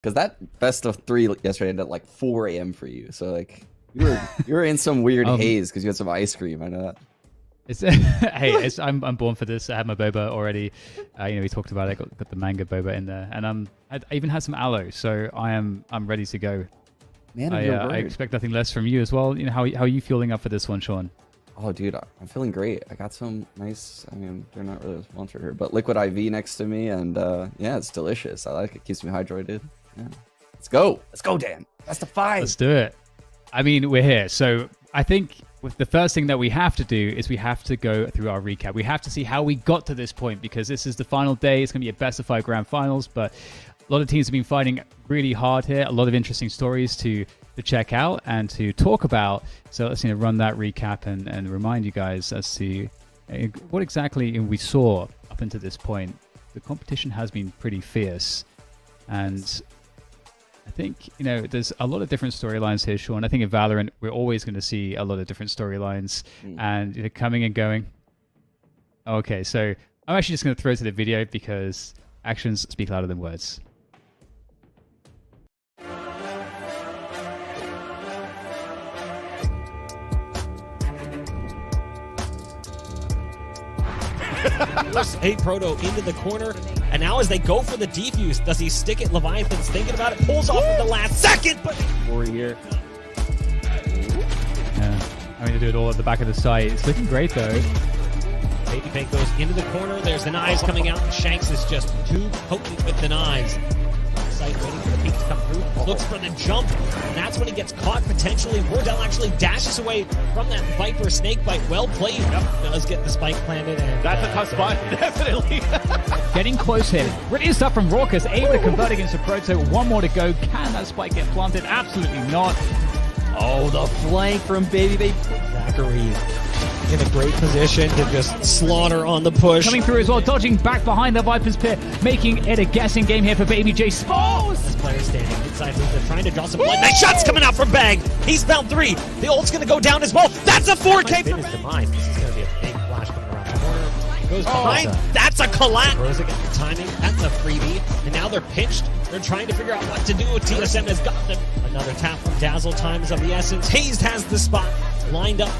Because that best of 3 yesterday ended at like 4 a.m. for you. So like you were in some weird haze because you had some ice cream. I know that. It's hey, I'm born for this. I had my boba already. We talked about it. Got the mango boba in there, and I even had some aloe. So I'm ready to go. Man, I expect nothing less from you as well. How are you feeling up for this one, Sean? Oh, dude, I'm feeling great. I got some nice. I mean, they're not really sponsored here, but liquid IV next to me, and yeah, it's delicious. I like it. Keeps me hydrated. Yeah. Let's go, Dan. That's the 5. Let's do it. I mean, we're here. So I think the first thing that we have to do is we have to go through our recap. We have to see how we got to this point, because this is the final day. It's going to be a best of 5 grand finals, but a lot of teams have been fighting really hard here. A lot of interesting stories to check out and to talk about. So let's run that recap and remind you guys as to what exactly we saw up until this point. The competition has been pretty fierce, and I think, there's a lot of different storylines here, Sean. I think in Valorant, we're always going to see a lot of different storylines and coming and going. Okay, so I'm actually just going to throw to the video because actions speak louder than words. Hey, Proto into the corner, and now as they go for the defuse, does he stick it? Leviathan's thinking about it, pulls off at the last second, but here. Yeah, having to do it all at the back of the site. It's looking great though. Baby Fake goes into the corner. There's the knives coming out, and Shanks is just too potent with the knives. Sight waiting for the peek to come through. Looks for the jump, and that's when he gets caught potentially. Wardell actually dashes away from that Viper snake bite. Well played. Yep. Does get the spike planted, and that's a tough spot, definitely. Getting close here. Brilliant stuff from Raucus, able to convert against the Proto. One more to go. Can that spike get planted? Absolutely not. Oh, the flank from Baby. Zachary in a great position to just slaughter on the push. Coming through as well, dodging back behind the Viper's pit, making it a guessing game here for Baby J. Spalls! This player standing inside, they're trying to draw some blood. Nice shots coming out from Bang. He's found 3. The ult's going to go down as well. That's a 4K for his demise. This is going to be a big flash coming around the corner. Goes behind. That's a collapse. Rosa gets the timing. That's a freebie. And now they're pinched. They're trying to figure out what to do. TSM has got them. Another tap from Dazzle. Time is of the essence. Hayes has the spot lined up.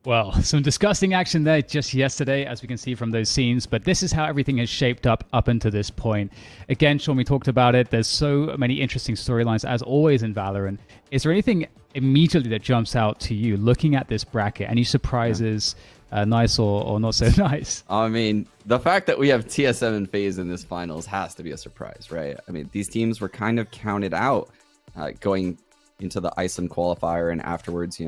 Well, some disgusting action there just yesterday, as we can see from those scenes, but this is how everything has shaped up until this point. Again, Sean, we talked about it. There's so many interesting storylines, as always in Valorant. Is there anything immediately that jumps out to you looking at this bracket? Any surprises, nice or not so nice? I mean, the fact that we have TSM and FaZe in this finals has to be a surprise, right? I mean, these teams were kind of counted out going into the Iceland qualifier, and afterwards,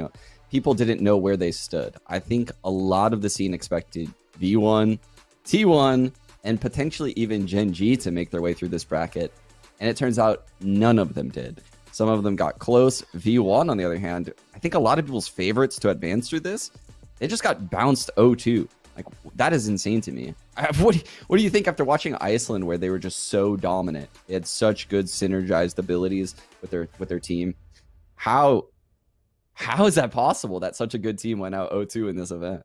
people didn't know where they stood. I think a lot of the scene expected V1, T1, and potentially even Gen G to make their way through this bracket. And it turns out none of them did. Some of them got close. V1, on the other hand, I think a lot of people's favorites to advance through this, they just got bounced 0-2. Like, that is insane to me. What do you think after watching Iceland, where they were just so dominant? They had such good synergized abilities with their team. How is that possible that such a good team went out 0-2 in this event?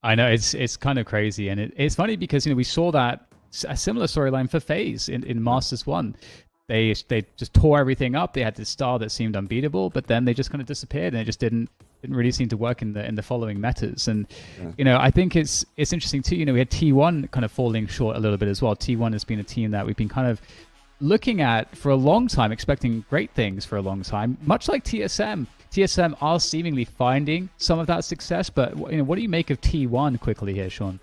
I know, it's kind of crazy. And it's funny because, we saw that a similar storyline for FaZe in Masters 1. They just tore everything up. They had this star that seemed unbeatable, but then they just kind of disappeared, and it just didn't really seem to work in the following metas. And, I think it's interesting too. We had T1 kind of falling short a little bit as well. T1 has been a team that we've been kind of looking at for a long time, expecting great things for a long time, much like TSM. TSM are seemingly finding some of that success, but what do you make of T1 quickly here, Sean?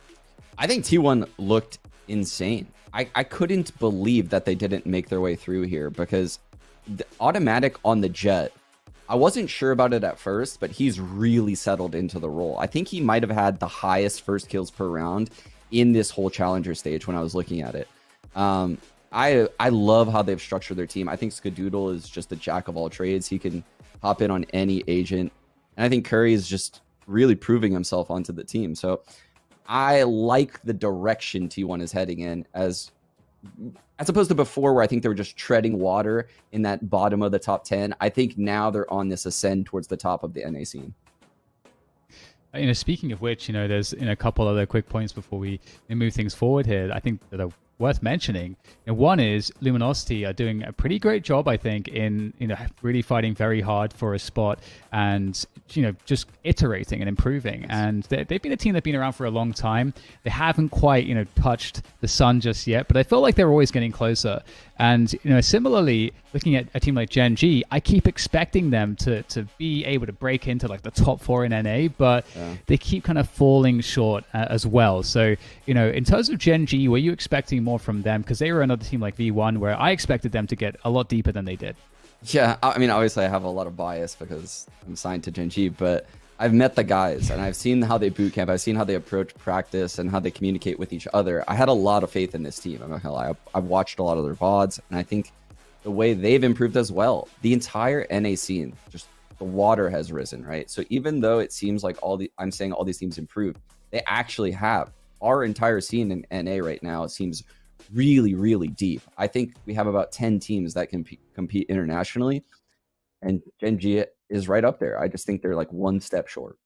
I think T1 looked insane. I couldn't believe that they didn't make their way through here, because the automatic on the Jet, I wasn't sure about it at first, but he's really settled into the role. I think he might have had the highest first kills per round in this whole Challenger stage when I was looking at it. I love how they've structured their team. I think Skadoodle is just a jack of all trades. He can hop in on any agent. And I think Curry is just really proving himself onto the team. So I like the direction T1 is heading in, as opposed to before, where I think they were just treading water in that bottom of the top 10. I think now they're on this ascend towards the top of the NA scene. Speaking of which, there's a couple other quick points before we move things forward here. I think that are worth mentioning. One is Luminosity are doing a pretty great job, I think, in really fighting very hard for a spot and just iterating and improving. And they've been a team that's been around for a long time. They haven't quite touched the sun just yet, but I feel like they're always getting closer. And similarly, looking at a team like Gen G, I keep expecting them to be able to break into like the top 4 in NA, but they keep kind of falling short as well. So in terms of Gen G, were you expecting more from them? Because they were another team like V1 where I expected them to get a lot deeper than they did. Yeah, I mean, obviously I have a lot of bias because I'm signed to Gen G, but I've met the guys and I've seen how they boot camp. I've seen how they approach practice and how they communicate with each other. I had a lot of faith in this team. I'm not gonna lie. I've watched a lot of their VODs, and I think the way they've improved as well, the entire NA scene, just the water has risen, right? So even though it seems like I'm saying all these teams improved, they actually have. Our entire scene in NA right now seems really, really deep. I think we have about 10 teams that can compete internationally, and Gen G is right up there. I just think they're like one step short.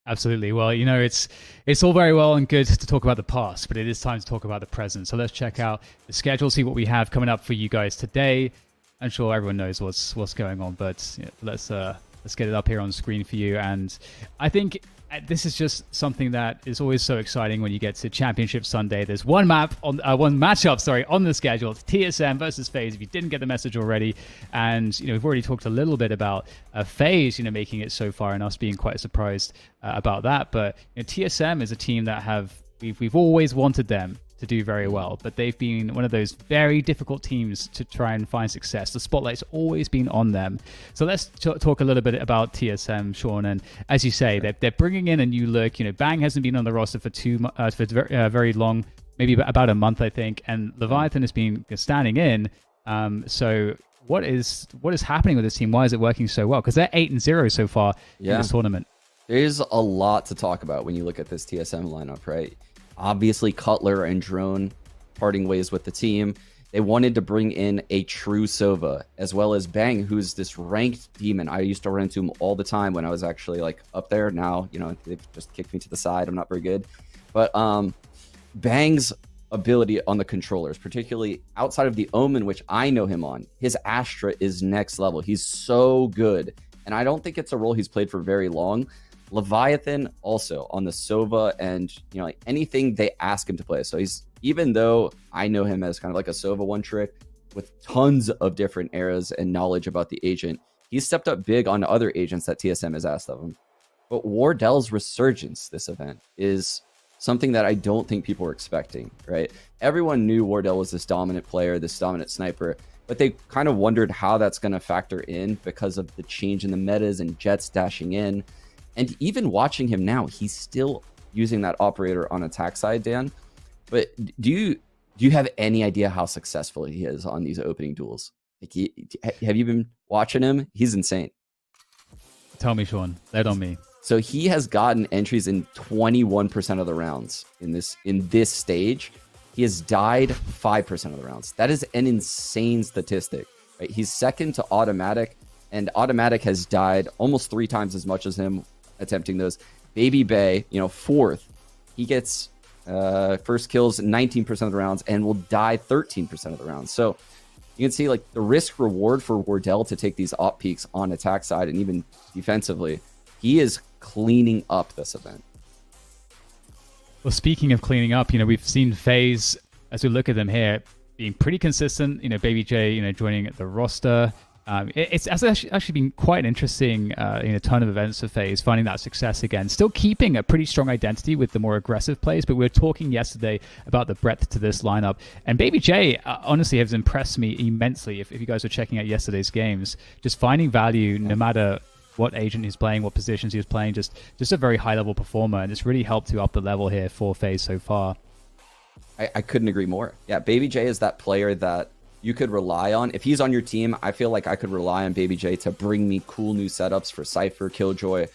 Absolutely. Well, it's all very well and good to talk about the past, but it is time to talk about the present. So let's check out the schedule, see what we have coming up for you guys today. I'm sure everyone knows what's going on, but let's get it up here on screen for you. And I think this is just something that is always so exciting when you get to Championship Sunday. There's one matchup on the schedule. It's TSM versus FaZe, if you didn't get the message already. And we've already talked a little bit about FaZe making it so far and us being quite surprised about that. But TSM is a team that we've always wanted them to do very well, but they've been one of those very difficult teams to try and find success. The spotlight's always been on them. So let's talk a little bit about TSM, Sean. And as you say, they're bringing in a new look. Bang hasn't been on the roster for very long, maybe about a month, I think. And Leviathan has been standing in. So what is happening with this team? Why is it working so well? Because they're 8-0 so far in this tournament. There's a lot to talk about when you look at this TSM lineup, right? Obviously, Cutler and Drone parting ways with the team. They wanted to bring in a true Sova, as well as Bang, who's this ranked demon. I used to run into him all the time when I was actually like up there. Now, they've just kicked me to the side. I'm not very good. But Bang's ability on the controllers, particularly outside of the Omen, which I know him on, his Astra is next level. He's so good. And I don't think it's a role he's played for very long. Leviathan also on the Sova, and anything they ask him to play. So even though I know him as kind of like a Sova one trick with tons of different eras and knowledge about the agent, he's stepped up big on other agents that TSM has asked of him. But Wardell's resurgence this event is something that I don't think people were expecting, right? Everyone knew Wardell was this dominant player, this dominant sniper, but they kind of wondered how that's going to factor in because of the change in the metas and Jets dashing in. And even watching him now, he's still using that operator on attack side, Dan. But do you have any idea how successful he is on these opening duels? Have you been watching him? He's insane. Tell me, Sean. Lay it on me. So he has gotten entries in 21% of the rounds in this stage. He has died 5% of the rounds. That is an insane statistic. Right? He's second to Automatic, and Automatic has died almost 3 times as much as him attempting those. Baby Bay, fourth. He gets first kills 19% of the rounds and will die 13% of the rounds. So you can see like the risk reward for Wardell to take these op peaks on attack side and even defensively. He is cleaning up this event. Well, speaking of cleaning up, we've seen FaZe, as we look at them here, being pretty consistent. Baby J, joining the roster. It's actually been quite an interesting turn of events for FaZe, finding that success again. Still keeping a pretty strong identity with the more aggressive plays, but we were talking yesterday about the breadth to this lineup. And Baby J, honestly, has impressed me immensely. If you guys were checking out yesterday's games, just finding value no matter what agent he's playing, what positions he was playing, just a very high-level performer. And it's really helped to up the level here for FaZe so far. I couldn't agree more. Yeah, Baby J is that player that you could rely on. If he's on your team, I feel like I could rely on Baby J to bring me cool new setups for Cypher, Killjoy,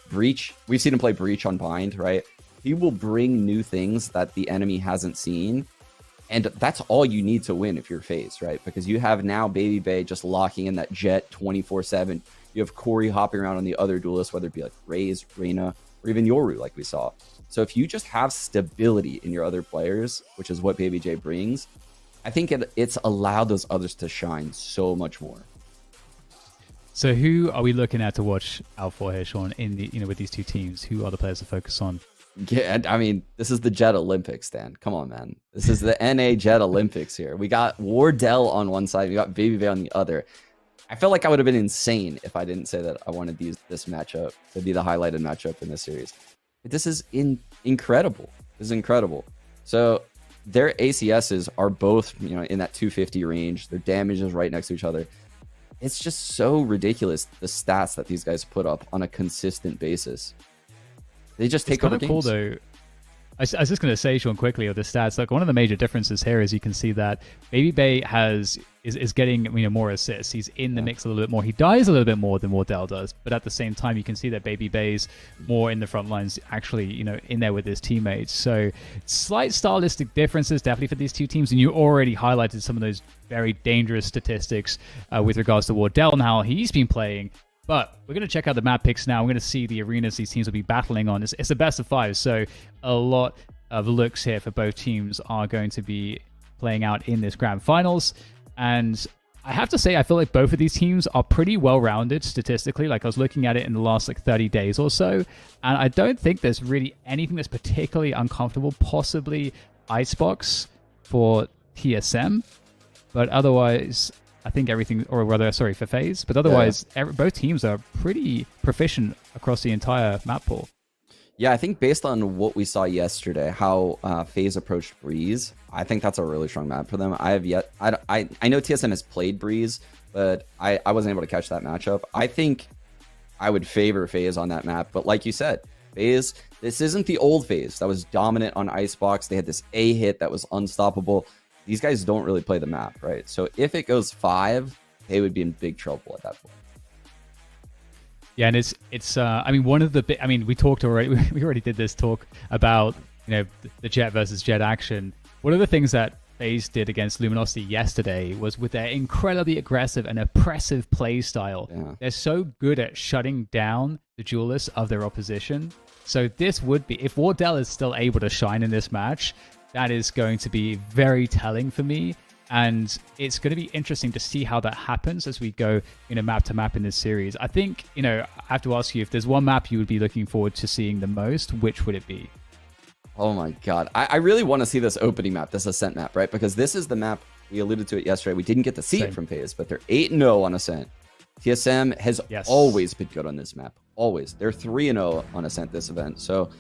Breach. We've seen him play Breach on Bind, right? He will bring new things that the enemy hasn't seen. And that's all you need to win if you're FaZe, right? Because you have now Baby Bay just locking in that Jet 24/7. You have Corey hopping around on the other duelists, whether it be like Raze, Reyna, or even Yoru, like we saw. So if you just have stability in your other players, which is what Baby J brings, I think it's allowed those others to shine so much more. So who are we looking at to watch out for here, Sean, in the with these two teams? Who are the players to focus on? Yeah, I mean, this is the Jet Olympics, Dan. Come on, man. This is the NA Jet Olympics here. We got Wardell on one side, we got Baby Bay on the other. I felt like I would have been insane if I didn't say that I wanted this matchup to be the highlighted matchup in this series. But this is incredible. This is incredible. So their ACSs are both, in that 250 range. Their damage is right next to each other. It's just so ridiculous, the stats that these guys put up on a consistent basis. They just take over games. Cool though. I was just going to say, Sean, quickly of the stats. Like one of the major differences here is you can see that Baby Bay is getting more assists. He's in the mix a little bit more. He dies a little bit more than Wardell does, but at the same time, you can see that Baby Bay's more in the front lines, actually, in there with his teammates. So slight stylistic differences definitely for these two teams, and you already highlighted some of those very dangerous statistics with regards to Wardell and how he's been playing. But we're going to check out the map picks now. We're going to see the arenas these teams will be battling on. It's a best of 5, so a lot of looks here for both teams are going to be playing out in this grand finals. And I have to say, I feel like both of these teams are pretty well-rounded statistically. Like I was looking at it in the last 30 days or so, and I don't think there's really anything that's particularly uncomfortable. Possibly Icebox for TSM, but otherwise, I think everything, or rather, sorry, for FaZe, but otherwise, both teams are pretty proficient across the entire map pool. Yeah, I think based on what we saw yesterday, how FaZe approached Breeze, I think that's a really strong map for them. I know TSM has played Breeze, but I wasn't able to catch that matchup. I think I would favor FaZe on that map, but like you said, FaZe, this isn't the old FaZe that was dominant on Icebox. They had this A hit that was unstoppable. These guys don't really play the map, right? So if it goes 5, they would be in big trouble at that point. Yeah, and it's I mean, one of the big, I mean, we talked already, we already did this talk about, the Jet versus Jet action. One of the things that FaZe did against Luminosity yesterday was with their incredibly aggressive and oppressive play style. Yeah. They're so good at shutting down the duelists of their opposition. So this would be, if Wardell is still able to shine in this match, that is going to be very telling for me. And it's going to be interesting to see how that happens as we go, map to map in this series. I think, I have to ask you, if there's one map you would be looking forward to seeing the most, which would it be? Oh my God. I really want to see this opening map, this Ascent map, right? Because this is the map, we alluded to it yesterday. We didn't get to see it from FaZe, but they're 8-0 on Ascent. TSM has always been good on this map. Always. They're 3-0 on Ascent this event. So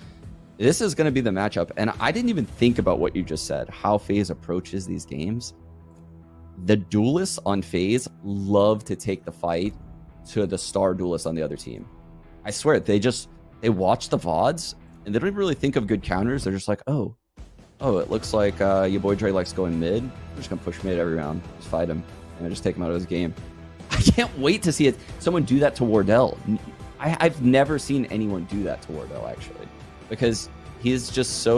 this is going to be the matchup. And I didn't even think about what you just said, how FaZe approaches these games. The duelists on FaZe love to take the fight to the star duelist on the other team. I swear, they watch the VODs and they don't even really think of good counters. They're just like, oh, it looks like your boy Dre likes going mid. We're just going to push mid every round. Just fight him and just take him out of his game. I can't wait to see someone do that to Wardell. I've never seen anyone do that to Wardell, actually, because he's just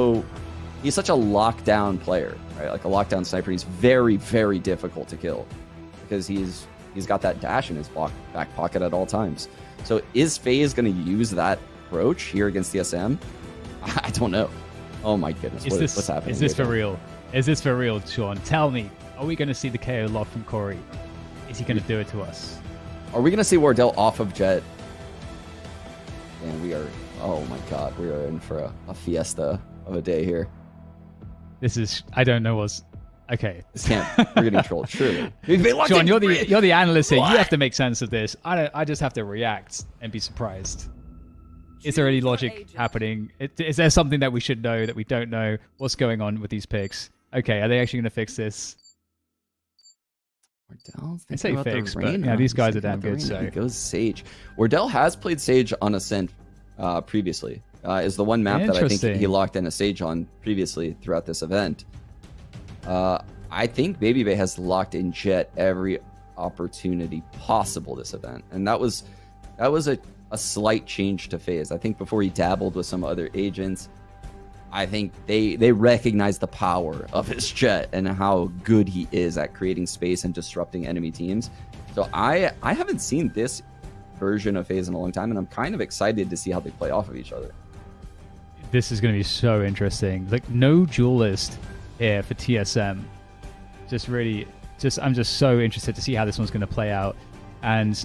he's such a lockdown player, right? Like a lockdown sniper. He's very, very difficult to kill because he's got that dash in his back pocket at all times. So is FaZe going to use that approach here against TSM? I don't know. Oh my goodness. What's happening? Is this for real? Is this for real, Sean? Tell me, are we going to see the KO lock from Corey? Is he going to do it to us? Are we going to see Wardell off of Jet? And we are, oh my God, we are in for a fiesta of a day here. This is, I don't know what's, okay. We're getting trolled, surely. Sean, you're the analyst here. What? You have to make sense of this. I just have to react and be surprised. Is there any logic happening? Is there something that we should know that we don't know? What's going on with these picks? Okay, are they actually going to fix this? Wardell, I say fix, but these guys are damn good. So he goes Sage. Wardell has played Sage on Ascent previously. Is the one map that I think he locked in a Sage on previously throughout this event. I think Baby Bay has locked in Jet every opportunity possible this event, and that was a slight change to FaZe. I think before he dabbled with some other agents, I think they recognize the power of his Jet and how good he is at creating space and disrupting enemy teams. So I haven't seen this version of FaZe in a long time, and I'm kind of excited to see how they play off of each other. This is going to be so interesting. Like, no duelist here for TSM. I'm just so interested to see how this one's going to play out. And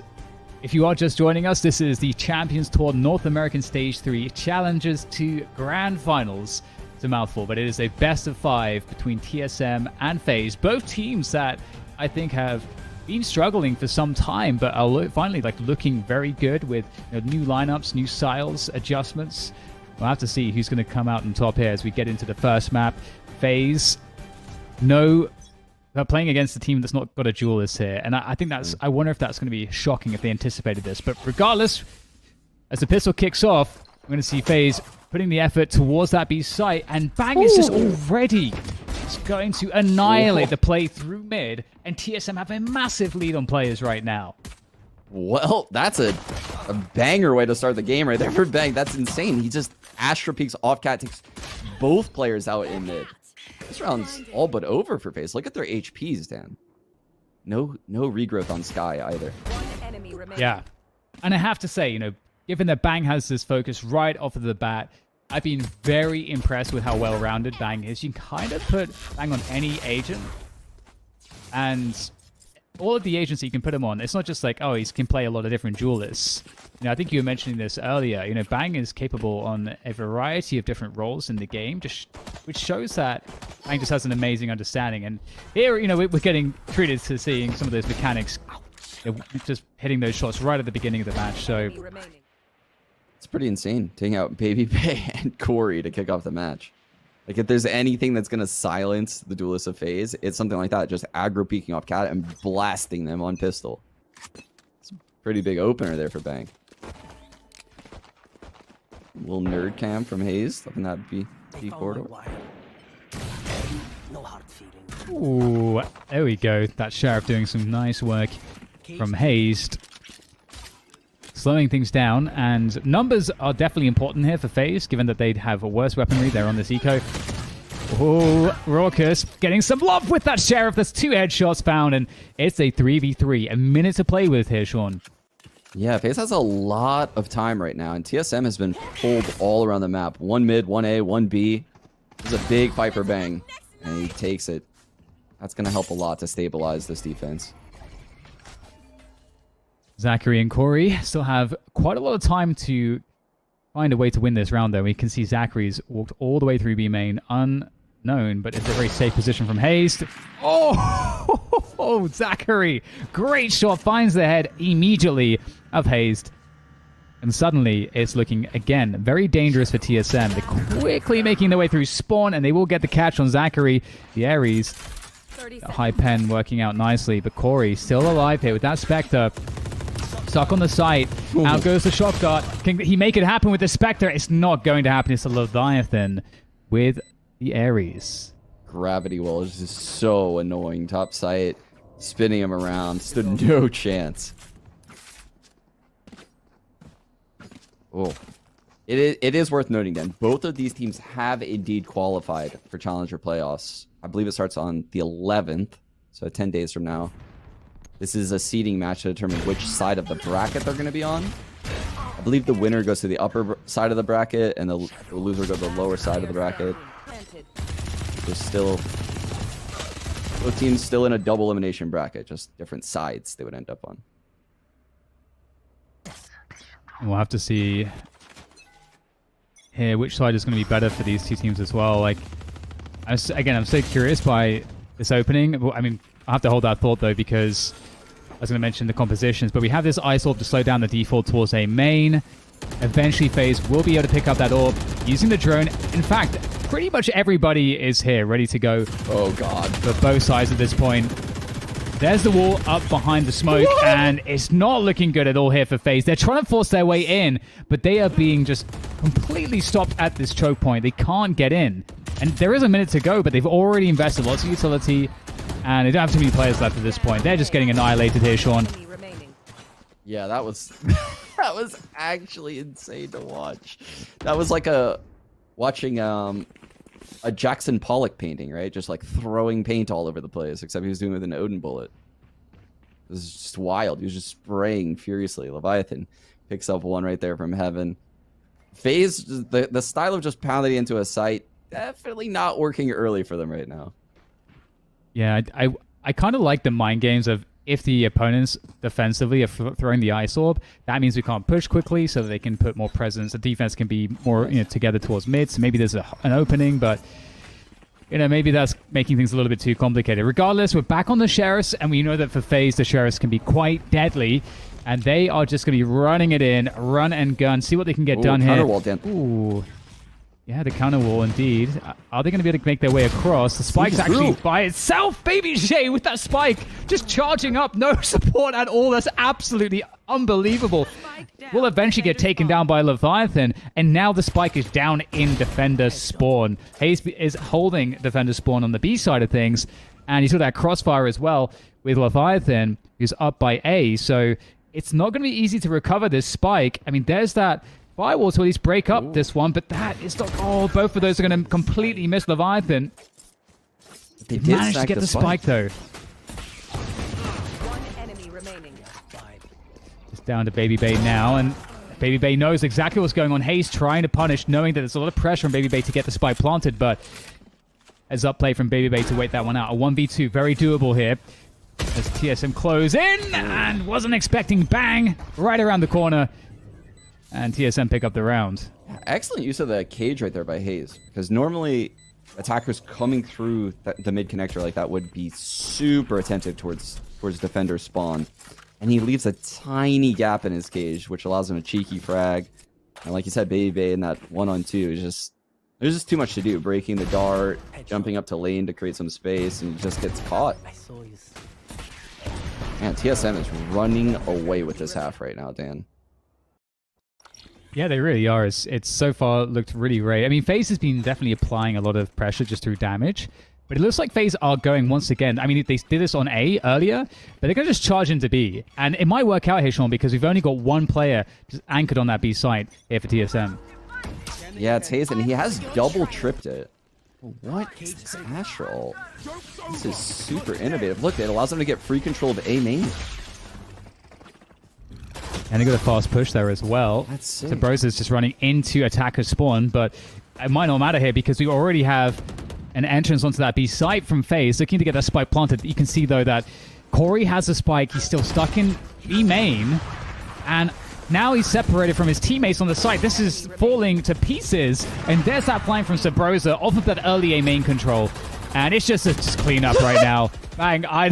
if you are just joining us, this is the Champions Tour North American Stage 3 Challengers to Grand Finals. It's a mouthful, but it is a best of 5 between TSM and FaZe. Both teams that I think have been struggling for some time, but are finally looking very good with new lineups, new styles, adjustments. We'll have to see who's going to come out on top here as we get into the first map. FaZe, they're playing against a team that's not got a duelist here, and I think I wonder if that's going to be shocking if they anticipated this. But regardless, as the pistol kicks off, we're going to see FaZe putting the effort towards that B site, and Bang is just already going to annihilate the play through mid, and TSM have a massive lead on players right now. Well, that's a banger way to start the game right there for Bang. That's insane. He just Astra peeks off cat, takes both players out in mid. This round's all but over for FaZe. Look at their HPs, Dan. No regrowth on Sky either. Yeah. And I have to say, given that Bang has this focus right off of the bat, I've been very impressed with how well-rounded Bang is. You can kind of put Bang on any agent, and all of the agents that you can put him on, it's not just like, oh, he can play a lot of different duelists. I think you were mentioning this earlier. Bang is capable on a variety of different roles in the game, which shows that Bang just has an amazing understanding. And here, we're getting treated to seeing some of those mechanics, just hitting those shots right at the beginning of the match. So it's pretty insane, taking out Baby Bay and Corey to kick off the match. Like, if there's anything that's going to silence the duelists of FaZe, it's something like that. Just aggro peeking off cat and blasting them on pistol. It's a pretty big opener there for Bang. Little nerd cam from Hayes, looking that B corridor. Ooh, there we go. That Sheriff doing some nice work from Hayes. Slowing things down, and numbers are definitely important here for FaZe, given that they'd have a worse weaponry. They're on this eco. Oh, Raucous getting some love with that Sheriff. There's 2 headshots found, and it's a 3v3. A minute to play with here, Sean. Yeah, FaZe has a lot of time right now, and TSM has been pulled all around the map. 1 mid, 1 A, 1 B. This is a big fight for Bang, and he takes it. That's going to help a lot to stabilize this defense. Zachary and Corey still have quite a lot of time to find a way to win this round, though. We can see Zachary's walked all the way through B main unknown, but it's a very safe position from Hayes. Oh, Zachary. Great shot. Finds the head immediately of Hayes. And suddenly, it's looking, again, very dangerous for TSM. They're quickly making their way through spawn, and they will get the catch on Zachary. The Ares, high pen working out nicely, but Corey still alive here with that Spectre. Stuck on the site. Ooh. Out goes the shot dart. Can he make it happen with the Spectre? It's not going to happen. It's a Leviathan with the Ares. Gravity well is just so annoying. Top site, spinning him around. Stood no chance. Oh, it is worth noting then. Both of these teams have indeed qualified for Challenger playoffs. I believe it starts on the 11th, so 10 days from now. This is a seeding match to determine which side of the bracket they're going to be on. I believe the winner goes to the upper side of the bracket, and the loser goes to the lower side of the bracket. There's still both teams still in a double elimination bracket, just different sides they would end up on. We'll have to see here which side is going to be better for these two teams as well. Like, I'm so curious by this opening. I mean, I have to hold that thought though, because I was going to mention the compositions, but we have this Ice Orb to slow down the default towards a main. Eventually, FaZe will be able to pick up that orb using the drone. In fact, pretty much everybody is here, ready to go. Oh, God. For both sides at this point. There's the wall up behind the smoke, and it's not looking good at all here for FaZe. They're trying to force their way in, but they are being just completely stopped at this choke point. They can't get in. And there is a minute to go, but they've already invested lots of utility, and they don't have too many players left at this point. They're just getting annihilated here, Sean. Yeah, that was that was actually insane to watch. That was like watching a Jackson Pollock painting, right? Just like throwing paint all over the place, except he was doing it with an Odin bullet. It was just wild. He was just spraying furiously. Leviathan picks up one right there from heaven. FaZe, the style of just pounding into a site, definitely not working early for them right now. Yeah, I kind of like the mind games of if the opponents defensively are throwing the ice orb, that means we can't push quickly so that they can put more presence. The defense can be more together towards mid, so maybe there's an opening, but maybe that's making things a little bit too complicated. Regardless, we're back on the Sheriffs, and we know that for FaZe, the Sheriffs can be quite deadly, and they are just going to be running it in, run and gun, see what they can get done here. Wall, Dan. Ooh. Yeah, the counter wall, indeed. Are they going to be able to make their way across? The spike's actually by itself. Baby J with that spike. Just charging up. No support at all. That's absolutely unbelievable. Will eventually get taken down by Leviathan. And now the spike is down in Defender Spawn. FaZe is holding Defender Spawn on the B side of things. And he's got that crossfire as well with Leviathan, who's up by A. So it's not going to be easy to recover this spike. I mean, there's that firewall to at least break up this one, but that is not... Oh, both of those are going to completely miss Leviathan. They managed to get the spike, though. One enemy remaining. It's down to Baby Bay now, and Baby Bay knows exactly what's going on. Hayes trying to punish, knowing that there's a lot of pressure on Baby Bay to get the spike planted, but as up play from Baby Bay to wait that one out. A 1v2, very doable here. As TSM close in, and wasn't expecting bang right around the corner. And TSM pick up the round. Excellent use of the cage right there by Hayes, because normally attackers coming through the mid connector like that would be super attentive towards defender spawn, and he leaves a tiny gap in his cage, which allows him a cheeky frag. And like you said, Baby Bay in that 1-on-2 is just, there's just too much to do. Breaking the dart, jumping up to lane to create some space, and just gets caught. Man, TSM is running away with this half right now, Dan. Yeah, they really are. It's so far looked really great. I mean, FaZe has been definitely applying a lot of pressure just through damage, but it looks like FaZe are going once again. I mean, they did this on A earlier, but they're going to just charge into B. And it might work out here, Sean, because we've only got one player just anchored on that B site here for TSM. Yeah, it's Hayes, and he has double tripped it. What is this Astral? This is super innovative. Look, it allows them to get free control of A main. And they got a fast push there as well. That's sick. So Broza's just running into attacker spawn, but it might not matter here because we already have an entrance onto that B site from FaZe, looking to get that spike planted. You can see, though, that Corey has a spike. He's still stuck in B main, and now he's separated from his teammates on the site. This is falling to pieces, and there's that flying from Sabrosa off of that early A main control. And it's just clean up right now. Bang, I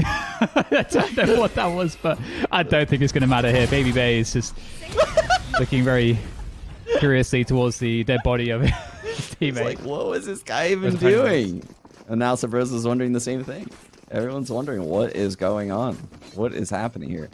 don't know what that was, but I don't think it's going to matter here. Baby Bay is just looking very curiously towards the dead body of his teammate. It's like, what was this guy even doing? And now Sabrosa's wondering the same thing. Everyone's wondering what is going on. What is happening here?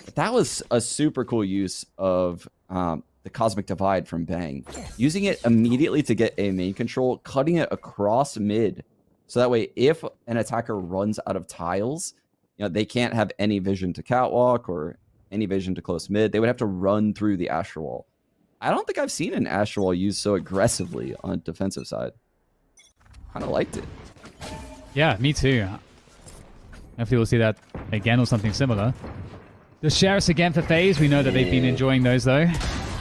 But that was a super cool use of the Cosmic Divide from Bang. Using it immediately to get a main control, cutting it across mid. So that way, if an attacker runs out of tiles, they can't have any vision to catwalk or any vision to close mid. They would have to run through the Astral Wall. I don't think I've seen an Astral Wall used so aggressively on defensive side. Kind of liked it. Yeah, me too. Hopefully we'll see that again or something similar. The Sheriffs again for FaZe. We know that they've been enjoying those, though.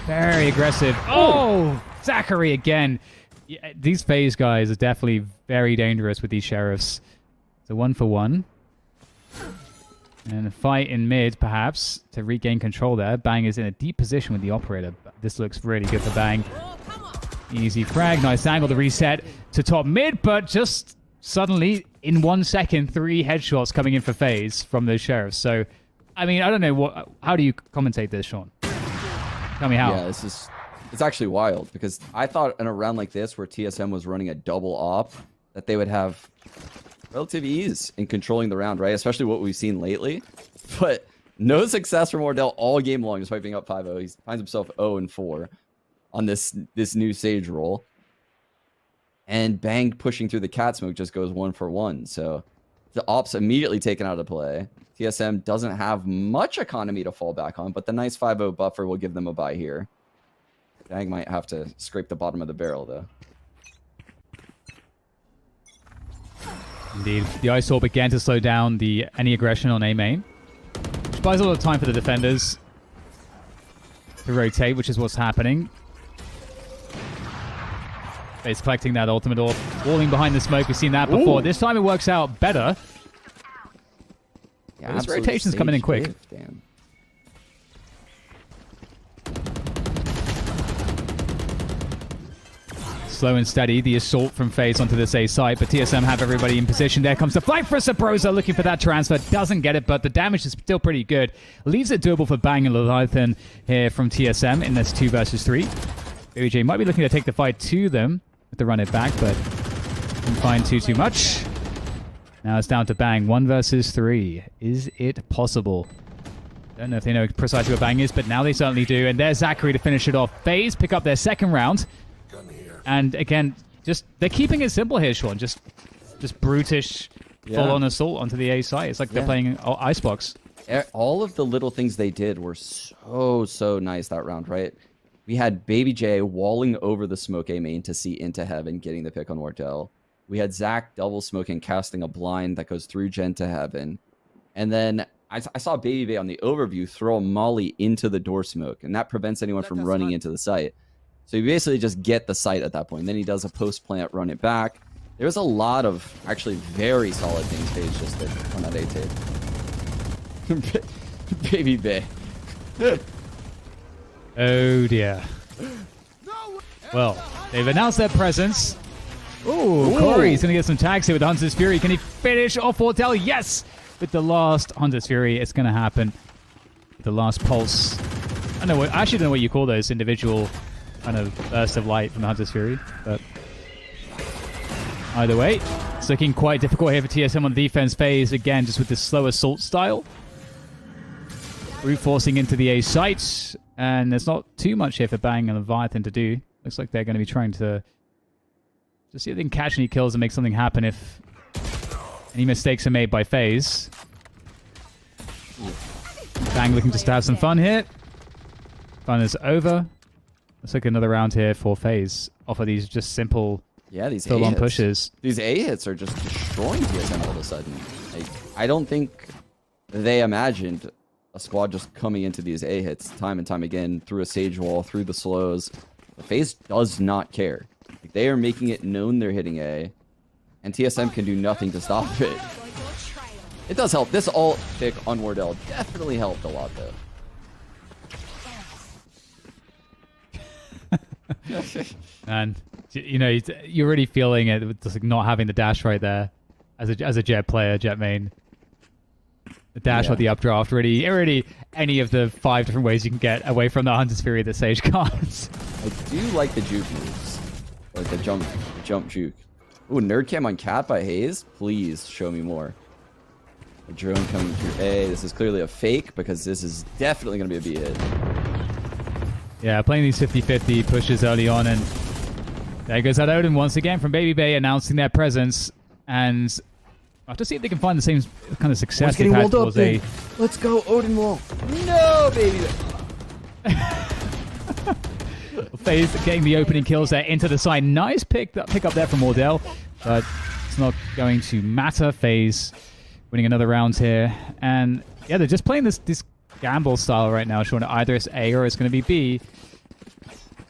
Very aggressive. Oh, Zachary again. Yeah, these FaZe guys are definitely very dangerous with these Sheriffs. So 1-for-1. And a fight in mid, perhaps, to regain control there. Bang is in a deep position with the operator. This looks really good for Bang. Easy frag, nice angle to reset to top mid, but just suddenly, in 1 second, 3 headshots coming in for FaZe from those Sheriffs. So, I mean, I don't know, how do you commentate this, Sean? Tell me how. Yeah, it's actually wild, because I thought in a round like this where TSM was running a double op that they would have relative ease in controlling the round, right? Especially what we've seen lately. But no success from Wardell all game long, despite being up 5-0. He finds himself 0-4 on this new Sage role. And Bang pushing through the cat smoke just goes 1-for-1. So the op's immediately taken out of play. TSM doesn't have much economy to fall back on, but the nice 5-0 buffer will give them a bye here. Bang might have to scrape the bottom of the barrel, though. Indeed. The Ice Orb again to slow down any aggression on A main. buys a lot of time for the defenders to rotate, which is what's happening. FaZe collecting that ultimate orb, walling behind the smoke. We've seen that before. Ooh. This time it works out better. Yeah, This rotation's coming in quick. Damn. Slow and steady, the assault from FaZe onto this A site, but TSM have everybody in position. There comes the flight for Sabrosa, looking for that transfer. Doesn't get it, but the damage is still pretty good. Leaves it doable for Bang and Leviathan here from TSM in this 2 versus 3. VGIA might be looking to take the fight to them with the run it back, but didn't find too much. Now it's down to Bang, 1 versus 3. Is it possible? Don't know if they know precisely what Bang is, but now they certainly do. And there's Zachary to finish it off. FaZe pick up their second round. And again, just they're keeping it simple here, Sean. Just brutish, full-on assault onto the A site. It's like they're playing Icebox. All of the little things they did were so nice that round, right? We had Baby J walling over the smoke A main to see into heaven, getting the pick on Wardell. We had Zach double smoking, casting a blind that goes through Gen to heaven. And then I saw Baby Bay on the overview throw a molly into the door smoke, and that prevents anyone from running into the site. So you basically just get the site at that point. Then he does a post plant, run it back. There's a lot of actually very solid things FaZe just did on that A tape. Baby Bay. Oh dear. Well, they've announced their presence. Ooh, Corey's gonna get some tags here with Hunter's Fury. Can he finish off Wardell? Yes! With the last Hunter's Fury, it's gonna happen. The last pulse. I actually don't know what you call those individual kind of bursts of light from the Hunter's Fury, but either way, it's looking quite difficult here for TSM on defense. FaZe again, just with this slow assault style. Brute forcing into the A site, and there's not too much here for Bang and Leviathan to do. Looks like they're going to be trying to see if they can catch any kills and make something happen if any mistakes are made by FaZe. Bang looking just to have some fun here. Fun is over. Let's look at another round here for FaZe off of these just simple these full-on pushes. These A hits are just destroying TSM all of a sudden. Like, I don't think they imagined a squad just coming into these A hits time and time again through a Sage wall, through the slows. The FaZe does not care. Like, they are making it known they're hitting A, and TSM can do nothing to stop it. It does help. This ult pick on Wardell definitely helped a lot, though. And you know, you're really feeling it with just like not having the dash right there as a Jet player, Jet main. The dash or the updraft, really any of the 5 different ways you can get away from the Hunter's Fury that Sage can't. I do like the juke moves, like the jump juke. Ooh, nerd cam on Cat by Haze. Please show me more. A drone coming through A. This is clearly a fake because this is definitely going to be a B hit. Yeah, playing these 50-50 pushes early on, and there goes that Odin once again from Baby Bay announcing their presence, and I'll have to see if they can find the same kind of success they've had towards A. Let's go, Odin wall. No, Baby Bay. FaZe getting the opening kills there into the side. Nice pick up there from Wardell, but it's not going to matter. FaZe winning another round here, and yeah, they're just playing this gamble style right now, showing either it's A or it's going to be B,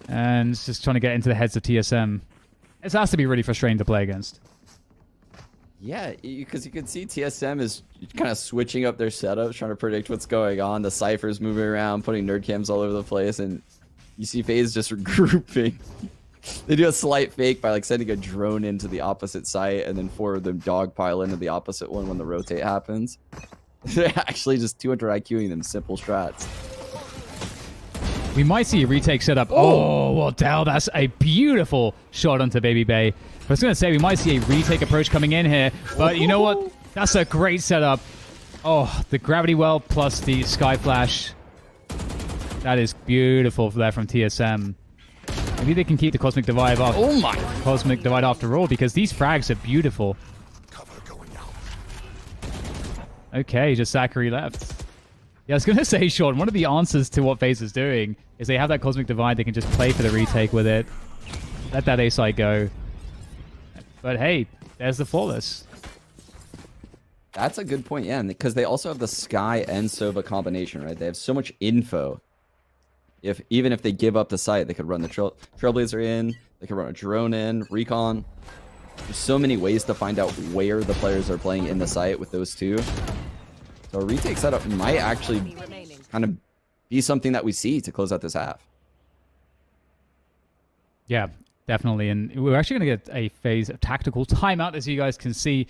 and it's just trying to get into the heads of TSM. It has to be really frustrating to play against. Yeah, because you can see TSM is kind of switching up their setups, trying to predict what's going on. The Cypher's moving around, putting nerd cams all over the place, and you see FaZe just regrouping. They do a slight fake by like sending a drone into the opposite site, and then 4 of them dogpile into the opposite one when the rotate happens. They're actually just 200 IQing them simple strats. We might see a retake setup. Oh, Wardell, that's a beautiful shot onto Baby Bay. I was going to say we might see a retake approach coming in here, but you know what? That's a great setup. Oh, the gravity well plus the sky flash. That is beautiful there from TSM. Maybe they can keep the Cosmic Divide off. Oh my! Cosmic Divide after all, because these frags are beautiful. Okay, just Zachary left. Yeah, I was going to say, Sean, one of the answers to what FaZe is doing is they have that Cosmic Divide. They can just play for the retake with it. Let that A side go. But hey, there's the Flawless. That's a good point, yeah, because they also have the Sky and Sova combination, right? They have so much info. Even if they give up the site, they could run the Trailblazer in, they could run a drone in, recon. There's so many ways to find out where the players are playing in the site with those two. So a retake setup might actually kind of be something that we see to close out this half. Yeah, definitely. And we're actually going to get a FaZe tactical timeout, as you guys can see.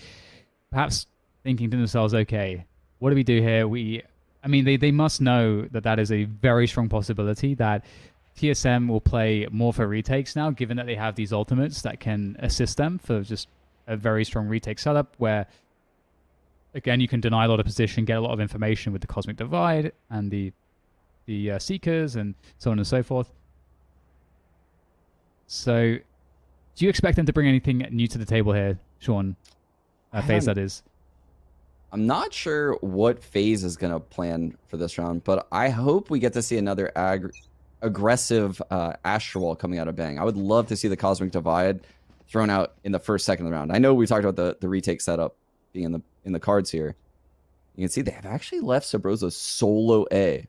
Perhaps thinking to themselves, okay, what do we do here? I mean, they must know that that is a very strong possibility that TSM will play more for retakes now, given that they have these ultimates that can assist them for just a very strong retake setup where, again, you can deny a lot of position, get a lot of information with the Cosmic Divide and the Seekers and so on and so forth. So, do you expect them to bring anything new to the table here, Sean? FaZe, that is. I'm not sure what FaZe is going to plan for this round, but I hope we get to see another aggressive Astral Wall coming out of Bang. I would love to see the Cosmic Divide thrown out in the first second of the round. I know we talked about the retake setup being in the cards here. You can see they have actually left Sabrosa solo A.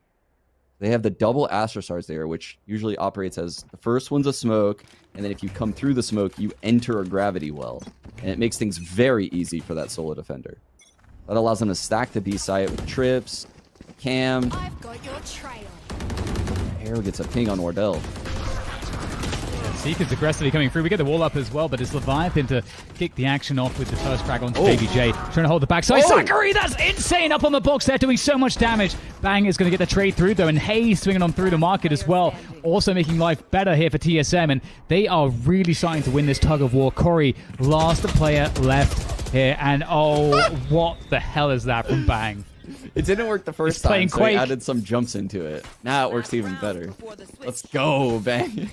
They have the double Astro Stars there, which usually operates as the first one's a smoke, and then if you come through the smoke, you enter a gravity well. And it makes things very easy for that solo defender. That allows them to stack the B site with trips, cam. I've got your trail. Arrow gets a ping on Wardell. Seekers aggressively coming through. We get the wall up as well, but it's Leviathan to kick the action off with the first frag onto Baby J. Trying to hold the backside. Zachary, that's insane up on the box there, doing so much damage. Bang is going to get the trade through, though, and Hayes swinging on through the market as well. Also making life better here for TSM, and they are really starting to win this tug of war. Corey, last player left here, and oh, what the hell is that from Bang? It didn't work the first time, so he added some jumps into it. Now it works even better. Let's go, Bang.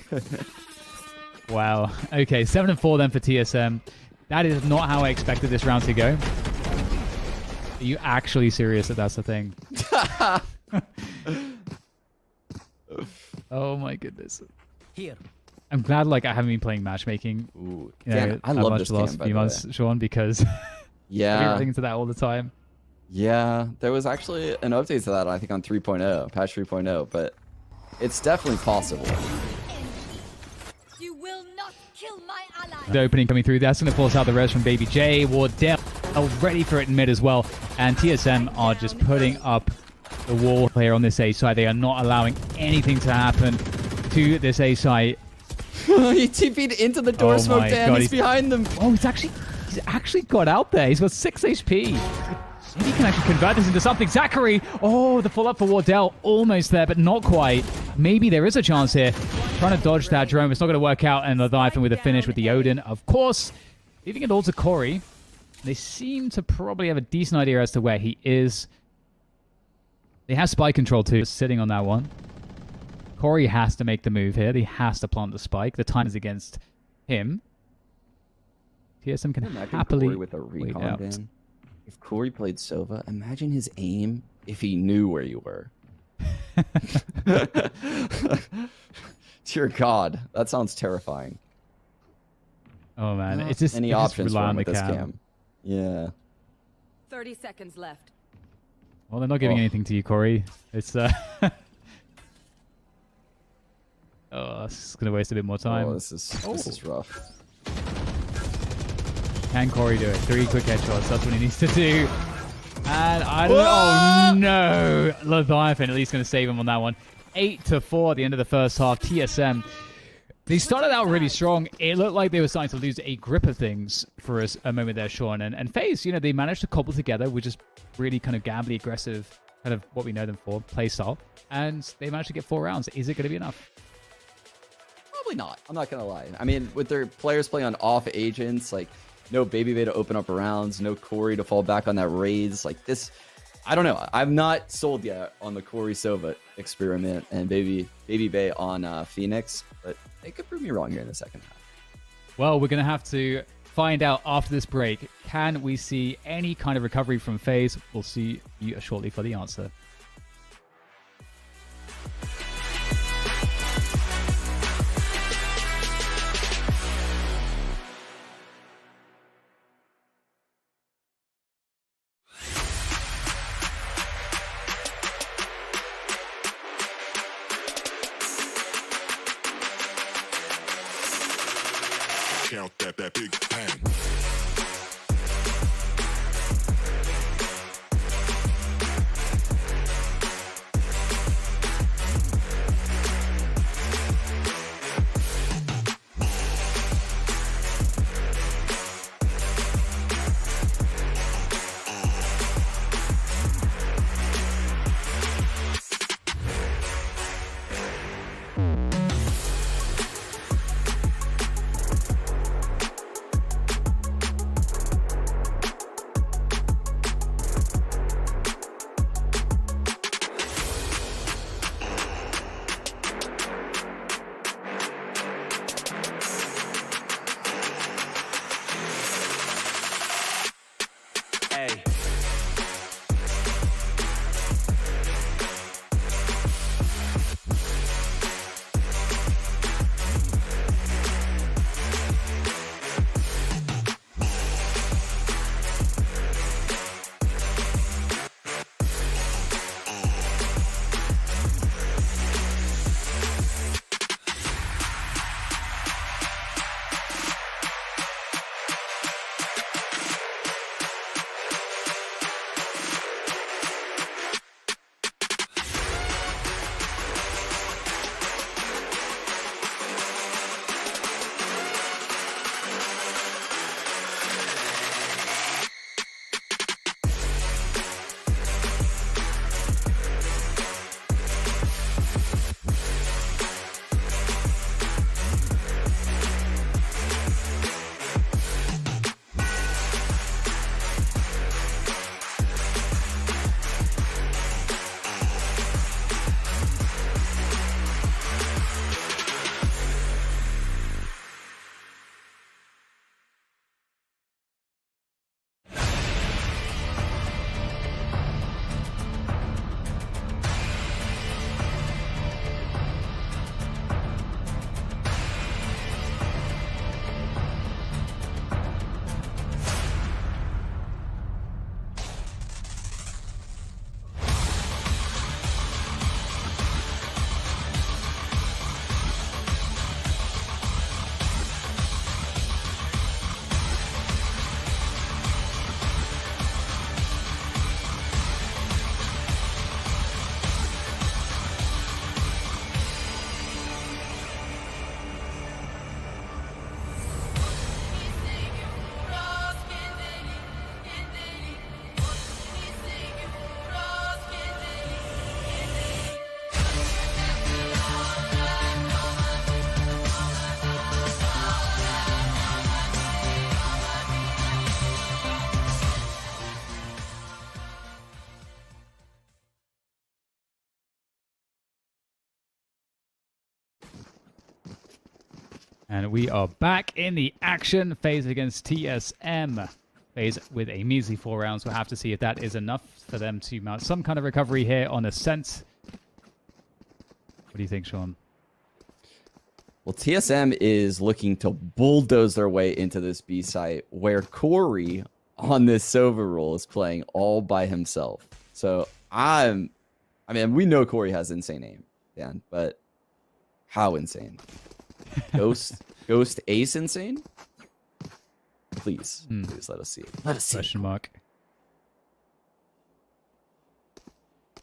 Wow. Okay, 7-4 then for TSM. That is not how I expected this round to go. Are you actually serious that that's the thing? Oh my goodness. Here. I'm glad I haven't been playing matchmaking. Ooh, I love this the last few months, Sean, because yeah, I've been running into that all the time. Yeah, there was actually an update to that, I think, on 3.0, patch 3.0, but it's definitely possible. You will not kill my ally. The opening coming through. That's going to force out the res from Baby J. Wardell ready for it in mid as well. And TSM are just putting up the wall here on this A side. They are not allowing anything to happen to this A side. He TP'd into the door smoke, Dan. He's behind them. Oh, he's actually got out there. He's got 6 HP. Maybe he can actually convert this into something. Zachary. Oh, the full up for Wardell. Almost there, but not quite. Maybe there is a chance here. Trying to dodge that drone. It's not going to work out. And Leviathan with a finish with the Odin, of course. Leaving it all to Corey. They seem to probably have a decent idea as to where he is. They have spike control too. Sitting on that one. Corey has to make the move here. He has to plant the spike. The time is against him. TSM can happily Corey with a recon, Dan. If Corey played Sova, imagine his aim if he knew where you were. Dear God, that sounds terrifying. Oh man, it's just any options for him with this cam. cam. Yeah. 30 seconds left. Well, they're not giving anything to you, Corey. It's oh, this is gonna waste a bit more time. Oh, this is rough. Can Corey do it? 3 quick headshots. That's what he needs to do. And I don't know. Oh no! Leviathan at least going to save him on that one. 8-4 at the end of the first half. TSM. They started out really strong. It looked like they were starting to lose a grip of things for a moment there, Sean. And FaZe, they managed to cobble together with just really kind of gambly, aggressive, kind of what we know them for, play style. And they managed to get 4 rounds. Is it going to be enough? Probably not. I'm not going to lie. I mean, with their players playing on off agents, no Baby Bay to open up rounds, no Corey to fall back on that raids. This, I don't know. I'm not sold yet on the Corey Sova experiment and Baby Bay on Phoenix, but they could prove me wrong here in the second half. Well, we're going to have to find out after this break. Can we see any kind of recovery from FaZe? We'll see you shortly for the answer. And we are back in the action. FaZe against TSM. FaZe with a measly 4 rounds. We'll have to see if that is enough for them to mount some kind of recovery here on Ascent. What do you think, Sean? Well, TSM is looking to bulldoze their way into this B site where Corey on this Sova role is playing all by himself. So I mean, we know Corey has insane aim, Dan, but how insane? Ghost Ace insane? Please let us see it. Let us see. Question mark.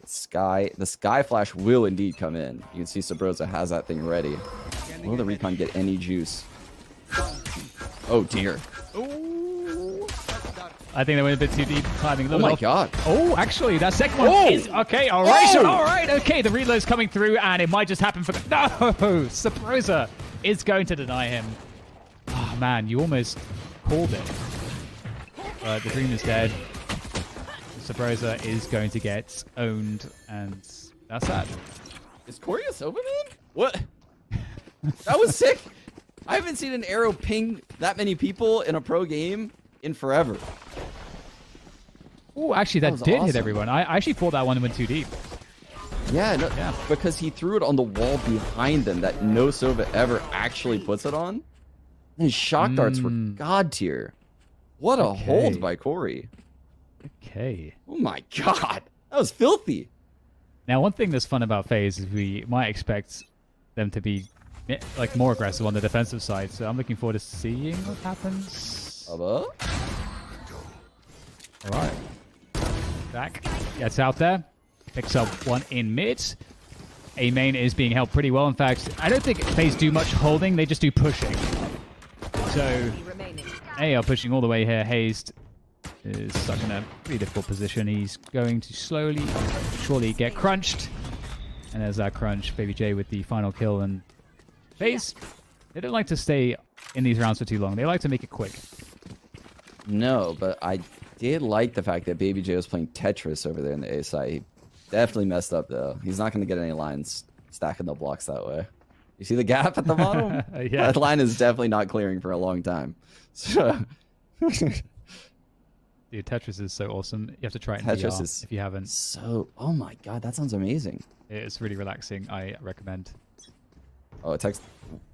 The sky flash will indeed come in. You can see Sabrosa has that thing ready. Will the recon get any juice? Oh dear. I think they went a bit too deep, climbing a Oh little my off. god. Oh, actually, that second one Oh! is okay. All right, Oh! all right, okay. The reload's coming through, and it might just happen for no. Sabrosa is going to deny him. Oh man, you almost called it. But the dream is dead. Sabrosa is going to get owned, and that's that. Is Corey a Sova man? What? That was sick. I haven't seen an arrow ping that many people in a pro game in forever. Oh, actually, that was did hit awesome. everyone. I actually thought that one went too deep. Yeah, no, Yeah. because he threw it on the wall behind them that no Sova ever actually puts it on. And his shock darts were god tier. What a Okay. hold by Corey. Okay. Oh my god. That was filthy. Now, one thing that's fun about FaZe is we might expect them to be like more aggressive on the defensive side. So I'm looking forward to seeing what happens. Bubba? All right. Back. Gets out there. Picks up one in mid. A main is being held pretty well. In fact, I don't think FaZe do much holding. They just do pushing. So Remaining. A are pushing all the way here. Hazed is stuck in a pretty difficult position. He's going to slowly, surely get crunched. And there's that crunch. Baby J with the final kill. And FaZe, they don't like to stay in these rounds for too long. They like to make it quick. No, but I did like the fact that Baby J was playing Tetris over there in the A side. He definitely messed up, though. He's not going to get any lines stacking the blocks that way. You see the gap at the bottom? Yeah. That line is definitely not clearing for a long time. So... Dude, Tetris is so awesome. You have to try it in Tetris VR is if you haven't. so... Oh my god, that sounds amazing. It's really relaxing. I recommend. Oh, it text...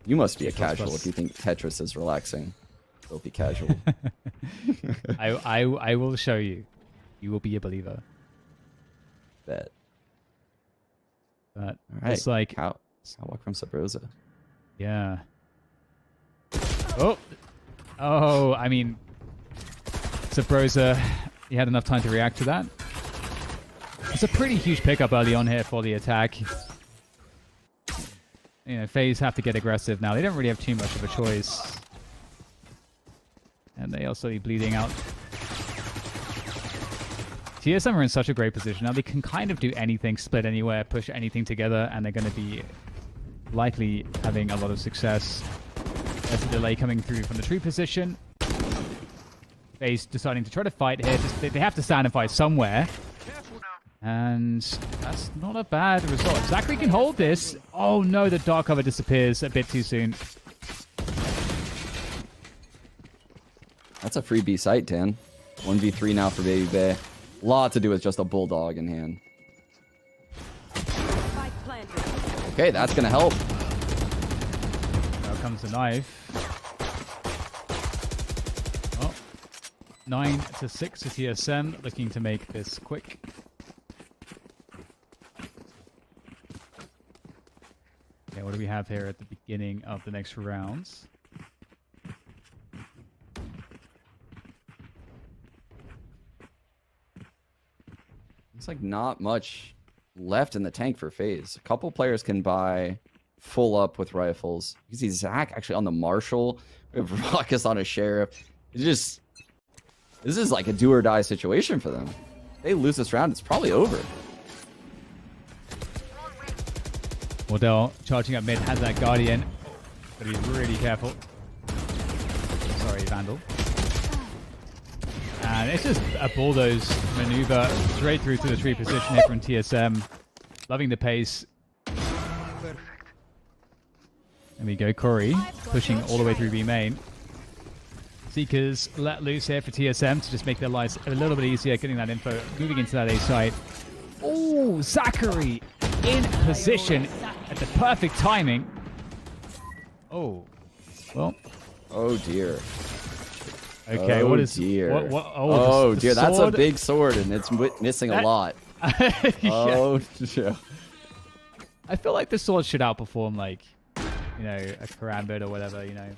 You must be a Plus, casual plus. if you think Tetris is relaxing. Filthy casual. I will show you. You will be a believer. Bet. But All right. it's like, How walk from Sabrosa? yeah. Oh, I mean, Sabrosa, he had enough time to react to that. It's a pretty huge pickup early on here for the attack. You know, FaZe have to get aggressive now. They don't really have too much of a choice. And they also be bleeding out. TSM are in such a great position now. They can kind of do anything, split anywhere, push anything together, and they're going to be likely having a lot of success. There's a delay coming through from the tree position. FaZe deciding to try to fight here. Just, they have to stand and fight somewhere. And that's not a bad result. Zachary can hold this. Oh no, the dark cover disappears a bit too soon. That's a free B site, Dan. 1v3 now for Baby Bay. Lot to do with just a bulldog in hand. Spike planted. Okay, that's gonna help. Now comes the knife. Oh, 9-6 to TSM, looking to make this quick. Okay, what do we have here at the beginning of the next rounds? Looks like not much left in the tank for FaZe. A couple players can buy full up with rifles. You can see Zach actually on the Marshall. We have Ruckus on a Sheriff. It's just... This is like a do or die situation for them. If they lose this round, it's probably over. Wardell charging up mid, has that Guardian. But he's really careful. Sorry, Vandal. And it's just a bulldoze maneuver straight through to the tree position here from TSM. Loving the pace. There we go, Corey pushing all the way through B main. Seekers let loose here for TSM to just make their lives a little bit easier, getting that info, moving into that A site. Oh, Zachary in position at the perfect timing. Oh, well. Oh dear. Okay, oh, what is dear. What, oh the dear, that's a sword? big sword, and it's missing a lot. Yeah. Oh dear. I feel like the sword should outperform, like, you know, a karambit or whatever, you know.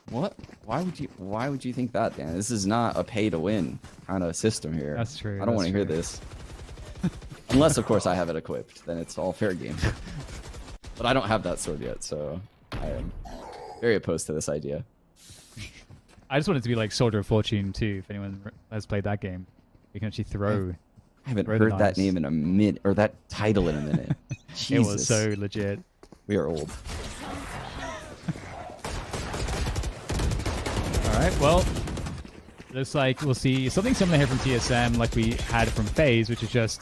What? Why would you think that, Dan? This is not a pay to win kind of system here. That's true. I don't want to hear this. Unless, of course, I have it equipped. Then it's all fair game. But I don't have that sword yet, so I am very opposed to this idea. I just want it to be like Soldier of Fortune too. If anyone has played that game, you can actually throw. I haven't heard that name in a minute, or that title in a minute. It was so legit. We are old. All right, well, looks like we'll see something similar here from TSM, like we had from FaZe, which is just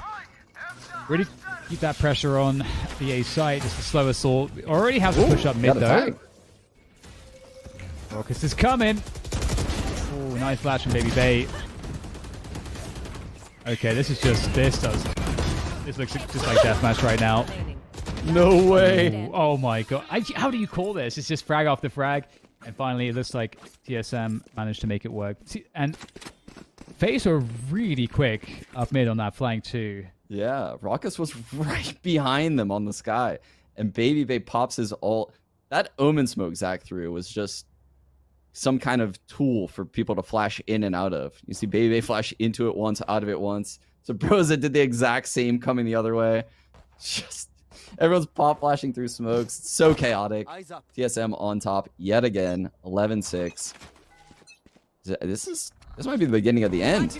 really keep that pressure on the A site, just a slow assault. We already have to push up mid though. Focus is coming. Oh, nice flash from Baby Bay. Okay, this looks just like deathmatch right now. No way. Oh my god. How do you call this? It's just frag after frag. And finally, it looks like TSM managed to make it work. And FaZe were really quick up mid on that flank too. Yeah, Raucus was right behind them on the sky. And Baby Bay pops his ult. That Omen smoke Zach threw was just some kind of tool for people to flash in and out of. You see Baby Bay flash into it once, out of it once. So Broza did the exact same coming the other way. Just everyone's pop flashing through smokes. It's so chaotic. TSM on top yet again. 11-6. This might be the beginning of the end.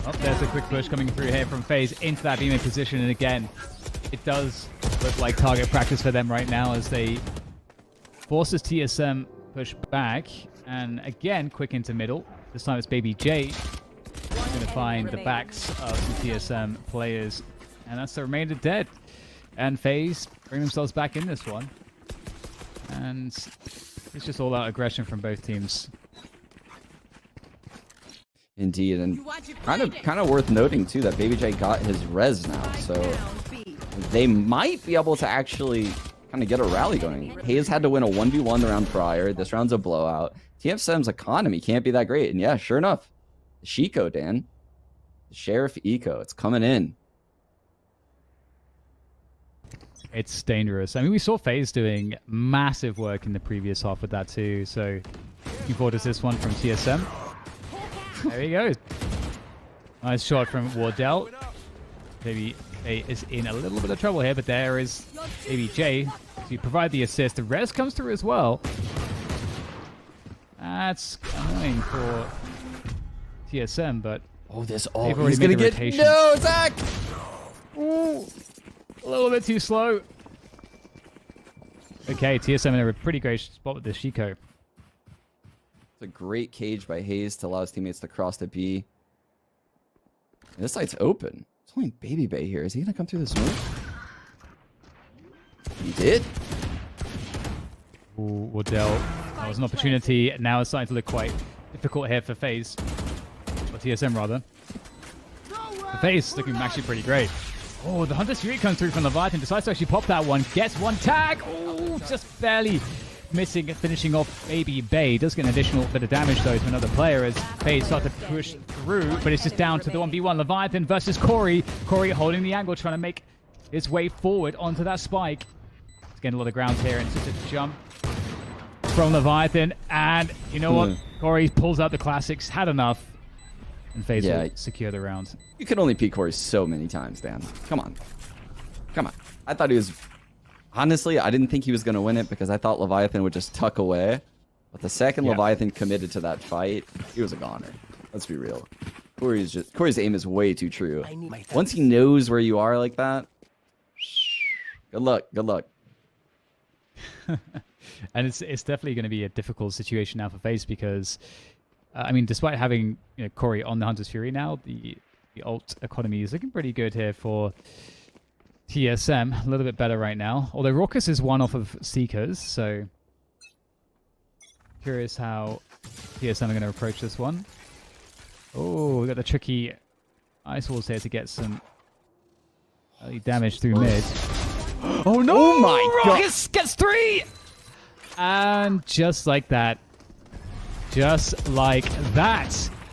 Oh, there's a quick push coming through here from FaZe into that B-main position. And again, it does look like target practice for them right now as they forces TSM push back. And again, quick into middle. This time it's Baby J. Going to find the backs of the TSM players. And that's the remainder dead. And FaZe bring themselves back in this one. And it's just all out aggression from both teams. Indeed, and kind of worth noting too that Baby J got his res now, so they might be able to actually kind of get a rally going. FaZe had to win a 1v1 the round prior. This round's a blowout. TSM's economy can't be that great, and yeah, sure enough, the Shiko, Dan, the Sheriff Eco, it's coming in. It's dangerous. I mean, we saw FaZe doing massive work in the previous half with that too, so looking forward to this one from TSM. There he goes. Nice shot from Wardell. Baby A is in a little bit of trouble here, but there is Baby J to provide the assist. The res comes through as well. That's annoying for TSM, but this he's gonna get no Zach. Ooh, a little bit too slow. Okay, TSM in a pretty great spot with this Shiko. It's a great cage by Hayes to allow his teammates to cross to B. And this site's open. It's only Baby Bay here. Is he gonna come through the smoke? He did. Ooh, Wardell. That was an opportunity. Now it's starting to look quite difficult here for FaZe. Or TSM, rather. The FaZe looking actually pretty great. Oh, the Hunter's Fury comes through from Leviathan. Decides to actually pop that one. Gets one tag. Oh, just barely missing, finishing off Baby Bay. Does get an additional bit of damage, though, to another player as FaZe start to push through. But it's just down to the 1v1. Leviathan versus Corey. Corey holding the angle, trying to make his way forward onto that spike. He's getting a lot of ground here, and it's just a jump from Leviathan. And you know what? Corey pulls out the classics. Had enough. And FaZe will secure the round. You can only peek Corey so many times, Dan. Come on. Come on. I thought he was... Honestly, I didn't think he was going to win it because I thought Leviathan would just tuck away. But the second Leviathan committed to that fight, he was a goner. Let's be real. Corey's aim is way too true. Once he knows where you are like that, good luck. Good luck. And it's definitely going to be a difficult situation now for FaZe because, I mean, despite having Corey on the Hunter's Fury now, the ult economy is looking pretty good here for TSM a little bit better right now. Although Raucous is one off of Seekers, so curious how TSM are going to approach this one. Oh, we got the tricky ice walls here to get some early damage through mid. Oh no! Oh my God. Raucous gets 3! And just like that, it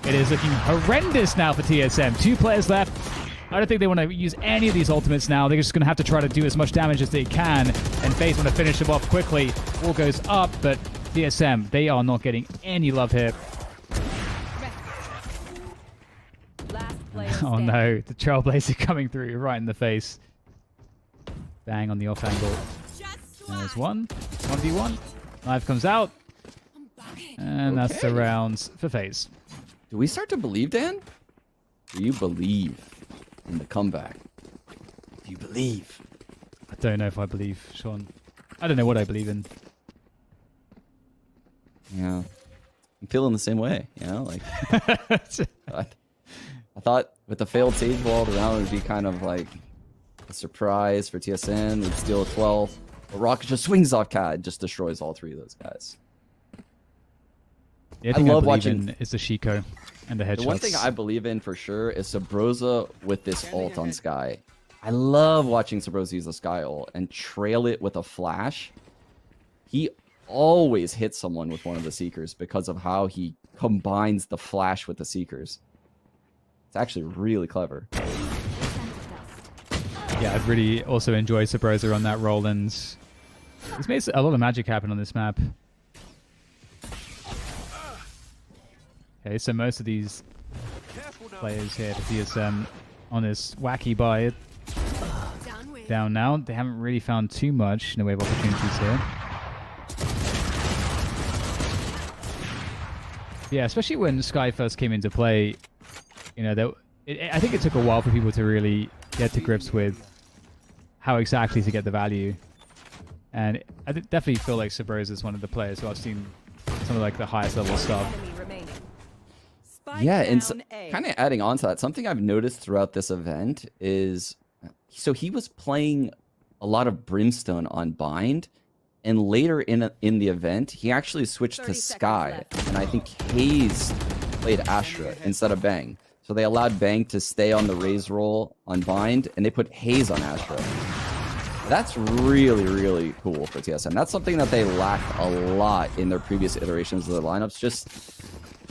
is looking horrendous now for TSM. 2 players left. I don't think they want to use any of these ultimates now. They're just going to have to try to do as much damage as they can. And FaZe want to finish them off quickly. Wall goes up, but TSM, they are not getting any love here. Last player Oh standing. no, the Trailblazer coming through right in the face. Bang on the off angle. There's one. 1v1. Knife comes out. And that's the rounds for FaZe. Do we start to believe, Dan? Do you believe in the comeback? Do you believe? I don't know if I believe, Sean. I don't know what I believe in. Yeah. I'm feeling the same way, you know? Like, I thought with the failed Sage Wall, the round would be kind of like a surprise for TSM. We'd steal a 12. But Rocket just swings off CAD, just destroys all 3 of those guys. Yeah, I love believe watching- in is the Shiko and the headshots. The one thing I believe in for sure is Sabrosa with this ult on Sky. I love watching Sabrosa use the Sky ult and trail it with a flash. He always hits someone with one of the Seekers because of how he combines the flash with the Seekers. It's actually really clever. Yeah, I've really also enjoyed Sabrosa on that roll, and it's made a lot of magic happen on this map. Okay, so most of these players here for TSM on this wacky buy down now. They haven't really found too much in the way of opportunities here. Yeah, especially when Sky first came into play, you know, I think it took a while for people to really get to grips with how exactly to get the value. And I definitely feel like Sabrosa is one of the players who I've seen some of like the highest level stuff. Enemy remaining. Spike Yeah, and down A. kind of adding on to that, something I've noticed throughout this event is, so he was playing a lot of Brimstone on Bind, and later in the event, he actually switched to 30 Sky, seconds left. and I think FaZe played Astra instead of Bang. So they allowed Bang to stay on the Raze roll on Bind, and they put Haze on Astra. That's really, really cool for TSM. That's something that they lacked a lot in their previous iterations of their lineups. Just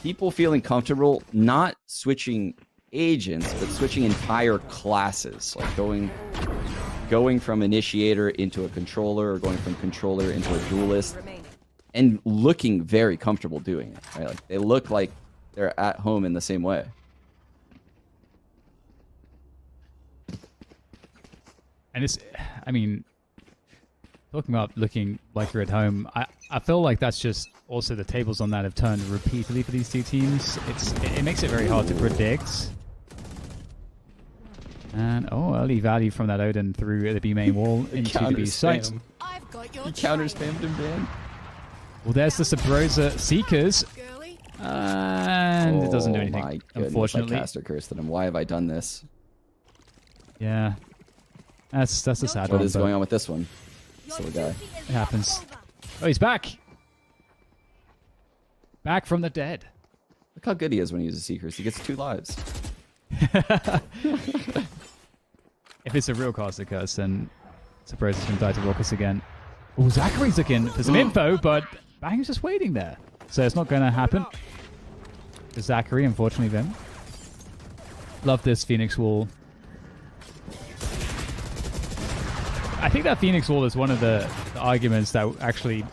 people feeling comfortable not switching agents, but switching entire classes. Like going from initiator into a controller, or going from controller into a duelist, Remaining. and looking very comfortable doing it. Right? Like they look like they're at home in the same way. And it's, I mean, talking about looking like you're at home, I feel like that's just also the tables on that have turned repeatedly for these two teams. It makes it very hard to predict. And, early value from that Odin through the B main wall into the B site. I've got your He counter trail, spammed him, Dan. Well, there's the Sabrosa Seekers. girly. And it doesn't do anything, My goodness, unfortunately. I caster cursed at him. Why have I done this? Yeah. That's a sad What one. is but going on with this one? Your Silly guy. duty is It happens. over. Oh, he's back. Back from the dead. Look how good he is when he uses Seekers. He gets 2 lives. If it's a real caster curse, then Sabrosa's going to die to Raucous again. Oh, Zachary's looking for some info, but Bang's just waiting there. So it's not going to happen. For Zachary, unfortunately, then. Love this Phoenix Wall. I think that Phoenix Wall is one of the arguments that actually,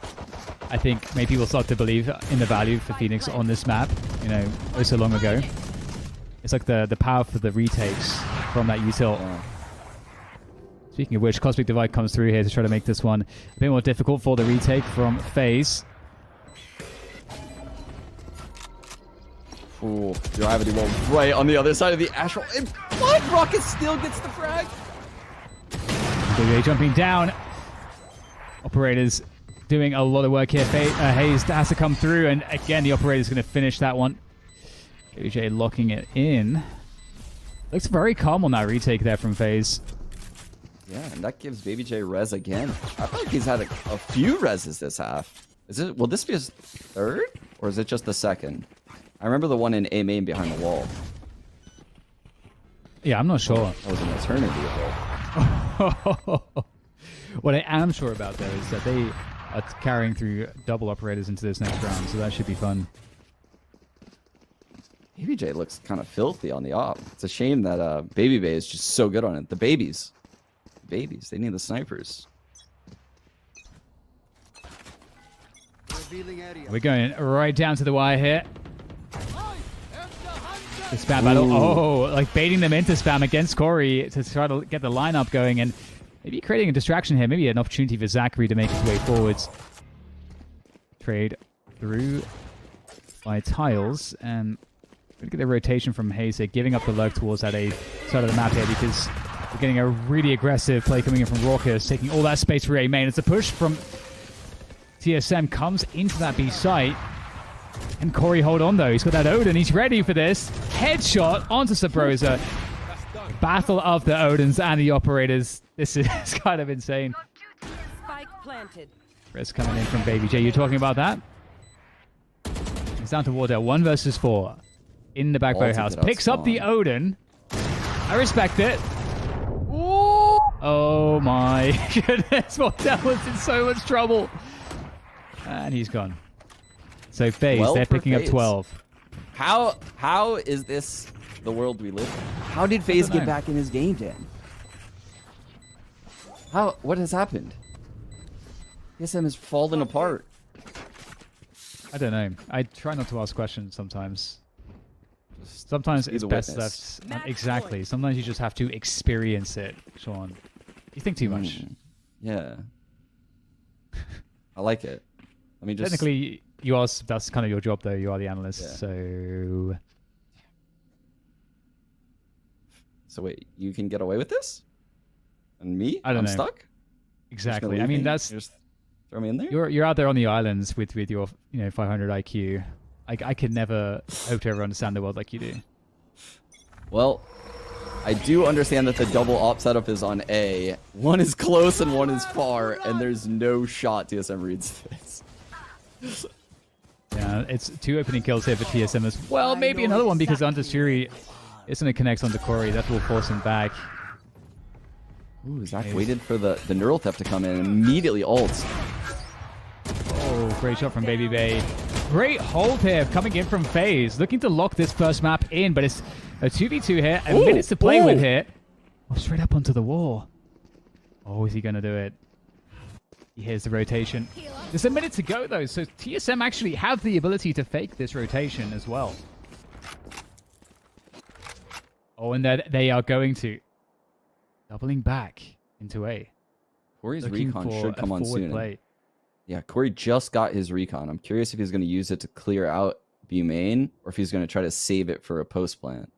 I think, made people start to believe in the value for Phoenix on this map, you know, oh so long ago. It's like the power for the retakes from that util. Yeah. Speaking of which, Cosmic Divide comes through here to try to make this one a bit more difficult for the retake from FaZe. Ooh, gravity wall right on the other side of the Astral. And what? Rocket still gets the frag? WA jumping down. Operators doing a lot of work here. Hayes has to come through, and again, the operator's going to finish that one. WJ locking it in. Looks very calm on that retake there from FaZe. Yeah, and that gives Baby J res again. I feel like he's had a few reses this half. Will this be his third? Or is it just the second? I remember the one in A main behind the wall. Yeah, I'm not sure. That was an eternity ago. What I am sure about, though, is that they are carrying through double operators into this next round, so that should be fun. Baby J looks kind of filthy on the op. It's a shame that Baby Bay is just so good on it. The babies. Babies, they need the snipers. We're going right down to the wire here. The spam battle. Oh, like baiting them into spam against Corey to try to get the lineup going and maybe creating a distraction here. Maybe an opportunity for Zachary to make his way forwards. Trade through by tiles. And we're going to get the rotation from FaZe here, giving up the lurk towards that A side of the map here because we're getting a really aggressive play coming in from Raucus, taking all that space for A main. It's a push from TSM, comes into that B site. And Corey hold on though. He's got that Odin. He's ready for this. Headshot onto Sabrosa. Battle of the Odins and the operators. This is kind of insane. Spike planted. Chris coming in from Baby J. You're talking about that? It's down to Wardell. 1 versus 4. In the back row house. Picks up the Odin. I respect it. Ooh. Oh my goodness. Wardell was in so much trouble. And he's gone. So FaZe, they're picking up 12. How is this the world we live in? How did FaZe get back in his game, Dan? What has happened? TSM has fallen apart. I don't know. I try not to ask questions sometimes. Sometimes it's best left. Exactly. Sometimes you just have to experience it, Sean. You think too much. Yeah. I like it. Let me just... Technically, you are. That's kind of your job, though. You are the analyst, yeah. So wait, you can get away with this? And me? I'm stuck? Exactly. I mean, that's... Just throw me in there? You're out there on the islands with your 500 IQ. I could never hope to ever understand the world like you do. Well, I do understand that the double op setup is on A. One is close and one is far, and there's no shot TSM reads this. Yeah, it's 2 opening kills here for TSM as well. Maybe another one because Undersuri isn't going to connect onto Corey. That will force him back. Ooh, Zach waited for the neural theft to come in and immediately ults. Oh, great shot from Baby Bay. Great hold here coming in from FaZe. Looking to lock this first map in, but it's a 2v2 here. And minutes to play with here. Oh, straight up onto the wall. Oh, is he going to do it? He hears the rotation. There's a minute to go, though, so TSM actually have the ability to fake this rotation as well. Oh, and they are going to. Doubling back into A. Corey's recon should come on soon. Play. Yeah, Corey just got his recon. I'm curious if he's going to use it to clear out B main, or if he's going to try to save it for a post plant.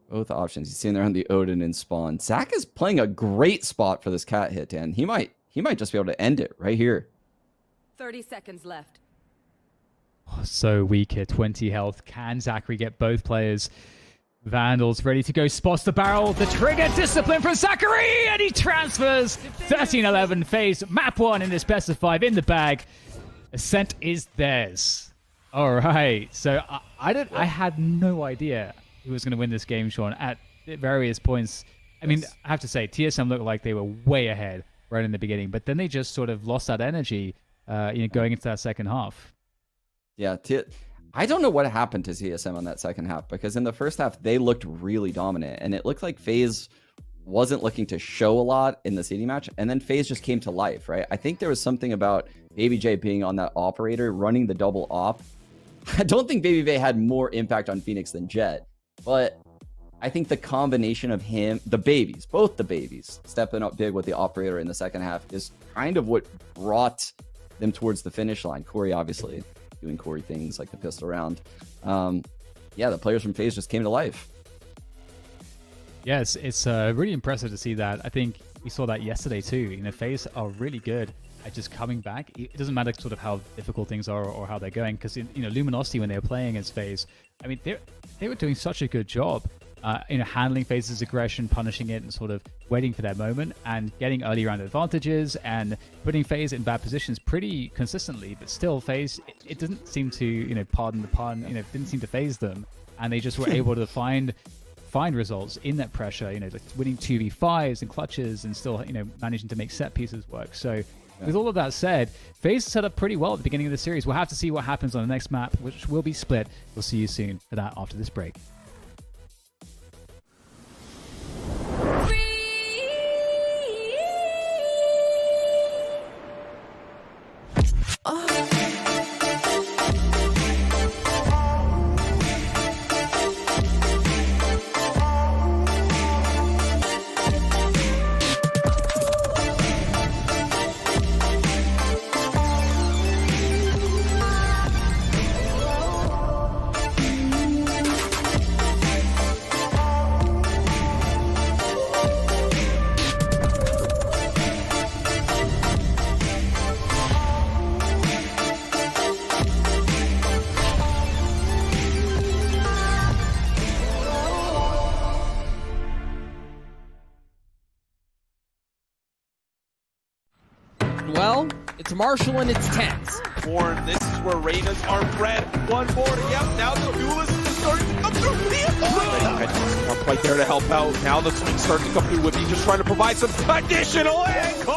Both options. He's sitting there on the Odin and spawn. Zach is playing a great spot for this cat hit, Dan. He might just be able to end it right here. 30 seconds left. Oh, so weak here. 20 health. Can Zachary get both players? Vandals ready to go. Spots the barrel. The trigger. Discipline from Zachary. And he transfers. 13-11. FaZe. Map 1 in this best of 5 in the bag. Ascent is theirs. All right. So I had no idea who was going to win this game, Sean, at various points. I mean, I have to say, TSM looked like they were way ahead right in the beginning, but then they just sort of lost that energy going into that second half. Yeah, I don't know what happened to TSM on that second half, because in the first half, they looked really dominant, and it looked like FaZe wasn't looking to show a lot in the CD match, and then FaZe just came to life, right? I think there was something about Baby J being on that operator, running the double op. I don't think Baby J had more impact on Phoenix than Jet, but I think the combination of him, both the babies, stepping up big with the operator in the second half is kind of what brought them towards the finish line. Corey, obviously, doing Corey things like the pistol round. Yeah, the players from FaZe just came to life. Yes, it's really impressive to see that. I think we saw that yesterday too. FaZe are really good at just coming back. It doesn't matter sort of how difficult things are or how they're going, because Luminosity, when they were playing as FaZe, I mean, they were doing such a good job handling FaZe's aggression, punishing it, and sort of waiting for their moment and getting early round advantages and putting FaZe in bad positions pretty consistently. But still, FaZe, it didn't seem to, pardon the pun, didn't seem to phase them, and they just were able to find results in that pressure. Like winning 2v5s and clutches, and still, managing to make set pieces work. So. With all of that said, FaZe set up pretty well at the beginning of the series. We'll have to see what happens on the next map, which will be split. We'll see you soon for that after this break. Well, it's Marshall and it's tense. Born, this is where Raiders are bred. One more, yep, now the duelist is starting to come through. Not quite there to help out. Now the swing starting to come through with he just trying to provide some additional ankle.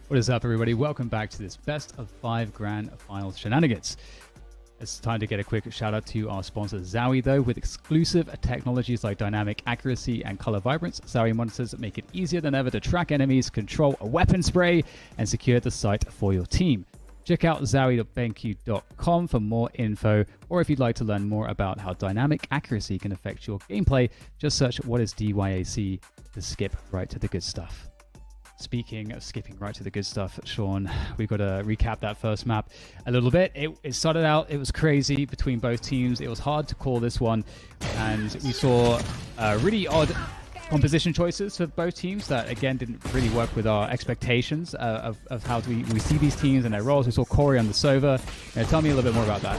What is up, everybody? Welcome back to this best of 5 grand finals shenanigans. It's time to get a quick shout out to our sponsor Zowie, though. With exclusive technologies like dynamic accuracy and color vibrance, Zowie monitors make it easier than ever to track enemies, control a weapon spray, and secure the site for your team. Check out zowie.benq.com for more info, or if you'd like to learn more about how dynamic accuracy can affect your gameplay, just search what is DYAC to skip right to the good stuff. Speaking of skipping right to the good stuff, Sean, we've got to recap that first map a little bit. It started out, it was crazy between both teams. It was hard to call this one, and we saw really odd composition choices for both teams that, again, didn't really work with our expectations of how we see these teams and their roles. We saw Corey on the Sova. Tell me a little bit more about that.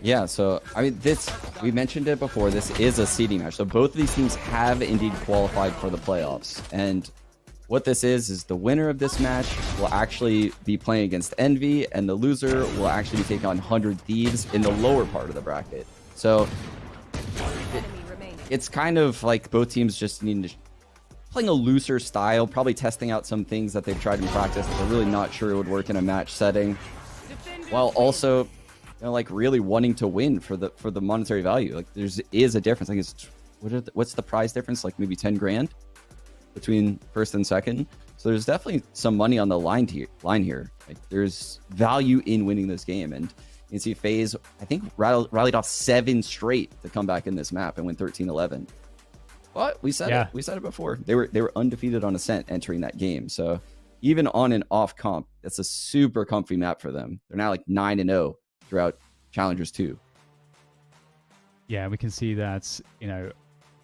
Yeah, so, I mean, we mentioned it before, this is a seeding match. So both of these teams have indeed qualified for the playoffs, and what this is the winner of this match will actually be playing against Envy, and the loser will actually be taking on 100 Thieves in the lower part of the bracket. So it's kind of like both teams just need to playing a looser style, probably testing out some things that they've tried in practice that they're really not sure would work in a match setting, while also, like, really wanting to win for the monetary value. Like, is a difference. I think what's the prize difference? Like maybe 10 grand between first and second. So there's definitely some money on the line here. Like, there's value in winning this game, and you can see FaZe, I think, rallied off 7 straight to come back in this map and win 13-11. But we said it before. They were undefeated on Ascent entering that game. So even on and off comp, that's a super comfy map for them. They're now like 9-0 throughout Challengers 2. Yeah, we can see that,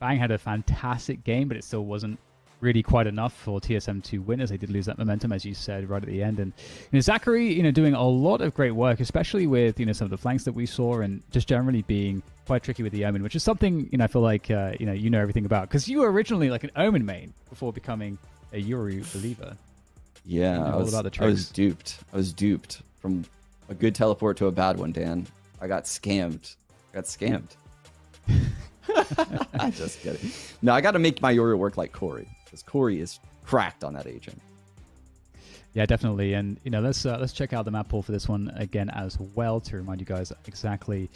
Bang had a fantastic game, but it still wasn't really quite enough for TSM to win, as they did lose that momentum, as you said, right at the end. And Zachary, doing a lot of great work, especially with some of the flanks that we saw, and just generally being quite tricky with the Omen, which is something I feel like you know everything about, because you were originally like an Omen main before becoming a Yoru believer. Yeah, I was duped. I was duped from a good teleport to a bad one, Dan. I got scammed. I'm just kidding. No, I got to make my Yoru work like Corey, because Corey is cracked on that agent. Yeah, definitely. And let's check out the map pool for this one again as well, to remind you guys exactly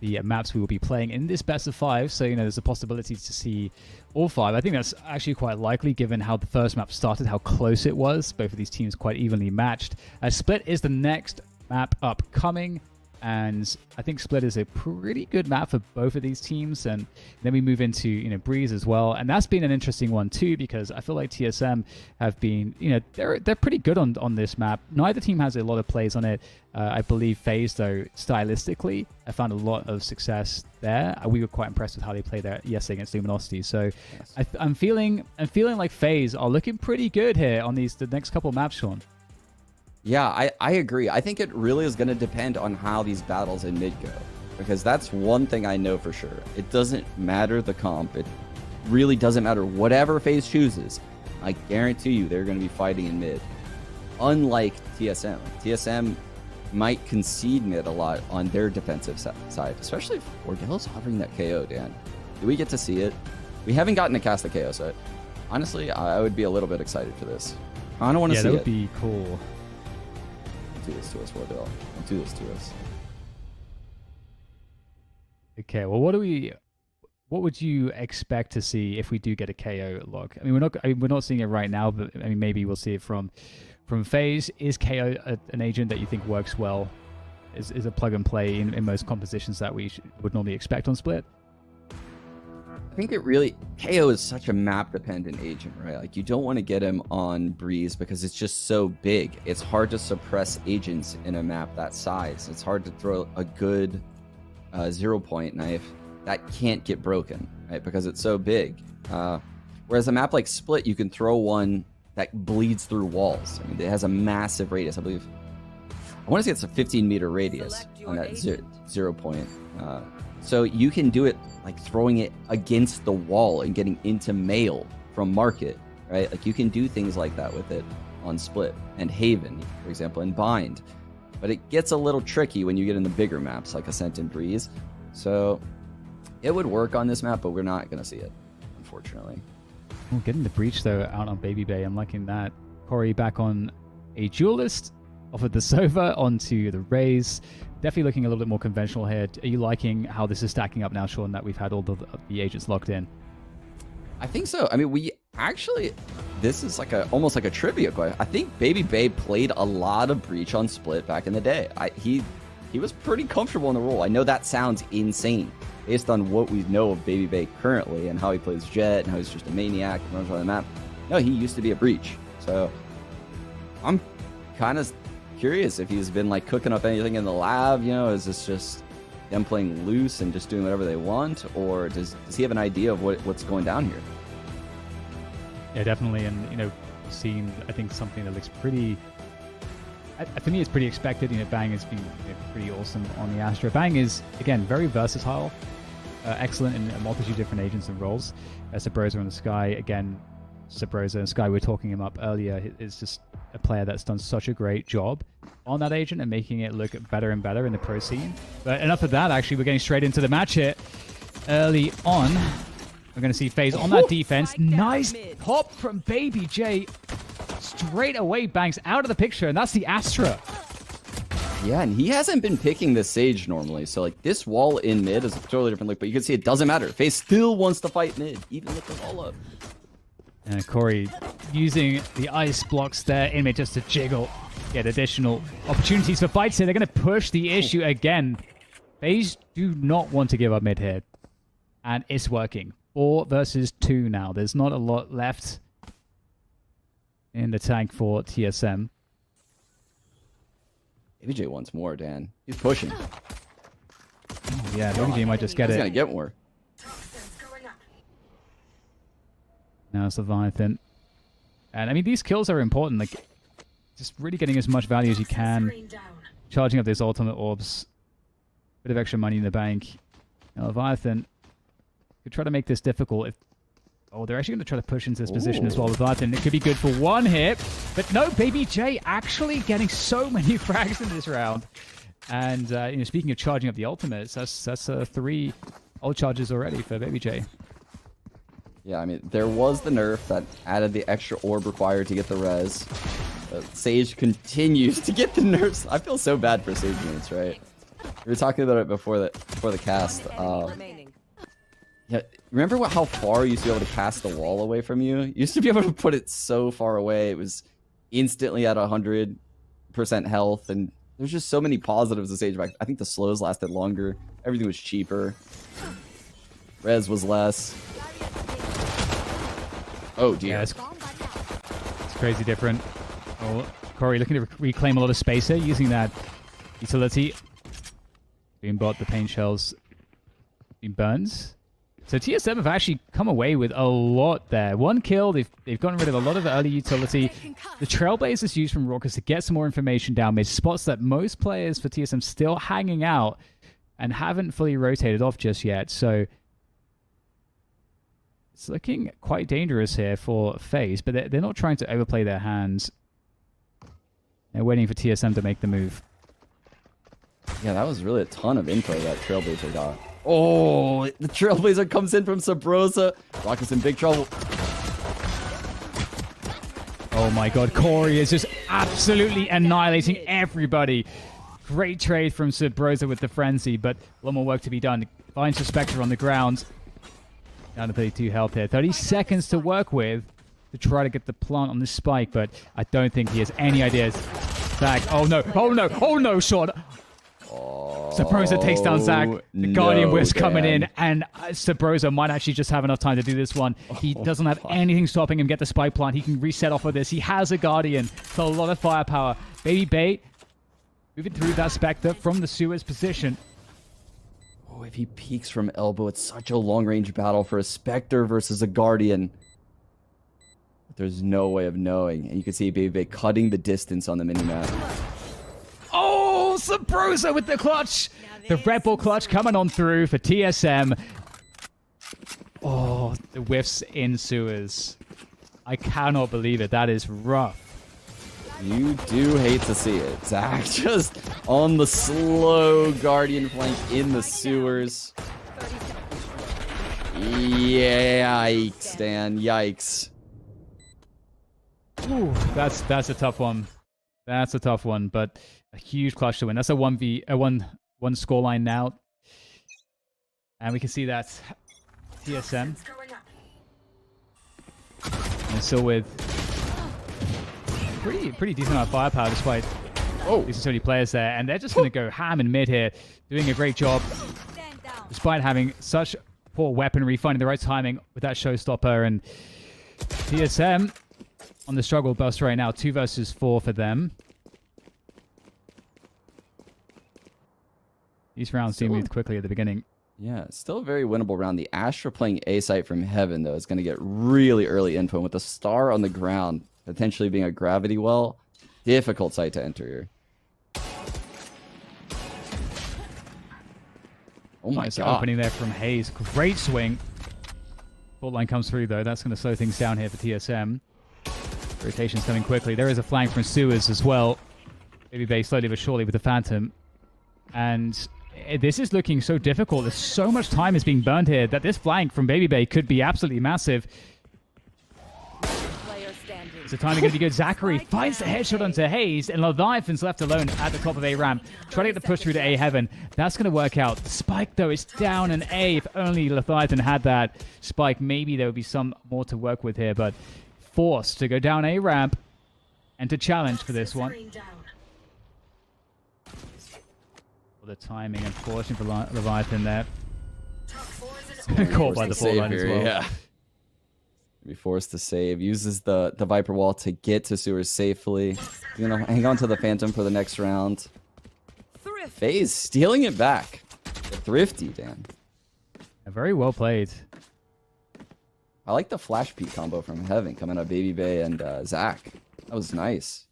the maps we will be playing in this best of 5. So there's a possibility to see all 5. I think that's actually quite likely, given how the first map started, how close it was. Both of these teams quite evenly matched. Split is the next map upcoming, and I think Split is a pretty good map for both of these teams. And then we move into Breeze as well, and that's been an interesting one too, because I feel like TSM have been they're pretty good on this map. Neither team has a lot of plays on it. I believe FaZe, though, stylistically, I found a lot of success there. We were quite impressed with how they played there yesterday against Luminosity. So yes. I'm feeling like FaZe are looking pretty good here on the next couple of maps, Sean. Yeah, I agree. I think it really is going to depend on how these battles in mid go, because that's one thing I know for sure. It doesn't matter the comp. It really doesn't matter whatever FaZe chooses. I guarantee you they're going to be fighting in mid. Unlike TSM. TSM might concede mid a lot on their defensive side, especially if Ordel's hovering that KO, Dan. Do we get to see it? We haven't gotten to cast the KO, so honestly, I would be a little bit excited for this. I don't want to see it. Yeah, that would be cool. Do this to us, Wardell. Don't do this to us. Okay, well, what would you expect to see if we do get a KO log? I mean, we're not seeing it right now, but I mean, maybe we'll see it from FaZe. Is KO an agent that you think works well? Is a plug and play in most compositions that we would normally expect on Split? I think KO is such a map-dependent agent, right? Like, you don't want to get him on Breeze because it's just so big. It's hard to suppress agents in a map that size. It's hard to throw a good 0-point knife that can't get broken, right? Because it's so big. Whereas a map like Split, you can throw one that bleeds through walls. I mean, it has a massive radius. I believe, I want to say it's a 15-meter radius on that 0-point. So you can do it like throwing it against the wall and getting into mail from market, right? Like, you can do things like that with it on Split and Haven, for example, and Bind. But it gets a little tricky when you get in the bigger maps like Ascent and Breeze. So it would work on this map, but we're not going to see it, unfortunately. Well, getting the Breach, though, out on Baby Bay, I'm liking that. Corey, back on a duelist. Offered the Sova onto the Raze. Definitely looking a little bit more conventional here. Are you liking how this is stacking up now, Sean, that we've had all the agents locked in? I think so. I mean, we actually, this is like almost like a trivia question. I think Baby Bay played a lot of Breach on Split back in the day. He was pretty comfortable in the role. I know that sounds insane based on what we know of Baby Bay currently and how he plays Jet and how he's just a maniac and runs around the map. No, he used to be a Breach. So I'm kind of curious if he's been like cooking up anything in the lab. You know, is this just them playing loose and just doing whatever they want, or does he have an idea of what's going down here? Yeah, definitely. And you know, seeing I think something that looks pretty. For me, it's pretty expected. You know, Bang has been pretty awesome on the Astra. Bang is again very versatile, excellent in a multitude of different agents and roles. Sabrosa on the Sky again. Sabrosa and Sky, we were talking him up earlier, is just a player that's done such a great job on that agent and making it look better and better in the pro scene. But enough of that, actually, we're getting straight into the match here. Early on, we're going to see FaZe on that defense. Nice pop from Baby J. Straight away bangs out of the picture, and that's the Astra. Yeah, and he hasn't been picking the Sage normally, so like this wall in mid is a totally different look, but you can see it doesn't matter. FaZe still wants to fight mid, even with the wall up. And Corey using the ice blocks there in mid just to jiggle, get additional opportunities for fights here. They're going to push the issue again. FaZe do not want to give up mid here. And it's working. 4 versus 2 now. There's not a lot left in the tank for TSM. ABJ wants more, Dan. He's pushing. Oh, yeah, ABJ might just get it. He's going to get more. Now it's Leviathan. And I mean, these kills are important. Like, just really getting as much value as you can. Charging up those ultimate orbs. Bit of extra money in the bank. Now Leviathan could try to make this difficult. Oh, they're actually going to try to push into this position as well. Leviathan, it could be good for one hit. But no, Baby J actually getting so many frags in this round. And, you know, speaking of charging up the ultimates, that's 3 ult charges already for Baby J. Yeah, I mean, there was the nerf that added the extra orb required to get the res. Sage continues to get the nerfs. I feel so bad for Sage mates, right? We were talking about it before the cast. Yeah, remember how far you used to be able to cast the wall away from you? You used to be able to put it so far away. It was instantly at 100% health, and there's just so many positives of Sage back. I think the slows lasted longer. Everything was cheaper. Res was less. Oh dear. Yeah, it's crazy different. Oh, Corey looking to reclaim a lot of space here using that utility. Beambot, the pain shells, being burns. So TSM have actually come away with a lot there. 1 kill, they've gotten rid of a lot of early utility. The Trailblazers used from Raucus to get some more information down mid, spots that most players for TSM still hanging out and haven't fully rotated off just yet. So it's looking quite dangerous here for FaZe, but they're not trying to overplay their hands. They're waiting for TSM to make the move. Yeah, that was really a ton of info that Trailblazer got. Oh, the Trailblazer comes in from Sabrosa. Rocket's in big trouble. Oh my god, Corey is just absolutely annihilating everybody. Great trade from Sabrosa with the Frenzy, but a lot more work to be done. Finds the Spectre on the ground. Down to 32 health here. 30 seconds to work with to try to get the plant on this spike, but I don't think he has any ideas. Zach, oh no, oh no, oh no, Sean. Sabrosa takes down Zach. The Guardian Wisp coming in, and Sabrosa might actually just have enough time to do this one. He doesn't have anything stopping him get the spike plant. He can reset off of this. He has a Guardian. So a lot of firepower. Baby Bait moving through that Spectre from the sewers position. Oh, if he peeks from elbow, it's such a long-range battle for a Spectre versus a Guardian. But there's no way of knowing. And you can see Baby Bay cutting the distance on the minimap. Oh, Sabrosa with the clutch. The Red Bull clutch coming on through for TSM. Oh, the whiffs in sewers. I cannot believe it. That is rough. You do hate to see it. Zach just on the slow Guardian flank in the sewers. Yikes, Dan. Yikes. Ooh, that's a tough one. That's a tough one, but a huge clutch to win. That's a 1 scoreline now. And we can see that TSM. And still with pretty decent amount of firepower despite these so many players there. And they're just going to go ham in mid here, doing a great job despite having such poor weaponry, finding the right timing with that showstopper. And TSM on the struggle bus right now, 2 versus 4 for them. These rounds do move quickly at the beginning. Yeah, still a very winnable round. The Astra playing A site from Heaven, though, is going to get really early info. And with the star on the ground, potentially being a gravity well, difficult site to enter here. Oh my god. Opening there from Hayes. Great swing. Fault line comes through, though. That's going to slow things down here for TSM. Rotation's coming quickly. There is a flank from Sewers as well. Baby Bay slowly but surely with the Phantom. And this is looking so difficult. There's so much time is being burned here that this flank from Baby Bay could be absolutely massive. Is the timing going to be good? Zachary finds the headshot onto Hayes, and Leviathan's left alone at the top of A ramp. Trying to get the push through to A Heaven. That's going to work out. Spike, though, is down in A. If only Leviathan had that Spike, maybe there would be some more to work with here, but forced to go down A ramp and to challenge for this one. The timing, unfortunately for Leviathan there. Caught by the fault line as well. Yeah. Be forced to save. Uses the Viper wall to get to Sewers safely. You know, hang on to the Phantom for the next round. FaZe stealing it back. Thrifty, Dan. Very well played. I like the flash peek combo from Heaven coming up Baby Bay and Zach. That was nice.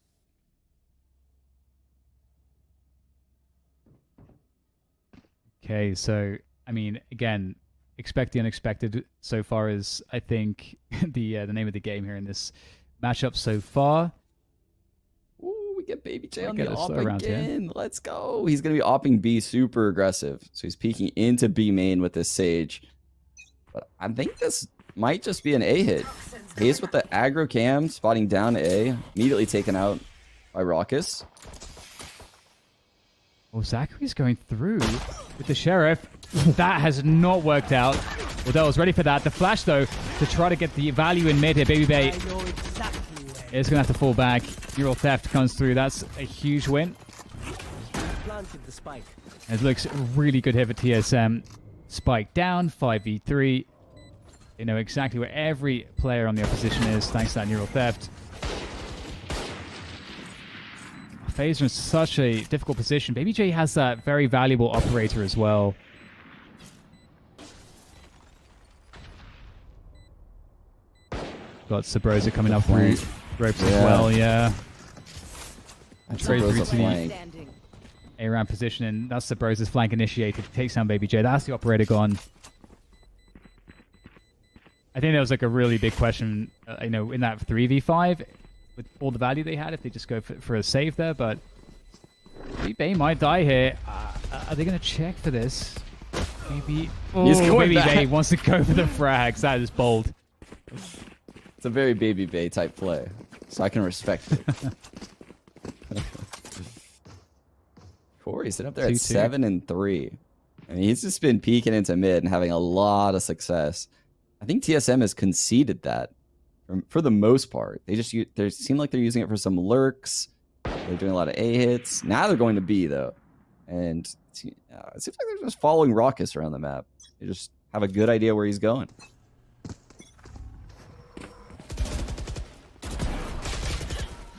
Okay, so, I mean, again, expect the unexpected so far as, I think, the name of the game here in this matchup so far. Ooh, we get Baby J on the the op again. Here. Let's go. He's going to be opping B super aggressive. So he's peeking into B main with this Sage. But I think this might just be an A hit. Hayes with the aggro cam, spotting down A, immediately taken out by Raucus. Oh, Zachary's going through with the Sheriff. That has not worked out. Although I was ready for that. The flash, though, to try to get the value in mid here. Baby Bay is going to have to fall back. Neural Theft comes through. That's a huge win. It looks really good here for TSM. Spike down, 5v3. They know exactly where every player on the opposition is, thanks to that Neural Theft. FaZe are in such a difficult position. Baby J has that very valuable operator as well. Got Sabrosa coming up through ropes as well, yeah. Straight through to the A-ramp position, and that's Sabrosa's flank initiated. Takes down Baby J. That's the operator gone. I think that was like a really big question, you know, in that 3v5. With all the value they had, if they just go for a save there, but Bay might die here. Are they going to check for this? Maybe. Oh, Baby Bay wants to go for the frags. That is bold. It's a very Baby Bay type play, so I can respect it. Corey's sitting up there at 7-3. I mean, he's just been peeking into mid and having a lot of success. I think TSM has conceded that. For the most part, they seem like they're using it for some lurks. They're doing a lot of A hits. Now they're going to B though, and it seems like they're just following Raucus around the map. They just have a good idea where he's going.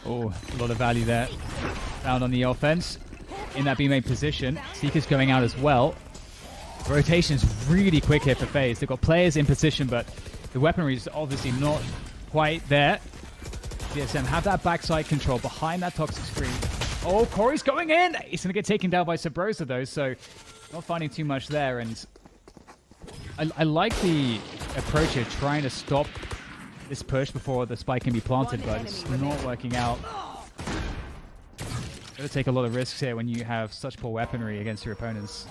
Oh, a lot of value there. Found on the offense in that B main position. Seeker's going out as well. The rotation's really quick here for FaZe. They've got players in position, but the weaponry is obviously not quite there. TSM have that backside control behind that toxic screen. Oh, Corey's going in! He's going to get taken down by Sabrosa, though, so not finding too much there. And I like the approach here, trying to stop this push before the spike can be planted, but it's not working out. Got to take a lot of risks here when you have such poor weaponry against your opponents.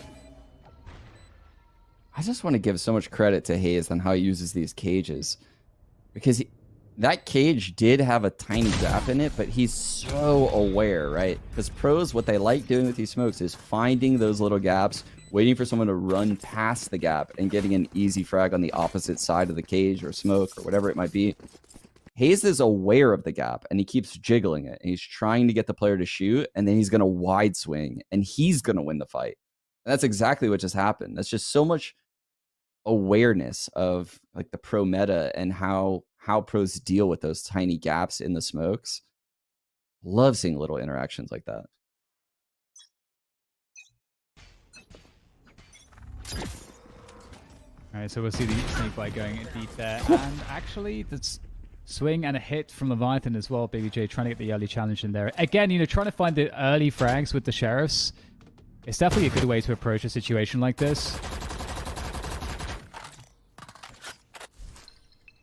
I just want to give so much credit to Hayes on how he uses these cages, because That cage did have a tiny gap in it, but he's so aware, right? Because pros, what they like doing with these smokes is finding those little gaps, waiting for someone to run past the gap and getting an easy frag on the opposite side of the cage or smoke or whatever it might be. FaZe is aware of the gap and he keeps jiggling it. And he's trying to get the player to shoot, and then he's going to wide swing and he's going to win the fight. And that's exactly what just happened. That's just so much awareness of like the pro meta and how pros deal with those tiny gaps in the smokes. Love seeing little interactions like that. All right, so we'll see the snake bite going deep there. And actually, the swing and a hit from Leviathan as well. Baby J trying to get the early challenge in there. Again, you know, trying to find the early frags with the sheriffs. It's definitely a good way to approach a situation like this.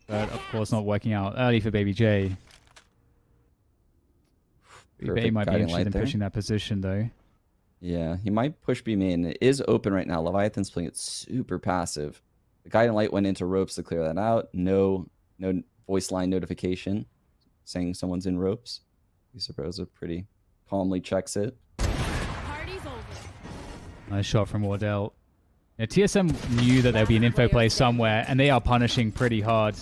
But, of course, not working out early for Baby J. Baby might be interested in pushing that position, though. Yeah, he might push B main. It is open right now. Leviathan's playing it super passive. The Guiding Light went into ropes to clear that out. No voice line notification saying someone's in ropes. Usaprosa pretty calmly checks it. Party's over. Nice shot from Wardell. Yeah, TSM knew that there'd be an info play somewhere, and they are punishing pretty hard.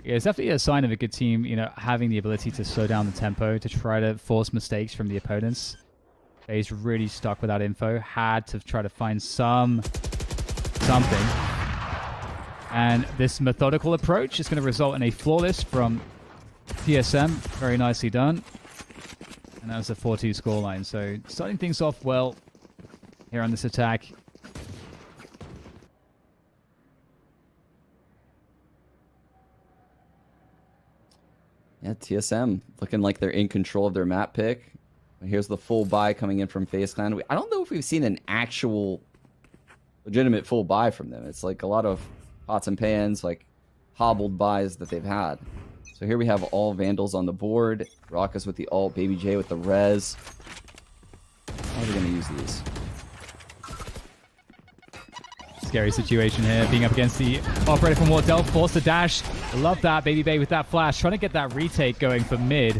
Yeah, it's definitely a sign of a good team, you know, having the ability to slow down the tempo, to try to force mistakes from the opponents. FaZe really stuck with that info, had to try to find something. And this methodical approach is going to result in a flawless from TSM. Very nicely done. And that was a 4-2 scoreline. So starting things off well here on this attack. Yeah, TSM looking like they're in control of their map pick. Here's the full buy coming in from FaZe Clan. I don't know if we've seen an actual legitimate full buy from them. It's like a lot of pots and pans, like hobbled buys that they've had. So here we have all Vandals on the board. Raucus with the ult, Baby J with the res. How are we going to use these? Scary situation here, being up against the operator from Wardell, forced to dash. Love that, Baby Bay with that flash, trying to get that retake going for mid.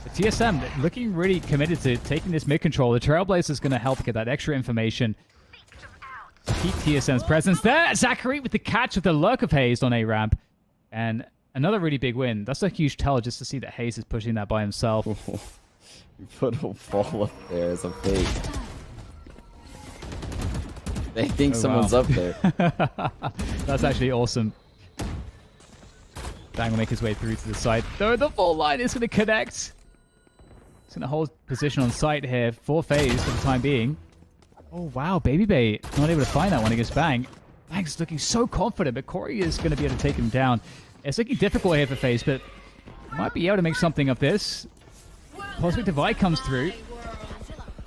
But TSM looking really committed to taking this mid control. The Trailblazer is going to help get that extra information to keep TSM's presence there. Zachary with the catch with the lurk of Hayes on A-ramp. And another really big win. That's a huge tell just to see that Hayes is pushing that by himself. You put a ball up there as a fake. They think someone's up there. That's actually awesome. Bang will make his way through to the side. Though the full line is going to connect. He's going to hold position on site here for FaZe for the time being. Oh, wow. Baby Bay not able to find that one against Bang. Bang's looking so confident, but Corey is going to be able to take him down. It's looking difficult here for FaZe, but might be able to make something of this. Cosmic Divide comes through.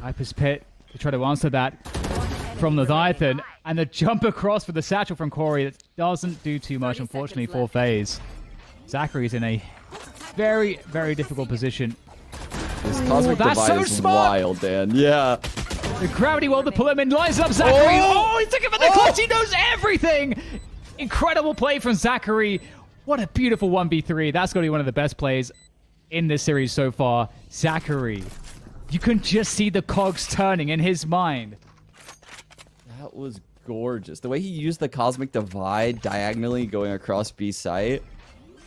Viper's Pit to try to answer that from Leviathan, and the jump across for the satchel from Corey that doesn't do too much, unfortunately, for FaZe. Zachary's in a very, very difficult position. This Cosmic Divide is wild, Dan. Yeah. The gravity well to pull him in, lines up Zachary. Oh, he took him for the clutch. He knows everything. Incredible play from Zachary. What a beautiful 1v3. That's going to be one of the best plays in this series so far. Zachary. You can just see the cogs turning in his mind. That was gorgeous. The way he used the Cosmic Divide diagonally going across B site,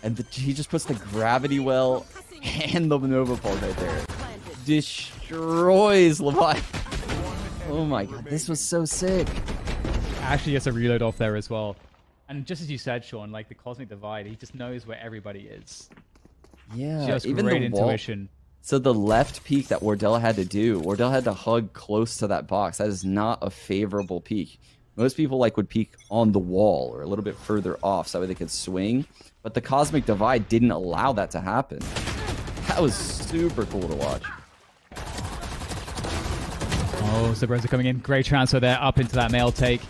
and he just puts the gravity well and the Nova Pulse right there. Destroys Levi. Oh my god, this was so sick. Actually gets a reload off there as well. And just as you said, Sean, like the Cosmic Divide, he just knows where everybody is. Yeah, just even great the intuition. Wall. So the left peek that Wardell had to do, Wardell had to hug close to that box. That is not a favorable peek. Most people would peek on the wall or a little bit further off so that way they could swing. But the Cosmic Divide didn't allow that to happen. That was super cool to watch. Oh, Zabrosa coming in. Great transfer there up into that mail take.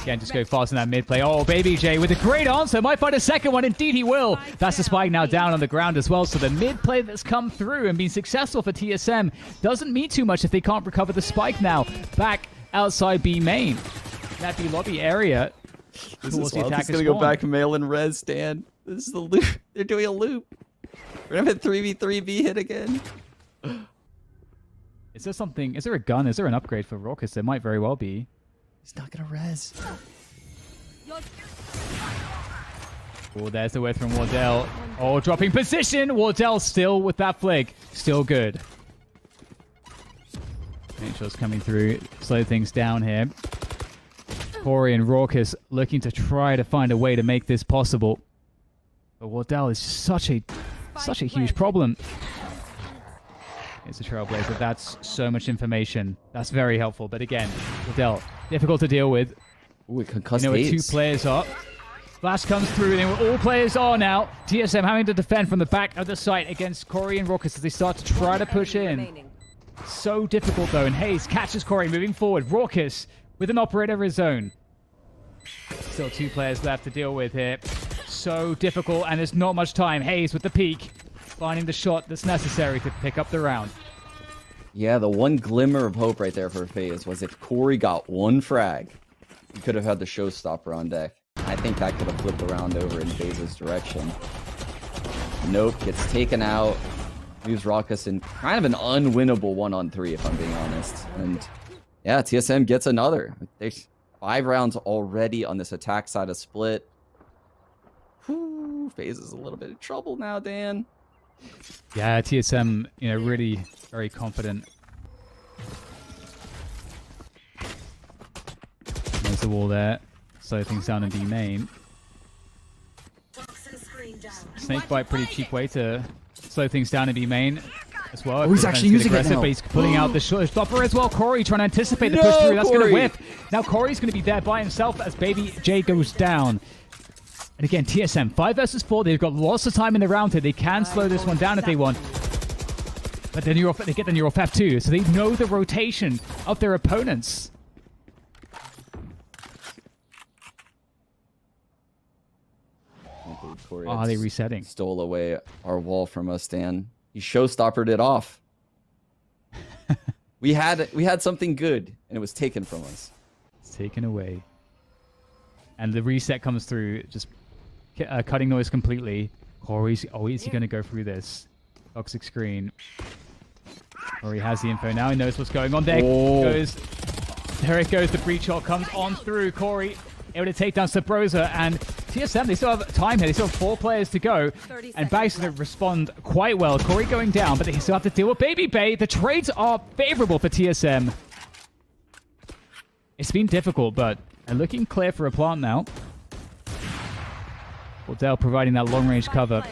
Again, just go fast in that mid play. Oh, Baby J with a great answer. Might find a second one. Indeed, he will. That's the spike now down on the ground as well. So the mid play that's come through and been successful for TSM doesn't mean too much if they can't recover the spike now. Back outside B main. That B lobby area. This towards is the wild. attack He's gonna go spawn. back mail and res, Dan. This is the loop. They're doing a loop. We're gonna have a 3v3 hit again. Is there something? Is there a gun? Is there an upgrade for Raucous? There might very well be. He's not gonna res. Oh, there's the whiff from Wardell. Oh, dropping position. Wardell still with that flag. Still good. Nature's coming through. Slow things down here. Corey and Raucous looking to try to find a way to make this possible. But Wardell is such a huge problem. It's a Trailblazer. That's so much information. That's very helpful. But again, Wardell, difficult to deal with. Ooh, it concussed You know, with 2 Hayes. players up. Flash comes through, and all players are now. TSM having to defend from the back of the site against Corey and Raucous as they start to try to push in. So difficult, though, and Hayes catches Corey moving forward. Raucous with an operator of his own. Still 2 players left to deal with here. So difficult, and there's not much time. Hayes with the peak, finding the shot that's necessary to pick up the round. Yeah, the one glimmer of hope right there for FaZe was if Corey got 1 frag, he could have had the showstopper on deck. I think that could have flipped the round over in FaZe's direction. Nope, gets taken out. Leaves Raucous in kind of an unwinnable 1-on-3, if I'm being honest. And yeah, TSM gets another. There's 5 rounds already on this attack side of split. Whew, FaZe is a little bit of trouble now, Dan. Yeah, TSM, you know, really very confident. There's the wall there. Slow things down in B main. Snakebite, pretty cheap way to slow things down in B main as well. Oh, he's actually using it now. But he's pulling out the stopper as well. Corey trying to anticipate the push through. That's going to whip. Now Corey's going to be there by himself as Baby J goes down. And again, TSM, 5 versus 4. They've got lots of time in the round here. They can slow this one down if they want. But then they get the neural theft too, so they know the rotation of their opponents. Corey Oh, are they resetting? Stole away our wall from us, Dan. He showstoppered it off. we had something good, and it was taken from us. It's taken away. And the reset comes through, just cutting noise completely. Corey's, oh, is he going to go through this? Toxic screen. Corey has the info now. He knows what's going on. There it goes. The breach shot comes on through. Corey able to take down Sabrosa, and TSM, they still have time here. They still have 4 players to go, and Bag's going to respond quite well. Corey going down, but they still have to deal with Baby Bay. The trades are favorable for TSM. It's been difficult, but they're looking clear for a plant now. Wardell providing that long-range cover.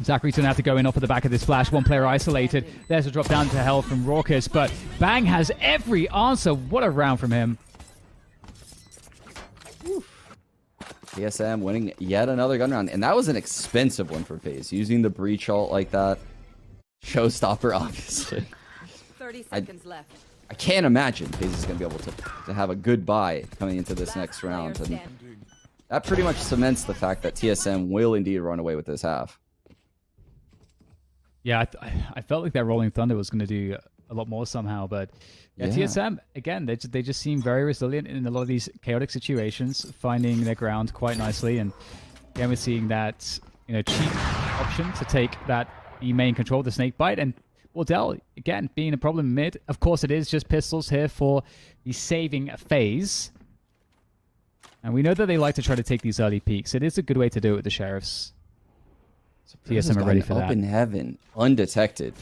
Zachary's going to have to go in off of the back of this flash. 1 player isolated. There's a drop down to hell from Raucous, but Bang has every answer. What a round from him. TSM winning yet another gun round, and that was an expensive one for FaZe. Using the breach ult like that. Showstopper, obviously. 30 seconds left. I can't imagine FaZe is going to be able to have a good buy coming into this next round. And that pretty much cements the fact that TSM will indeed run away with this half. Yeah, I felt like that Rolling Thunder was going to do a lot more somehow, but yeah, TSM, again, they just seem very resilient in a lot of these chaotic situations, finding their ground quite nicely. And again, we're seeing that, you know, cheap option to take that main control, the snake bite, and Wardell, again, being a problem mid. Of course, it is just pistols here for the saving phase. And we know that they like to try to take these early peaks. It is a good way to do it with the Sheriffs. TSM are ready for that. Up in heaven, undetected.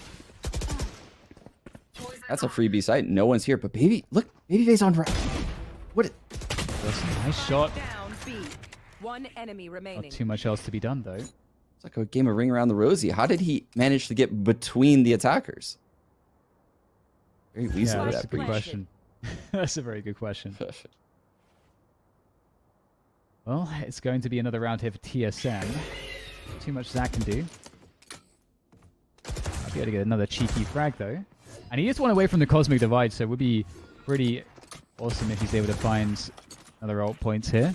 That's a freebie site. No one's here, but Baby, look, Baby FaZe on right. What? That's a nice shot. Down B. 1 enemy remaining. Not too much else to be done, though. It's like a game of Ring Around the Rosie. How did he manage to get between the attackers? Very easily. Yeah, that's that a good breach. question. That's a very good question. Well, it's going to be another round here for TSM. Not too much Zach can do. I'll be able to get another cheeky frag, though. And he is one away from the Cosmic Divide, so it would be pretty awesome if he's able to find another ult points here.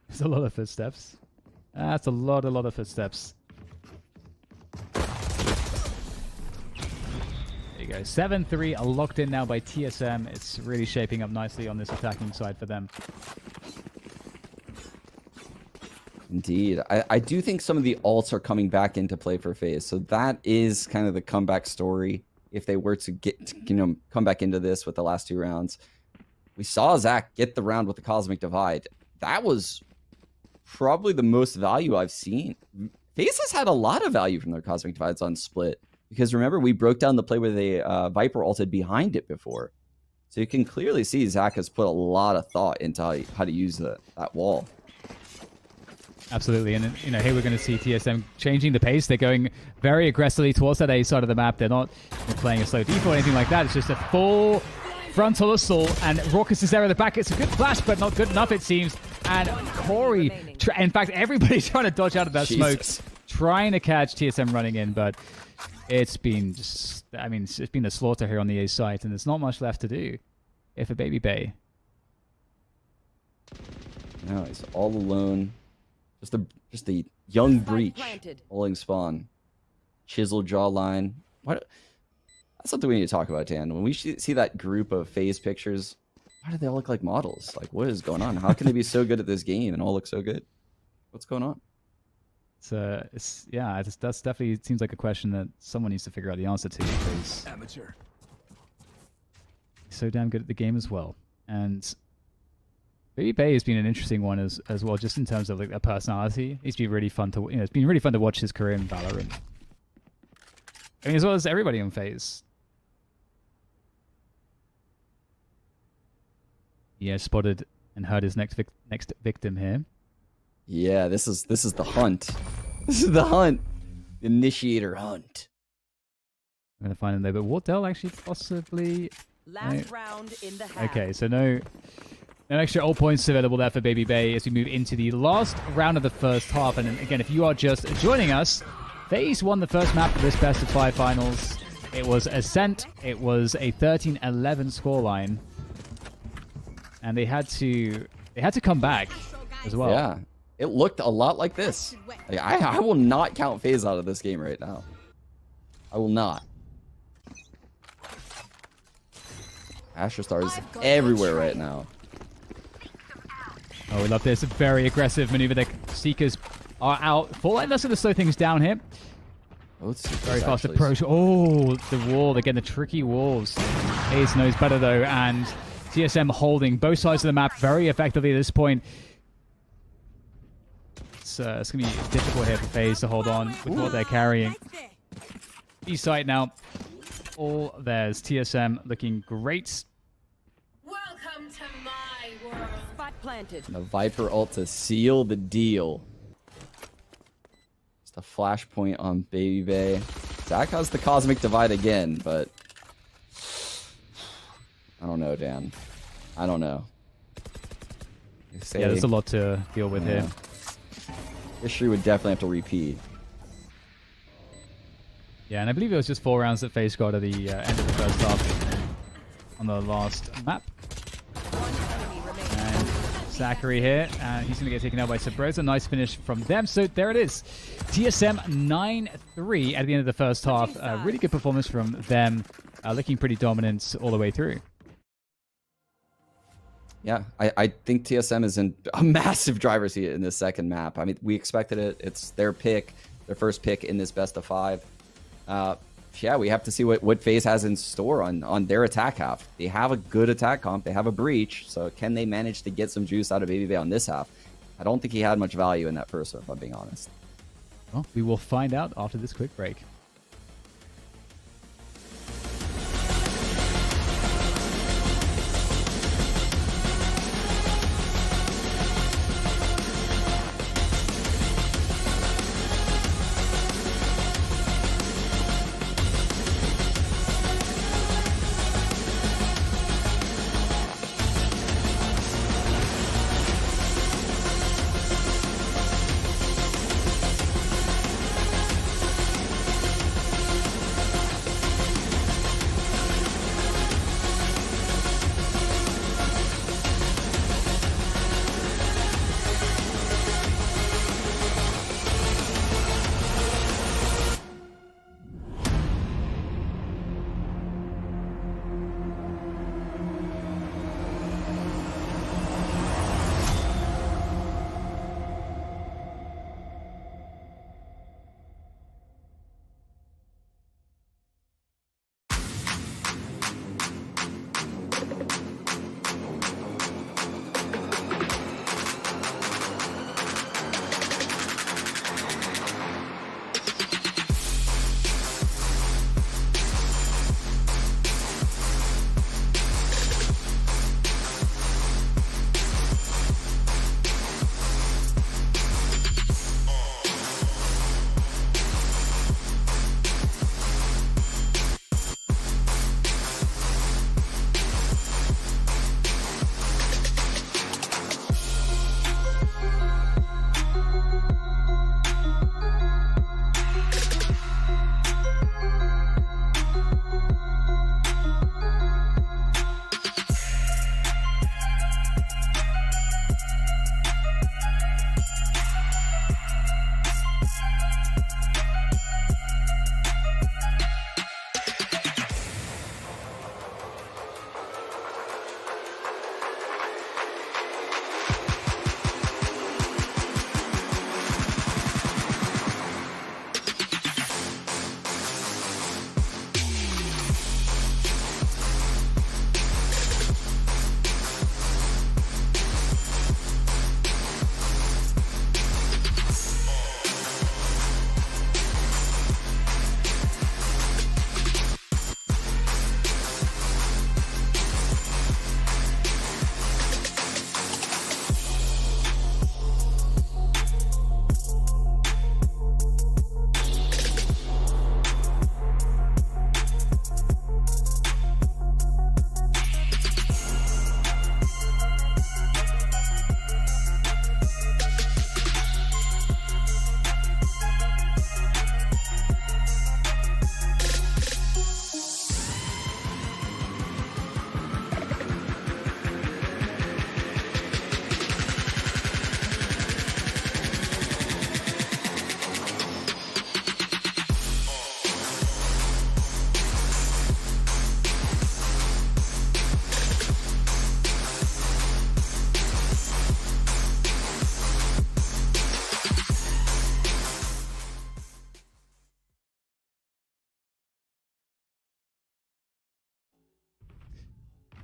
There's a lot of footsteps. That's a lot of footsteps. There you go. 7-3 are locked in now by TSM. It's really shaping up nicely on this attacking side for them. Indeed. I do think some of the ults are coming back into play for FaZe. So that is kind of the comeback story. If they were to get, come back into this with the last 2 rounds. We saw Zach get the round with the Cosmic Divide. That was probably the most value I've seen. FaZe has had a lot of value from their Cosmic Divides on Split. Because remember, we broke down the play where they Viper ulted behind it before. So you can clearly see Zach has put a lot of thought into how to use that wall. Absolutely, and here we're going to see TSM changing the pace. They're going very aggressively towards that A side of the map. They're not playing a slow default or anything like that. It's just a full frontal assault, and Raucus is there at the back. It's a good flash, but not good enough, it seems. And Corey, in fact, everybody's trying to dodge out of that smoke, trying to catch TSM running in, but it's been just, it's been a slaughter here on the A side, and there's not much left to do. If a Baby Bay. No, he's all alone. Just the young breach holding spawn. Chiseled jawline. What? That's something we need to talk about, Dan. When we see that group of FaZe pictures, why do they all look like models? Like, what is going on? How can they be so good at this game and all look so good? What's going on? That's definitely, it seems like a question that someone needs to figure out the answer to, because Amateur. He's so damn good at the game as well. And Baby Bay has been an interesting one as well, just in terms of like a personality. He's been really fun to, it's been really fun to watch his career in Valorant. I mean, as well as everybody on FaZe. Yeah, spotted and heard his next victim here. Yeah, this is the hunt. This is the hunt. Initiator hunt. I'm gonna find him there, but Wardell actually possibly. Last round in the half. Okay, so no extra ult points available there for Baby Bay as we move into the last round of the first half. And again, if you are just joining us, FaZe won the first map of this best of 5 finals. It was Ascent. It was a 13-11 scoreline, and they had to come back as well. Yeah, it looked a lot like this. Like, I will not count FaZe out of this game right now. I will not. Astrostar is everywhere right now. Oh, we love this. A very aggressive maneuver. The Seekers are out. Full line, that's going to slow things down here. Very fast approach. Oh, the wall. Again, the tricky walls. FaZe knows better, though. And TSM holding both sides of the map very effectively at this point. It's going to be difficult here for FaZe to hold on with what they're carrying. B site now. All theirs. TSM looking great. Welcome to my world. Spot planted. The Viper ult to seal the deal. Just a flashpoint on Baby Bay. Zach has the Cosmic Divide again, but I don't know, Dan. I don't know. Yeah, there's a lot to deal with here. History would definitely have to repeat. Yeah, and I believe it was just 4 rounds that FaZe got at the end of the first half on the last map. And Zachary here, and he's going to get taken out by Sabrosa. Nice finish from them. So there it is. TSM 9-3 at the end of the first half. Really good performance from them, looking pretty dominant all the way through. Yeah, I think TSM is in a massive driver's seat in this second map. I mean, we expected it. It's their pick, their first pick in this best of 5. Yeah, we have to see what FaZe has in store on their attack half. They have a good attack comp. They have a breach. So can they manage to get some juice out of Baby Bay on this half? I don't think he had much value in that first one, if I'm being honest. Well, we will find out after this quick break.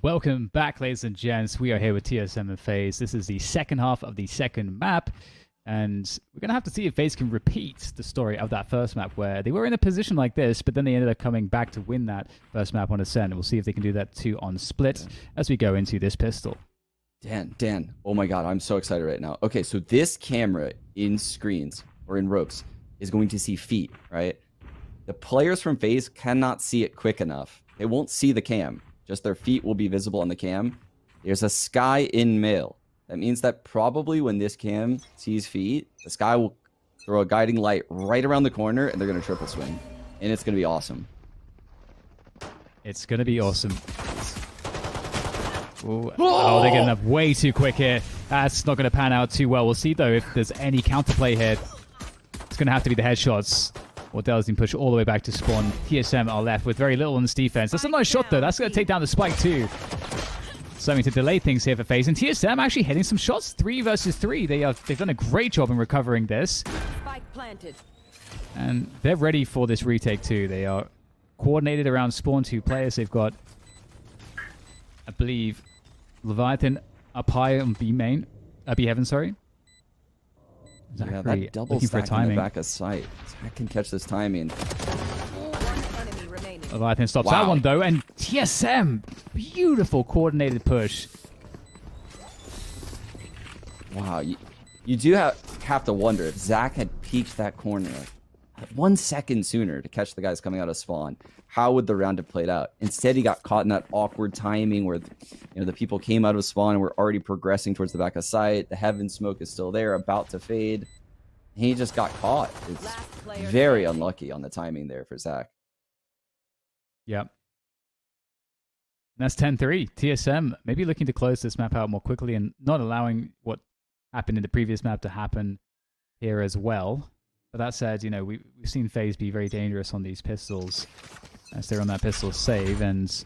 Welcome back, ladies and gents. We are here with TSM and FaZe. This is the second half of the second map, and we're going to have to see if FaZe can repeat the story of that first map where they were in a position like this, but then they ended up coming back to win that first map on Ascent. We'll see if they can do that too on Split as we go into this pistol. Dan, oh my god, I'm so excited right now. Okay, so this camera in screens or in ropes is going to see feet, right? The players from FaZe cannot see it quick enough. They won't see the cam. Just their feet will be visible on the cam. There's a sky in male. That means that probably when this cam sees feet, the sky will throw a guiding light right around the corner and they're going to triple swing. And it's going to be awesome. It's going to be awesome. Ooh. Oh, they're getting up way too quick here. That's not going to pan out too well. We'll see, though, if there's any counterplay here. It's going to have to be the headshots. Wardell's been pushed all the way back to spawn. TSM are left with very little on this defense. That's a nice shot, though. That's going to take down the spike, too. Something to delay things here for FaZe. And TSM actually hitting some shots. 3 versus 3. They've done a great job in recovering this. Spike planted. And they're ready for this retake, too. They are coordinated around spawn 2 players. They've got, I believe, Leviathan up high on B main. B heaven, sorry. Yeah, that double stack in the back of sight. Zach can catch this timing. Leviathan stops that one, though. And TSM, beautiful coordinated push. Wow, you do have to wonder if Zach had peeked that corner 1 second sooner to catch the guys coming out of spawn, how would the round have played out? Instead, he got caught in that awkward timing where the people came out of spawn and were already progressing towards the back of sight. The heaven smoke is still there, about to fade. He just got caught. It's very unlucky on the timing there for Zach. Yep. That's 10-3. TSM maybe looking to close this map out more quickly and not allowing what happened in the previous map to happen here as well. But that said, we've seen FaZe be very dangerous on these pistols as they're on that pistol save, and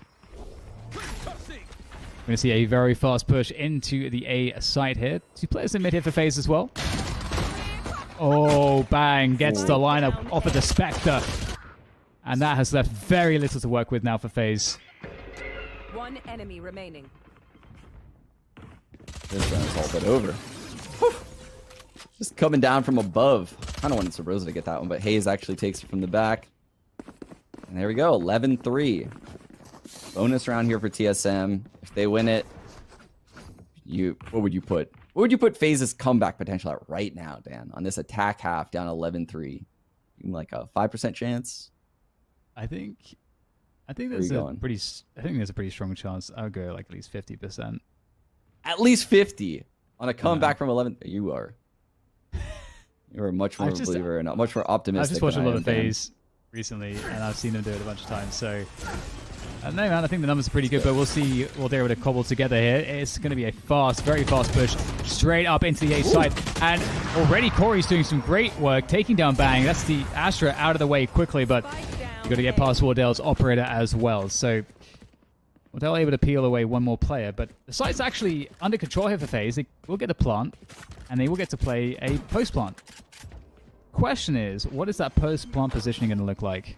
we're going to see a very fast push into the A site here. 2 players in mid here for FaZe as well. Oh, bang. Gets the lineup off of the Spectre. And that has left very little to work with now for FaZe. 1 enemy remaining. This round's all but over. Just coming down from above. Kind of wanted Sabrosa to get that one, but Hayes actually takes it from the back. And there we go, 11-3. Bonus round here for TSM. If they win it, what would you put? What would you put FaZe's comeback potential at right now, Dan? On this attack half, down 11-3. Like a 5% chance? I think there's a pretty strong chance. I would go like at least 50%. At least 50 on a comeback from 11. You are a much more believer and much more optimistic. I've just watched a lot of FaZe recently, and I've seen them do it a bunch of times. So, no, man, I think the numbers are pretty good, but we'll see what they're able to cobble together here. It's going to be a very fast push straight up into the A side. And already Corey's doing some great work, taking down Bang. That's the Astra out of the way quickly, but you've got to get past Wardell's operator as well. So, Wardell able to peel away one more player, but the site's actually under control here for FaZe. They will get a plant, and they will get to play a post-plant. Question is, what is that post-plant positioning going to look like?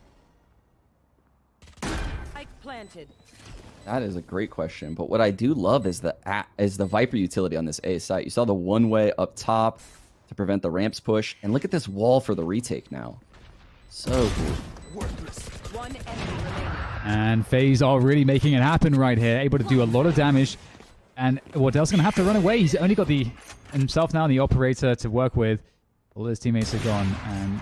Planted. That is a great question, but what I do love is the Viper utility on this A site. You saw the one-way up top to prevent the ramps push, and look at this wall for the retake now. So cool. One enemy remaining. And FaZe are really making it happen right here, able to do a lot of damage. And Wardell's going to have to run away. He's only got himself now and the operator to work with. All his teammates are gone, and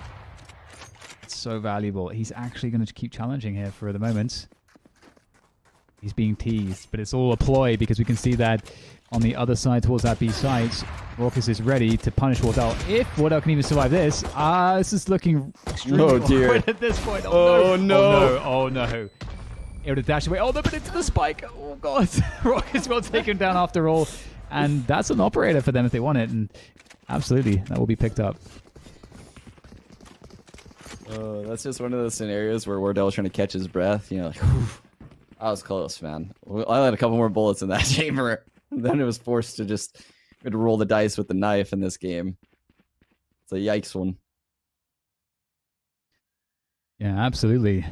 it's so valuable. He's actually going to keep challenging here for the moment. He's being teased, but it's all a ploy because we can see that on the other side towards that B site, Raucus is ready to punish Wardell. If Wardell can even survive this, this is looking extremely awkward at this point. Oh no! Oh no! Able to dash away. Oh no, but into the spike. Oh god! Raucus will take him down after all, and that's an operator for them if they want it, and absolutely that will be picked up. That's just one of those scenarios where Wardell's trying to catch his breath. You know, like, I was close, man. I had a couple more bullets in that chamber. Then it was forced to just roll the dice with the knife in this game. It's a yikes one. Yeah, absolutely.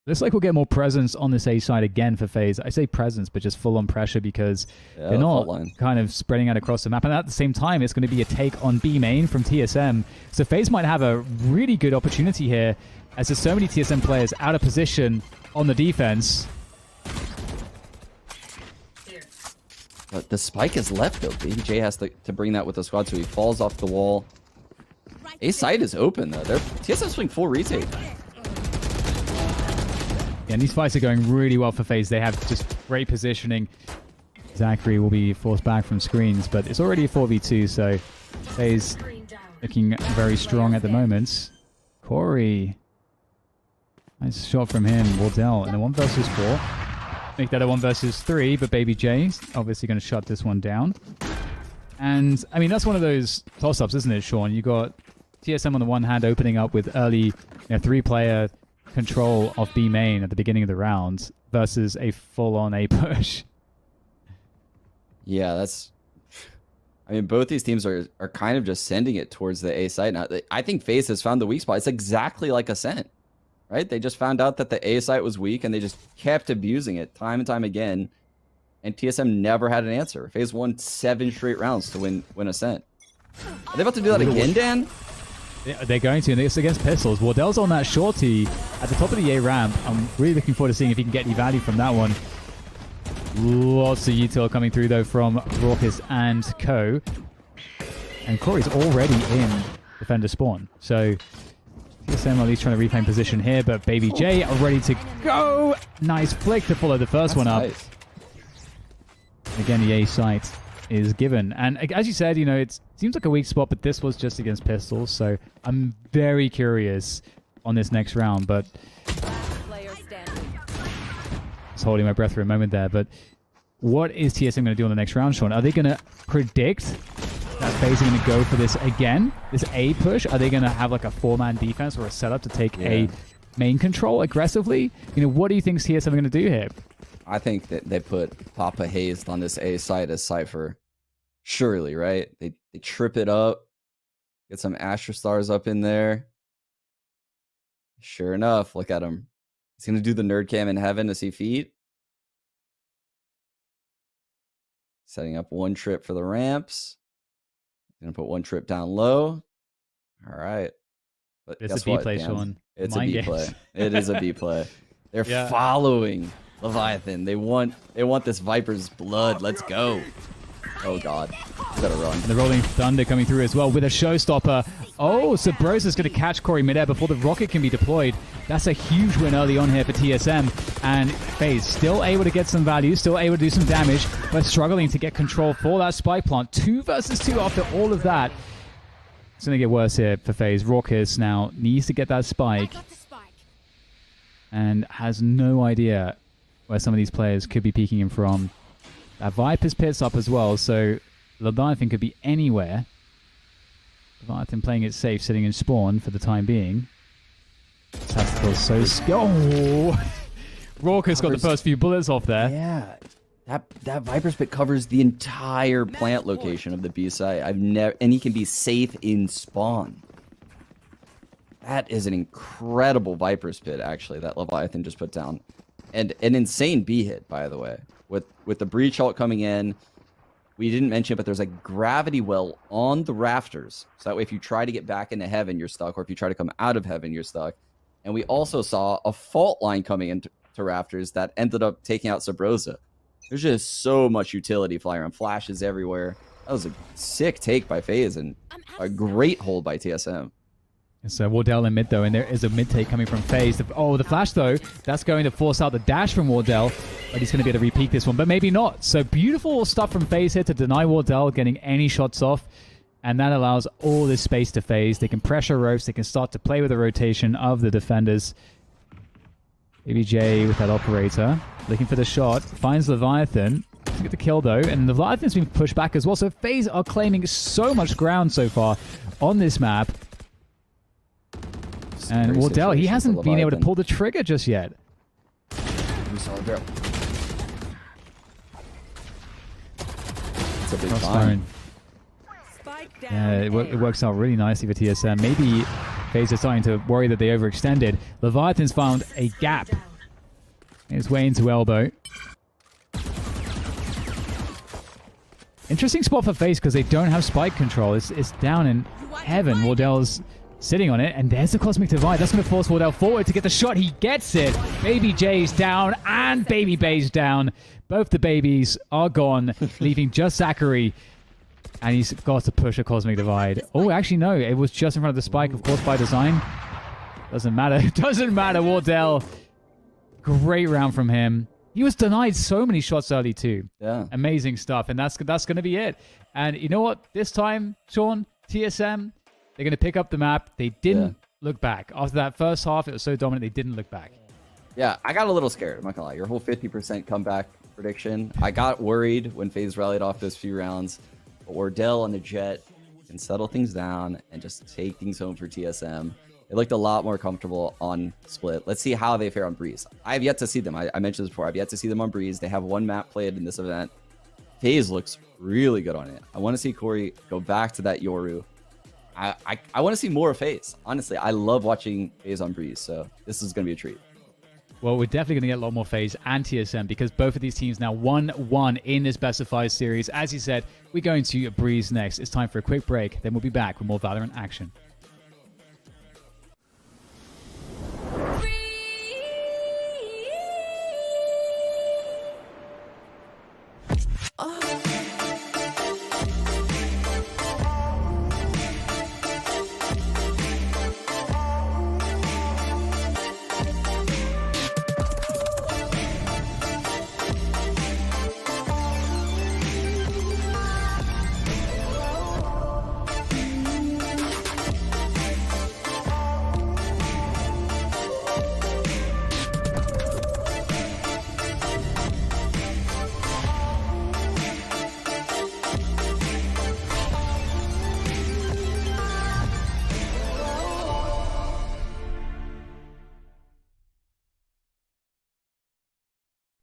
Looks like we'll get more presence on this A side again for FaZe. I say presence, but just full on pressure because they're not kind of spreading out across the map. And at the same time, it's going to be a take on B main from TSM. So FaZe might have a really good opportunity here as there's so many TSM players out of position on the defense. But the spike is left, though. BJ has to bring that with the squad, so he falls off the wall. A side is open, though. TSM's playing full retake. Yeah, and these fights are going really well for FaZe. They have just great positioning. Zachary will be forced back from screens, but it's already a 4v2, so FaZe looking very strong at the moment. Corey. Nice shot from him. Wardell in a 1 versus 4. Make that a 1 versus 3, but Baby J's obviously going to shut this one down. And, I mean, that's one of those toss-ups, isn't it, Sean? You got TSM on the one hand opening up with early 3-player control of B main at the beginning of the round versus a full-on A push. Yeah, that's... I mean, both these teams are kind of just sending it towards the A site now. I think FaZe has found the weak spot. It's exactly like Ascent. Right? They just found out that the A site was weak, and they just kept abusing it time and time again. And TSM never had an answer. FaZe won 7 straight rounds to win Ascent. Are they about to do that again, Dan? Yeah, they're going to, and it's against Pistols. Wardell's on that shorty at the top of the A ramp. I'm really looking forward to seeing if he can get any value from that one. Lots of util coming through, though, from Raucus and Co. And Corey's already in defender spawn. So... TSM at least trying to reclaim position here, but Baby J are ready to go. Nice flick to follow the first one up. Nice. Again, the A site is given. And as you said, it seems like a weak spot, but this was just against Pistols. So I'm very curious on this next round, but just holding my breath for a moment there. But what is TSM going to do on the next round, Sean? Are they going to predict that FaZe are going to go for this again? This A push? Are they going to have like a 4-man defense or a setup to take A main control aggressively? What do you think TSM are going to do here? I think that they put Papa Hazed on this A site as Cypher. Surely, right? They trip it up. Get some Astra Stars up in there. Sure enough, look at him. He's going to do the nerd cam in heaven to see feet. Setting up one trip for the ramps. Gonna put one trip down low. All right. But It's guess a B what, play, Dan? Sean. It's a Mind B games. play. It is a B play. They're Yeah. following Leviathan. They want this Viper's blood. Let's go. Oh god. You better run. And the Rolling Thunder coming through as well with a showstopper. Oh, Sabrosa's going to catch Corey midair before the rocket can be deployed. That's a huge win early on here for TSM. And FaZe still able to get some value, still able to do some damage, but struggling to get control for that spike plant. 2 versus 2 after all of that. It's going to get worse here for FaZe. Raucus now needs to get that spike and has no idea where some of these players could be peeking him from. That Viper's pit's up as well, so Leviathan could be anywhere. Leviathan playing it safe, sitting in spawn for the time being. Tactical so Oh! Raucus got the first few bullets off there. Yeah. That Viper's pit covers the entire plant location of the B site. And he can be safe in spawn. That is an incredible Viper's pit, actually, that Leviathan just put down. And an insane B hit, by the way. With the breach ult coming in, we didn't mention it, but there's a gravity well on the rafters. So that way, if you try to get back into heaven, you're stuck. Or if you try to come out of heaven, you're stuck. And we also saw a fault line coming into rafters that ended up taking out Sabrosa. There's just so much utility flying around. Flashes everywhere. That was a sick take by FaZe and a great hold by TSM. It's Wardell in mid, though, and there is a mid take coming from FaZe. The flash, though, that's going to force out the dash from Wardell, but he's going to be able to repeat this one, but maybe not. So beautiful stuff from FaZe here to deny Wardell getting any shots off, and that allows all this space to FaZe. They can pressure ropes, they can start to play with the rotation of the defenders. ABJ with that operator, looking for the shot, finds Leviathan. Doesn't get the kill, though, and Leviathan's been pushed back as well, so FaZe are claiming so much ground so far on this map. And Wardell, he hasn't been able to pull the trigger just yet. It's a big Crossfire. Spike down. Yeah, it works out really nicely for TSM. Maybe FaZe are starting to worry that they overextended. Leviathan's found a gap. His way into elbow. Interesting spot for FaZe because they don't have spike control. It's down in heaven. Wardell's sitting on it, and there's the Cosmic Divide. That's going to force Wardell forward to get the shot. He gets it. Baby J's down, and Baby Bay's down. Both the babies are gone, leaving just Zachary. And he's got to push a Cosmic Divide. Oh, actually, no. It was just in front of the spike, of course, by design. Doesn't matter. Doesn't matter, Wardell. Great round from him. He was denied so many shots early, too. Yeah. Amazing stuff. And that's going to be it. And you know what? This time, Sean, TSM, they're going to pick up the map. They didn't look back. After that first half, it was so dominant, they didn't look back. Yeah, I got a little scared. I'm not going to lie. Your whole 50% comeback prediction. I got worried when FaZe rallied off those few rounds. But Wardell and the Jet can settle things down and just take things home for TSM. They looked a lot more comfortable on Split. Let's see how they fare on Breeze. I have yet to see them. I mentioned this before. I've yet to see them on Breeze. They have one map played in this event. FaZe looks really good on it. I want to see Corey go back to that Yoru. I want to see more of FaZe. Honestly, I love watching FaZe on Breeze, so this is going to be a treat. Well, we're definitely going to get a lot more FaZe and TSM because both of these teams now 1-1 in this Best of 5 series. As you said, we're going to Breeze next. It's time for a quick break. Then we'll be back with more Valorant action.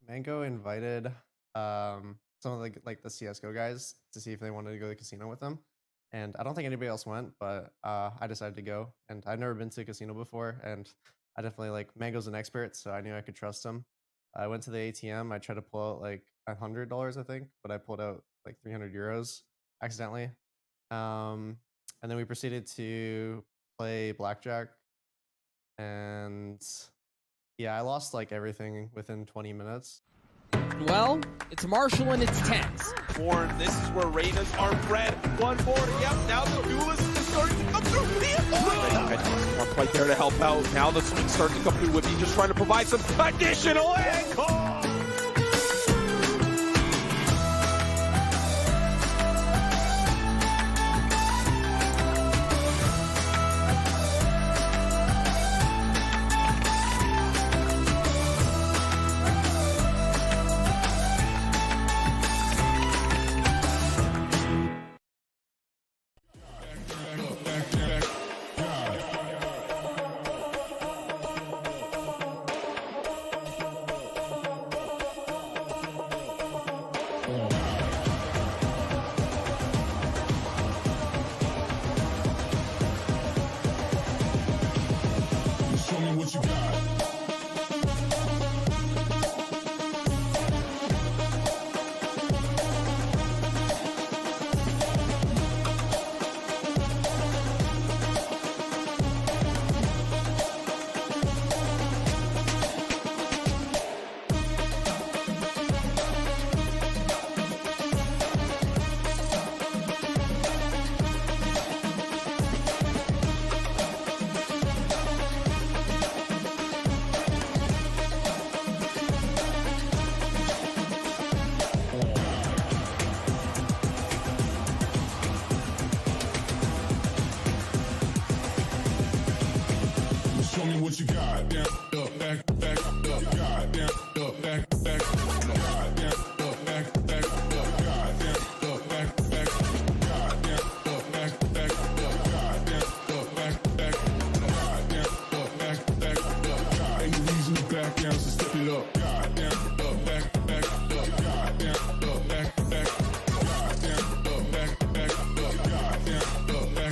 Mango invited some of the CSGO guys to see if they wanted to go to the casino with them. And I don't think anybody else went, but I decided to go. And I've never been to a casino before, and I definitely Mango's an expert, so I knew I could trust him. I went to the ATM. I tried to pull out like $100, I think, but I pulled out like 300 euros accidentally. And then we proceeded to play blackjack, and yeah, I lost like everything within 20 minutes. Well, it's Marshall and it's tense. Born, this is where Reynas are bred. 1 more, yep, now the duelist is starting to come through. Not quite there to help out. Now the swing's starting to come through with just trying to provide some additional ankle. Show me what you got. Down, up, back, up, God, down, up, back, God, down, up, back, up, God, down, up, back, God, down, up, back, God, down, up, back, God, down, up, back, God. Ain't no reason to back down, so step it up. God, down, up, back, God, down, up, back, God, down, up, back, God, down, up, back, God, down, up, back,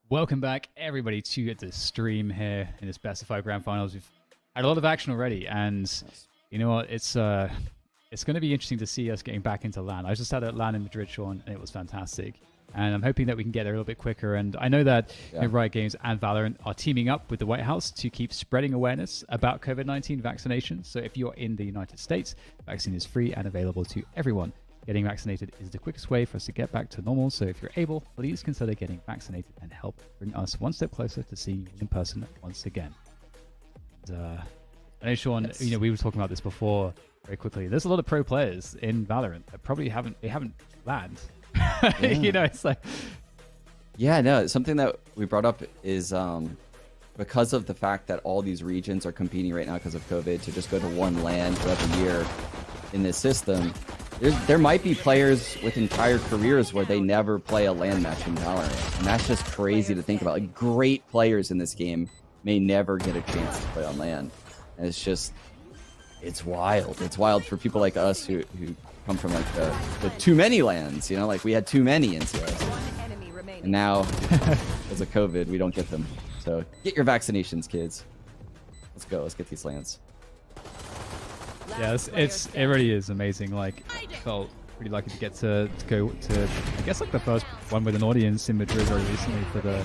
Welcome back, everybody, to the stream here in the Specified Grand Finals. We've had a lot of action already, and you know what? It's it's going to be interesting to see us getting back into LAN. I was just at LAN in Madrid, Sean, and it was fantastic. And I'm hoping that we can get there a little bit quicker. And I know that Riot Games and Valorant are teaming up with the White House to keep spreading awareness about COVID-19 vaccination. So if you're in the United States, vaccine is free and available to everyone. Getting vaccinated is the quickest way for us to get back to normal. So if you're able, please consider getting vaccinated and help bring us one step closer to seeing you in person once again. And, I know, Sean, you know, we were talking about this before very quickly. There's a lot of pro players in Valorant that probably haven't landed. You know, it's like, yeah, no, something that we brought up is because of the fact that all these regions are competing right now because of COVID to just go to one LAN throughout the year in this system. There might be players with entire careers where they never play a LAN match in Valorant, and that's just crazy to think about. Like, great players in this game may never get a chance to play on LAN, and it's wild. It's wild for people like us who come from like the too many LANs, you know, like we had too many in CS, and now because of COVID we don't get them. So get your vaccinations, kids. Let's go. Let's get these LANs. Yeah, it really is amazing. Like, I felt pretty lucky to get to go to, I guess, like the first one with an audience in Madrid very recently for the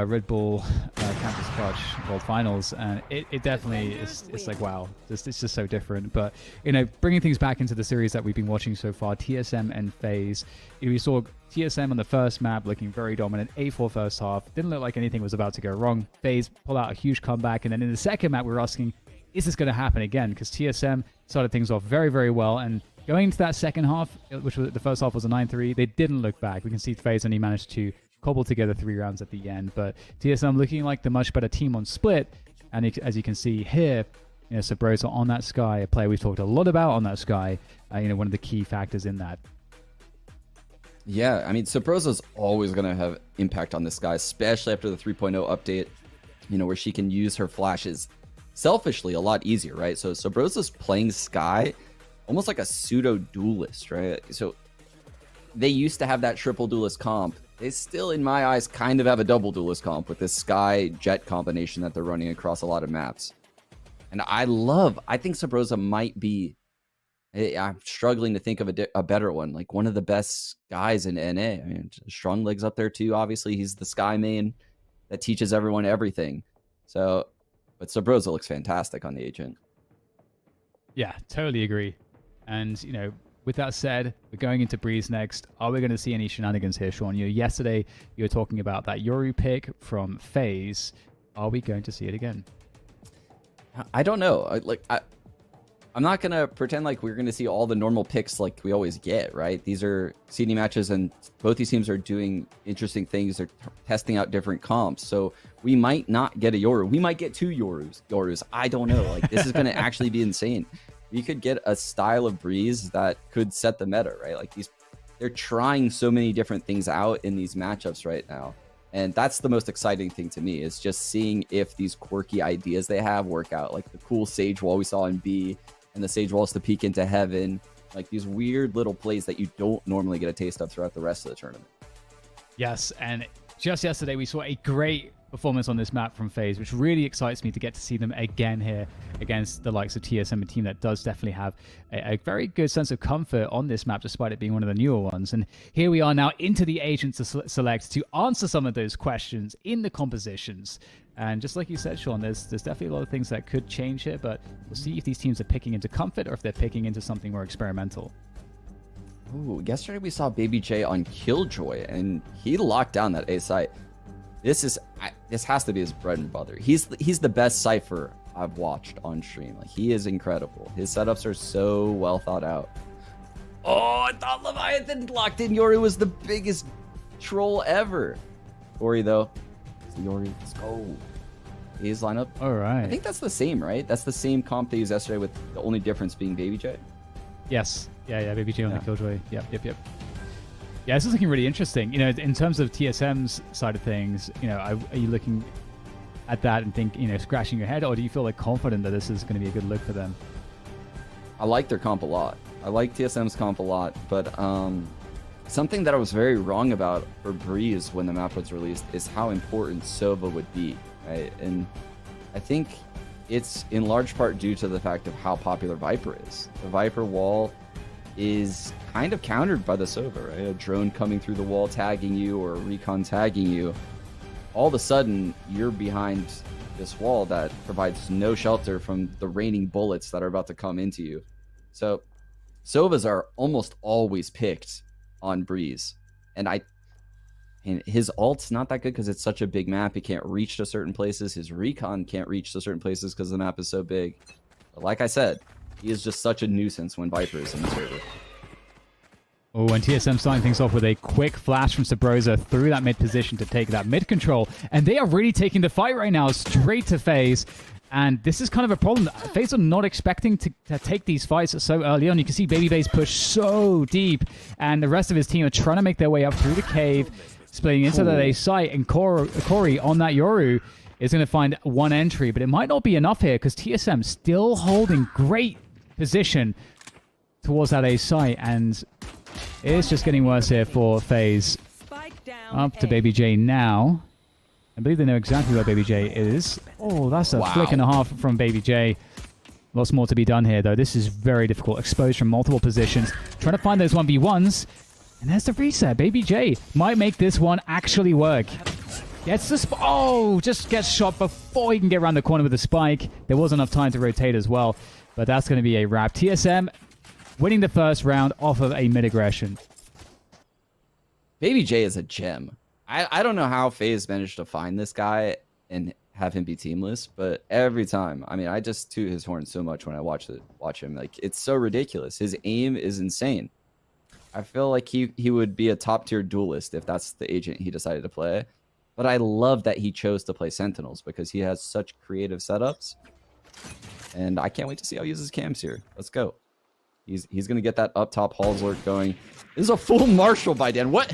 Red Bull Campus Clutch World Finals, and it definitely is. It's like, wow, it's just so different. But you know, bringing things back into the series that we've been watching so far, TSM and FaZe. We saw TSM on the first map looking very dominant. A4 first half, didn't look like anything was about to go wrong. FaZe pull out a huge comeback, and then in the second map, we were asking, is this going to happen again? Because TSM started things off very, very well, and going into that second half, which was the first half was a 9-3, they didn't look back. We can see FaZe only managed to cobble together 3 rounds at the end, but TSM looking like the much better team on split. And as you can see here, you know, Sabrosa on that Sky, a player we've talked a lot about on that Sky, you know, one of the key factors in that. Yeah, I mean, Sabrosa's always going to have impact on this guy, especially after the 3.0 update, you know, where she can use her flashes selfishly a lot easier, right? So Sabrosa's playing Sky almost like a pseudo duelist, right? So they used to have that triple duelist comp. They still, in my eyes, kind of have a double duelist comp with this Sky Jet combination that they're running across a lot of maps. And I think Sabrosa might be, I'm struggling to think of a better one, like one of the best guys in NA. I mean, Strong Leg's up there too, obviously. He's the Sky main that teaches everyone everything. So, but Sabrosa looks fantastic on the agent. Yeah, totally agree. And, you know, with that said, we're going into Breeze next. Are we going to see any shenanigans here, Sean? You know, yesterday you were talking about that Yoru pick from FaZe. Are we going to see it again? I don't know. I'm not going to pretend like we're going to see all the normal picks like we always get, right? These are CD matches, and both these teams are doing interesting things. They're testing out different comps. So we might not get a Yoru. We might get 2 Yorus. I don't know. Like, this is going to actually be insane. We could get a style of Breeze that could set the meta, right? Like, they're trying so many different things out in these matchups right now. And that's the most exciting thing to me, is just seeing if these quirky ideas they have work out. Like the cool Sage Wall we saw in B, and the Sage Walls to peek into heaven. Like these weird little plays that you don't normally get a taste of throughout the rest of the tournament. Yes, and just yesterday we saw a great performance on this map from FaZe, which really excites me to get to see them again here against the likes of TSM, a team that does definitely have a very good sense of comfort on this map, despite it being one of the newer ones. And here we are now into the agent to select to answer some of those questions in the compositions. And just like you said, Sean, there's definitely a lot of things that could change here, but we'll see if these teams are picking into comfort or if they're picking into something more experimental. Ooh, yesterday we saw Baby J on Killjoy, and he locked down that A site. This has to be his bread and butter. He's the best Cypher I've watched on stream. Like, he is incredible. His setups are so well thought out. Oh, I thought Leviathan locked in Yoru was the biggest troll ever. Ori though. It's Yoru. Let's go. His lineup. All right. I think that's the same, right? That's the same comp they used yesterday, with the only difference being Baby J. Yes. Yeah. Baby J on the Killjoy. Yep. Yeah, this is looking really interesting. You know, in terms of TSM's side of things, you know, are you looking at that and think, you know, scratching your head, or do you feel like confident that this is going to be a good look for them? I like their comp a lot. I like TSM's comp a lot, but something that I was very wrong about for Breeze when the map was released is how important Sova would be, right? And I think it's in large part due to the fact of how popular Viper is. The Viper wall is kind of countered by the Sova, right? A drone coming through the wall tagging you or a recon tagging you. All of a sudden, you're behind this wall that provides no shelter from the raining bullets that are about to come into you. So Sovas are almost always picked on Breeze. And his ult's not that good because it's such a big map. He can't reach to certain places. His recon can't reach to certain places because the map is so big. But like I said, he is just such a nuisance when Viper is in the server. Oh, and TSM starting things off with a quick flash from SHROUD through that mid position to take that mid control. And they are really taking the fight right now straight to FaZe. And this is kind of a problem. FaZe are not expecting to take these fights so early on. You can see Babyface push so deep. And the rest of his team are trying to make their way up through the cave, splitting into the A site. And Corey on that Yoru is going to find one entry. But it might not be enough here because TSM still holding great position towards that A site. And it's just getting worse here for FaZe. Up to Baby J now. I believe they know exactly where Baby J is. Oh, that's a flick and a half from Baby J. Lots more to be done here, though. This is very difficult. Exposed from multiple positions. Trying to find those 1v1s. And there's the reset. Baby J might make this one actually work. Gets the oh, just gets shot before he can get around the corner with the spike. There was enough time to rotate as well. But that's going to be a wrap. TSM winning the first round off of a mid-aggression. Baby J is a gem. I don't know how FaZe managed to find this guy and have him be teamless, but every time, I mean, I just toot his horn so much when I watch him. Like, it's so ridiculous. His aim is insane. I feel like he would be a top-tier duelist if that's the agent he decided to play. But I love that he chose to play Sentinels because he has such creative setups. And I can't wait to see how he uses cams here. Let's go. He's going to get that up top Halls lurk going. This is a full Marshall by Dan. What?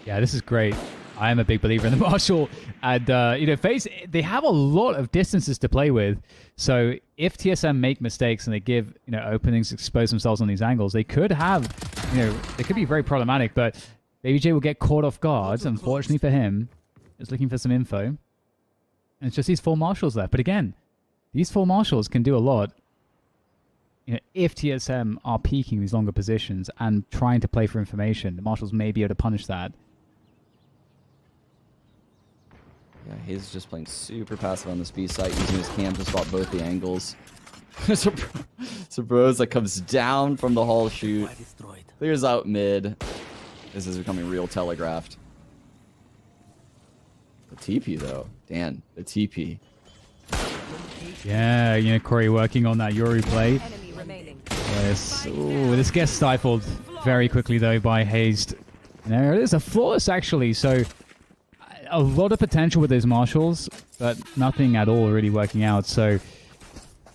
Yeah, this is great. I am a big believer in the Marshall. And, you know, FaZe, they have a lot of distances to play with. So if TSM make mistakes and they give, you know, openings, expose themselves on these angles, they could have, you know, they could be very problematic. But Baby J will get caught off guard, unfortunately for him. Just looking for some info. And it's just these 4 Marshalls left. But again, these 4 Marshalls can do a lot. You know, if TSM are peaking these longer positions and trying to play for information, the Marshals may be able to punish that. Yeah, he's just playing super passive on this B site, using his cam to spot both the angles. So Bros that comes down from the Hall shoot, clears out mid. This is becoming real telegraphed. The TP though, Dan, the TP. Yeah, you know, Corey working on that Yuri play. Yes. Ooh, this gets stifled very quickly though by Hazed. And there it is, a flawless actually, so a lot of potential with those Marshals, but nothing at all really working out. So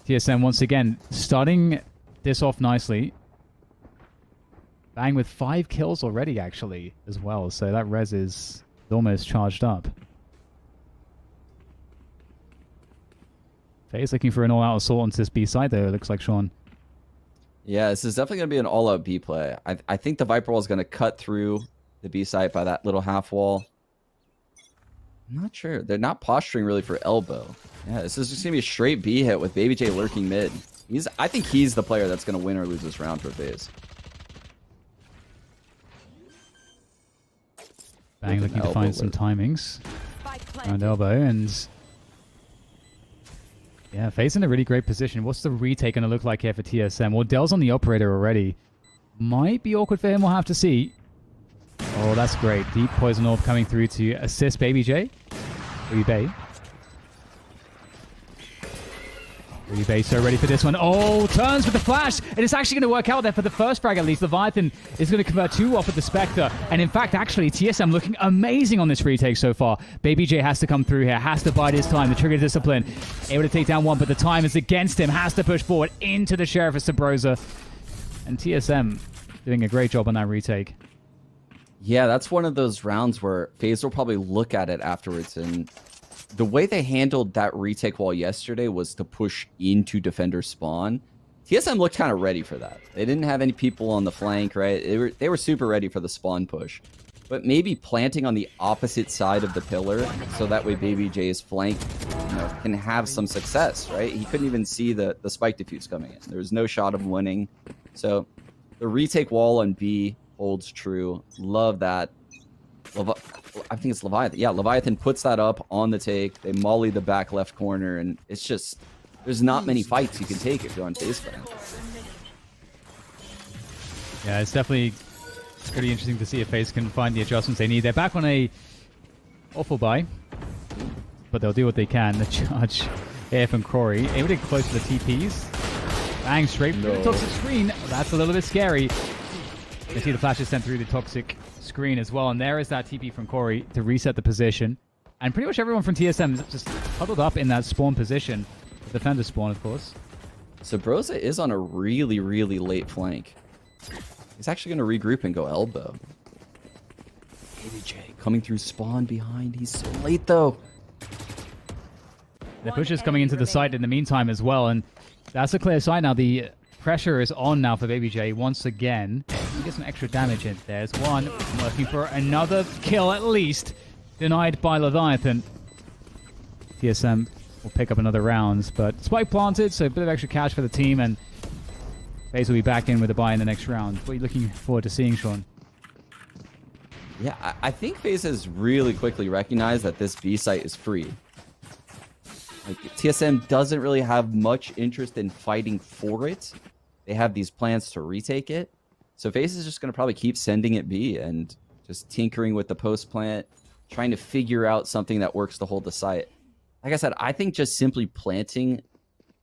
TSM once again starting this off nicely. Bang with 5 kills already actually as well, so that res is almost charged up. FaZe looking for an all-out assault onto this B side though, it looks like, Sean. Yeah, this is definitely going to be an all-out B play. I think the Viper wall is going to cut through the B site by that little half wall. I'm not sure. They're not posturing really for elbow. Yeah, this is just going to be a straight B hit with Baby J lurking mid. I think he's the player that's going to win or lose this round for FaZe. Bang looking to find some timings around elbow, and yeah, FaZe in a really great position. What's the retake going to look like here for TSM? Well, Dell's on the operator already. Might be awkward for him, we'll have to see. Oh, that's great. Deep Poison Orb coming through to assist Baby J. Baby Bay. Baby Bay so ready for this one. Oh, turns with the flash. And it's actually going to work out there for the first frag at least. Leviathan is going to convert 2 off of the Spectre. And in fact, actually, TSM looking amazing on this retake so far. Baby J has to come through here. Has to bide his time. The trigger discipline. Able to take down 1, but the time is against him. Has to push forward into the Sheriff of SHROUD. And TSM doing a great job on that retake. Yeah, that's one of those rounds where FaZe will probably look at it afterwards, and the way they handled that retake wall yesterday was to push into defender spawn. TSM looked kind of ready for that. They didn't have any people on the flank, right? They were super ready for the spawn push. But maybe planting on the opposite side of the pillar so that way Baby J's flank, you know, can have some success, right? He couldn't even see the spike defuse coming in. There was no shot of winning. So the retake wall on B holds true. Love that. I think it's Leviathan. Yeah, Leviathan puts that up on the take. They molly the back left corner, and it's just, there's not many fights you can take if you're on FaZe fan. Yeah, it's definitely pretty interesting to see if FaZe can find the adjustments they need. They're back on a awful buy, but they'll do what they can. The charge here from Corey, able to get close to the TPs. Bang, straight through the toxic screen. That's a little bit scary. You see the flashes sent through the toxic screen as well, and there is that TP from Corey to reset the position. And pretty much everyone from TSM is just huddled up in that spawn position. The defender spawn, of course. So Broza is on a really, really late flank. He's actually going to regroup and go elbow. ABJ coming through spawn behind. He's so late, though. The push is coming into the site in the meantime as well, and that's a clear sign now. The pressure is on now for BabyJ once again. He gets some extra damage in. There's one. Looking for another kill at least. Denied by Leviathan. TSM will pick up another round, but spike planted, so a bit of extra cash for the team, and FaZe will be back in with a buy in the next round. What are you looking forward to seeing, Sean? Yeah, I think FaZe has really quickly recognized that this B site is free. Like, TSM doesn't really have much interest in fighting for it. They have these plans to retake it. So FaZe is just going to probably keep sending it B and just tinkering with the post plant, trying to figure out something that works to hold the site. Like I said, I think just simply planting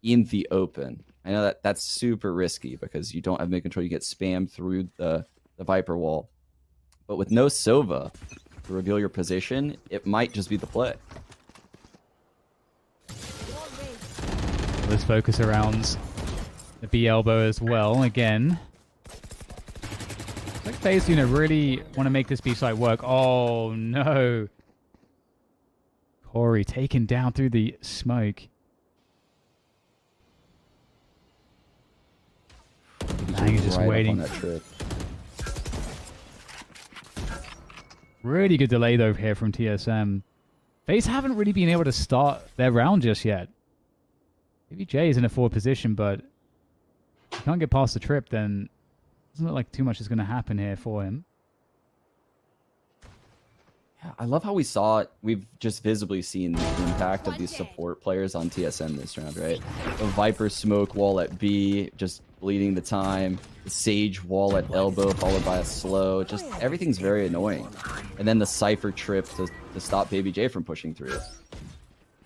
in the open. I know that that's super risky because you don't have mid control. You get spammed through the Viper wall. But with no Sova to reveal your position, it might just be the play. Let's focus around the B elbow as well. Again, like FaZe, really want to make this B site work. Oh no! Corey taken down through the smoke. Bang is just right waiting. Up on that trip. Really good delay though here from TSM. FaZe haven't really been able to start their round just yet. VGIA is in a forward position, but if he can't get past the trip, then it doesn't look like too much is going to happen here for him. Yeah, I love how we've just visibly seen the impact of these support players on TSM this round, right? The Viper smoke wall at B, just bleeding the time. The Sage wall at elbow, followed by a slow. Just everything's very annoying. And then the Cypher trip to stop BabyJ from pushing through.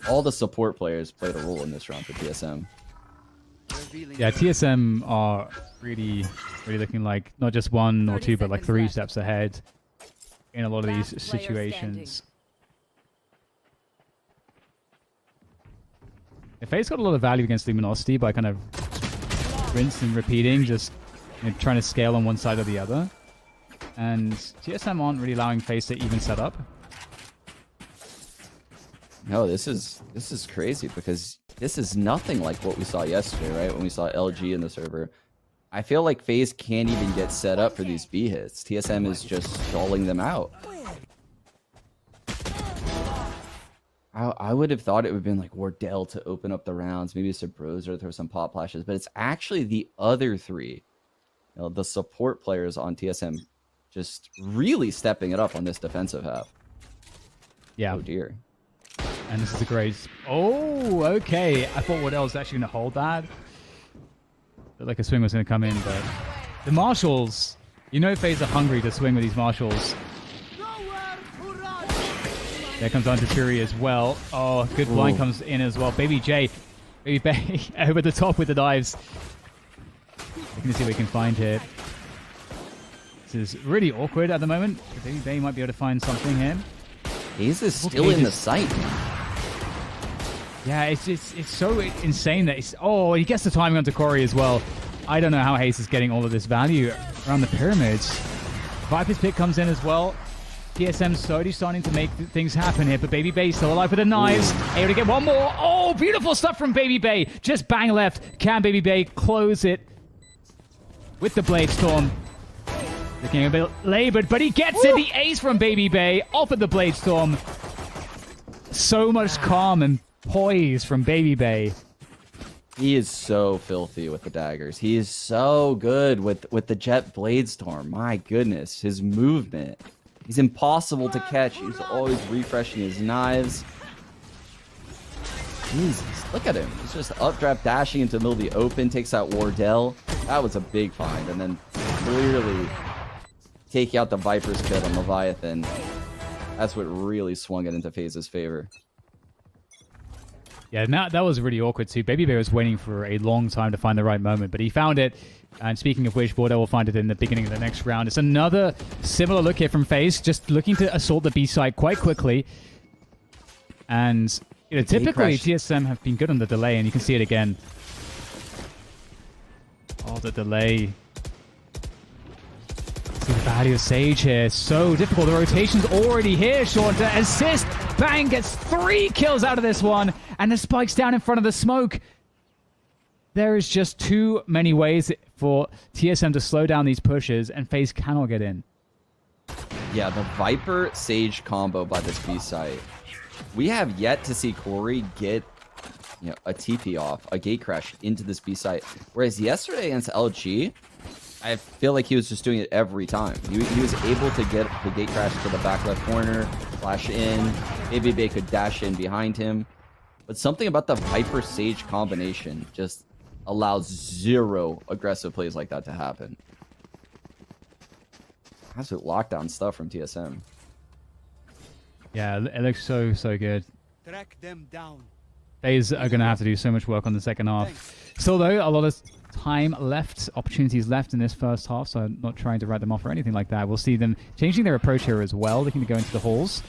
All the support players played a role in this round for TSM. Yeah, TSM are really looking like not just one or two, but like 3 steps ahead in a lot of these situations. FaZe got a lot of value against Luminosity by kind of rinse and repeating, just trying to scale on one side or the other. And TSM aren't really allowing FaZe to even set up. No, this is crazy because this is nothing like what we saw yesterday, right? When we saw LG in the server. I feel like FaZe can't even get set up for these B hits. TSM is just stalling them out. I would have thought it would have been like Wardell to open up the rounds, maybe Sabrosa to throw some pop flashes, but it's actually the other 3, the support players on TSM, just really stepping it up on this defensive half. Yeah. Oh dear. And this is a great... Oh, okay. I thought Wardell was actually going to hold that. Looked like a swing was going to come in, but... The Marshals... FaZe are hungry to swing with these Marshals. There comes on to Fury as well. Oh, good blind comes in as well. BabyJ over the top with the dives. Looking to see what we can find here. This is really awkward at the moment. BabyJ might be able to find something here. FaZe is still in the site. Yeah, it's so insane that he gets the timing onto Corey as well. I don't know how Hayes is getting all of this value around the pyramids. Viper's pick comes in as well. TSM slowly starting to make things happen here, but BabyJ still alive with the knives. Able to get one more. Oh, beautiful stuff from BabyJ. Just bang left. Can BabyJ close it with the Blade Storm? Looking a bit labored, but he gets it. The ace from BabyJ off of the Blade Storm. So much calm and poise from Baby Bay. He is so filthy with the daggers. He is so good with the Jet Blade Storm. My goodness, his movement. He's impossible to catch. He's always refreshing his knives. Jesus, look at him. He's just updraft dashing into the middle of the open, takes out Wardell. That was a big find. And then clearly taking out the Viper's kit on Leviathan. That's what really swung it into FaZe's favor. Yeah, that was really awkward too. Baby Bear was waiting for a long time to find the right moment, but he found it. And speaking of which, Wardell will find it in the beginning of the next round. It's another similar look here from FaZe, just looking to assault the B side quite quickly. And you know, typically TSM have been good on the delay, and you can see it again. Oh, the delay. See the value of Sage here. So difficult. The rotation's already here, Sean, to assist. Bang gets 3 kills out of this one. And the spike's down in front of the smoke. There is just too many ways for TSM to slow down these pushes, and FaZe cannot get in. Yeah, the Viper Sage combo by this B site. We have yet to see Corey get, you know, a TP off, a gate crash into this B site. Whereas yesterday against LG, I feel like he was just doing it every time. He was able to get the gate crash to the back left corner, flash in, maybe they could dash in behind him. But something about the Viper Sage combination just allows 0 aggressive plays like that to happen. Absolute lockdown stuff from TSM. Yeah, it looks so good. Track them down. FaZe are going to have to do so much work on the second half. Still, though, a lot of time left, opportunities left in this first half, so I'm not trying to write them off or anything like that. We'll see them changing their approach here as well, looking to go into the halls.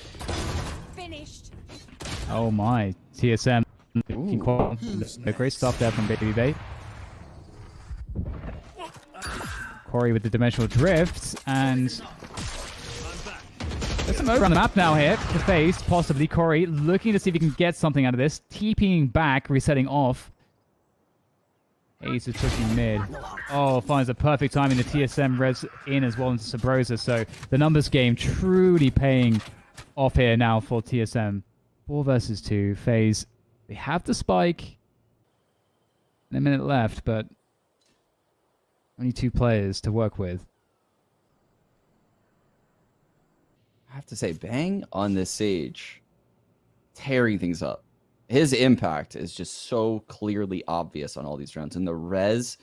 Finished. Oh my, TSM. Great stuff there from Baby Bay. Corey with the dimensional drift, and there's some over on the map now here to FaZe, possibly. Corey looking to see if he can get something out of this. TPing back, resetting off. Ace is pushing mid. Oh, finds the perfect timing. The TSM revs in as well into Sabrosa. So the numbers game truly paying off here now for TSM. 4 versus 2. FaZe, they have the spike. And a minute left, but only 2 players to work with. I have to say, Bang on this Sage, tearing things up. His impact is just so clearly obvious on all these rounds. And the res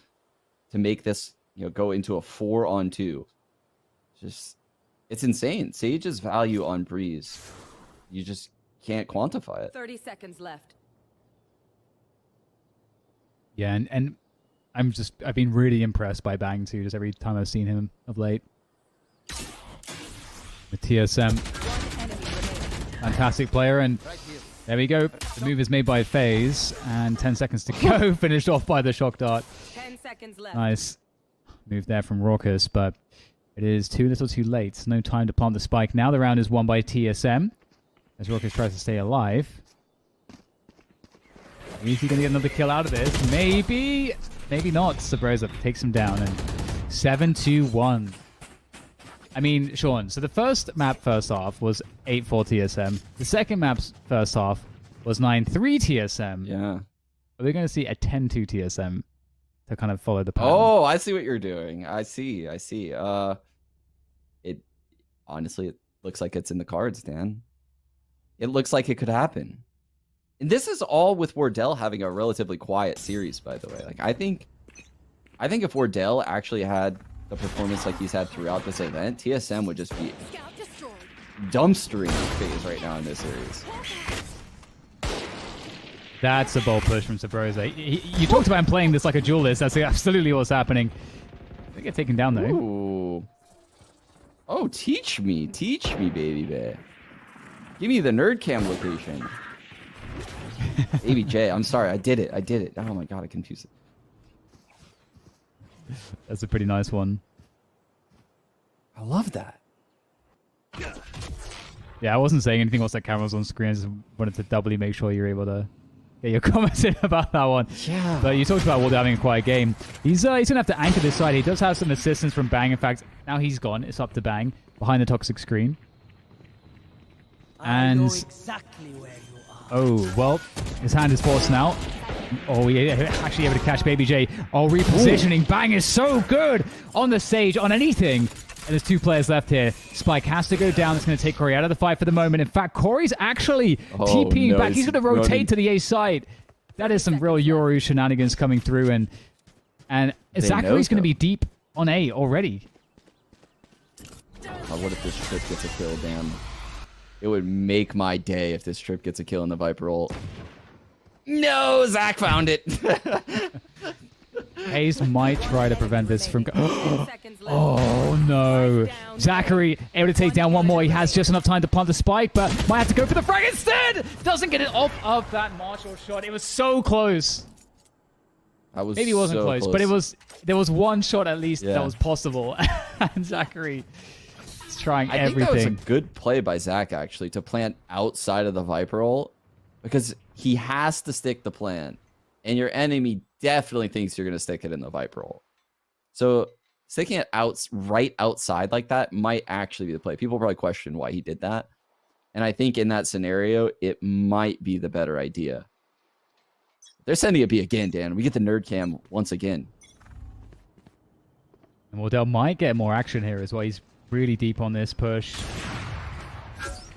to make this, you know, go into a 4-on-2, just, it's insane. Sage's value on Breeze, you just can't quantify it. 30 seconds left. Yeah, and I've been really impressed by Bang too, just every time I've seen him of late. The TSM, fantastic player, and there we go. The move is made by FaZe, and 10 seconds to go. Finished off by the shock dart. 10 seconds left. Nice move there from Raucus, but it is too little too late. No time to plant the spike. Now the round is won by TSM, as Raucus tries to stay alive. Is he going to get another kill out of this? Maybe. Maybe not. Sabrosa takes him down, and 7-2-1. I mean, Sean, so the first map first half was 8-4 TSM. The second map's first half was 9-3 TSM. Yeah. Are we going to see a 10-2 TSM to kind of follow the pattern? Oh, I see what you're doing. I see. It honestly, it looks like it's in the cards, Dan. It looks like it could happen. And this is all with Wardell having a relatively quiet series, by the way. Like, I think if Wardell actually had the performance like he's had throughout this event, TSM would just be dumpstering FaZe right now in this series. That's a bold push from Sabrosa. You talked about him playing this like a duelist. That's absolutely what's happening. They get taken down, though. Ooh. Oh, teach me, baby bear. Give me the nerd cam location. Baby J, I'm sorry, I did it. Oh my god, I confused it. That's a pretty nice one. I love that. Yeah, I wasn't saying anything once that camera was on screen. I just wanted to doubly make sure you're able to get your comments in about that one. Yeah. But you talked about Wardell having a quiet game. He's going to have to anchor this side. He does have some assistance from Bang. In fact, now he's gone. It's up to Bang behind the toxic screen. And I know exactly where you are. Oh, well, his hand is forced now. Oh, he actually able to catch Baby J. Oh, repositioning. Ooh. Bang is so good on the stage, on anything. And there's 2 players left here. Spike has to go down. It's going to take Corey out of the fight for the moment. In fact, Corey's actually TPing back. He's going to rotate to the A side. That is some real Yoru shenanigans coming through. And Zachary's going to be deep on A already. What if this trip gets a kill? Damn. It would make my day if this trip gets a kill in the Viper ult. No, Zach found it. FaZe might try to prevent this from... Oh, no. Zachary able to take down one more. He has just enough time to plant the spike, but might have to go for the frag instead. Doesn't get it off of that Marshall shot. It was so close. Maybe it wasn't close, but there was one shot at least that was possible. And Zachary is trying everything. I think that was a good play by Zach, actually, to plant outside of the Viper ult, because he has to stick the plan, and your enemy definitely thinks you're going to stick it in the Viper ult. So sticking it right outside like that might actually be the play. People probably question why he did that, and I think in that scenario, it might be the better idea. They're sending a B again, Dan. We get the nerd cam once again. And Wardell might get more action here as well. He's really deep on this push.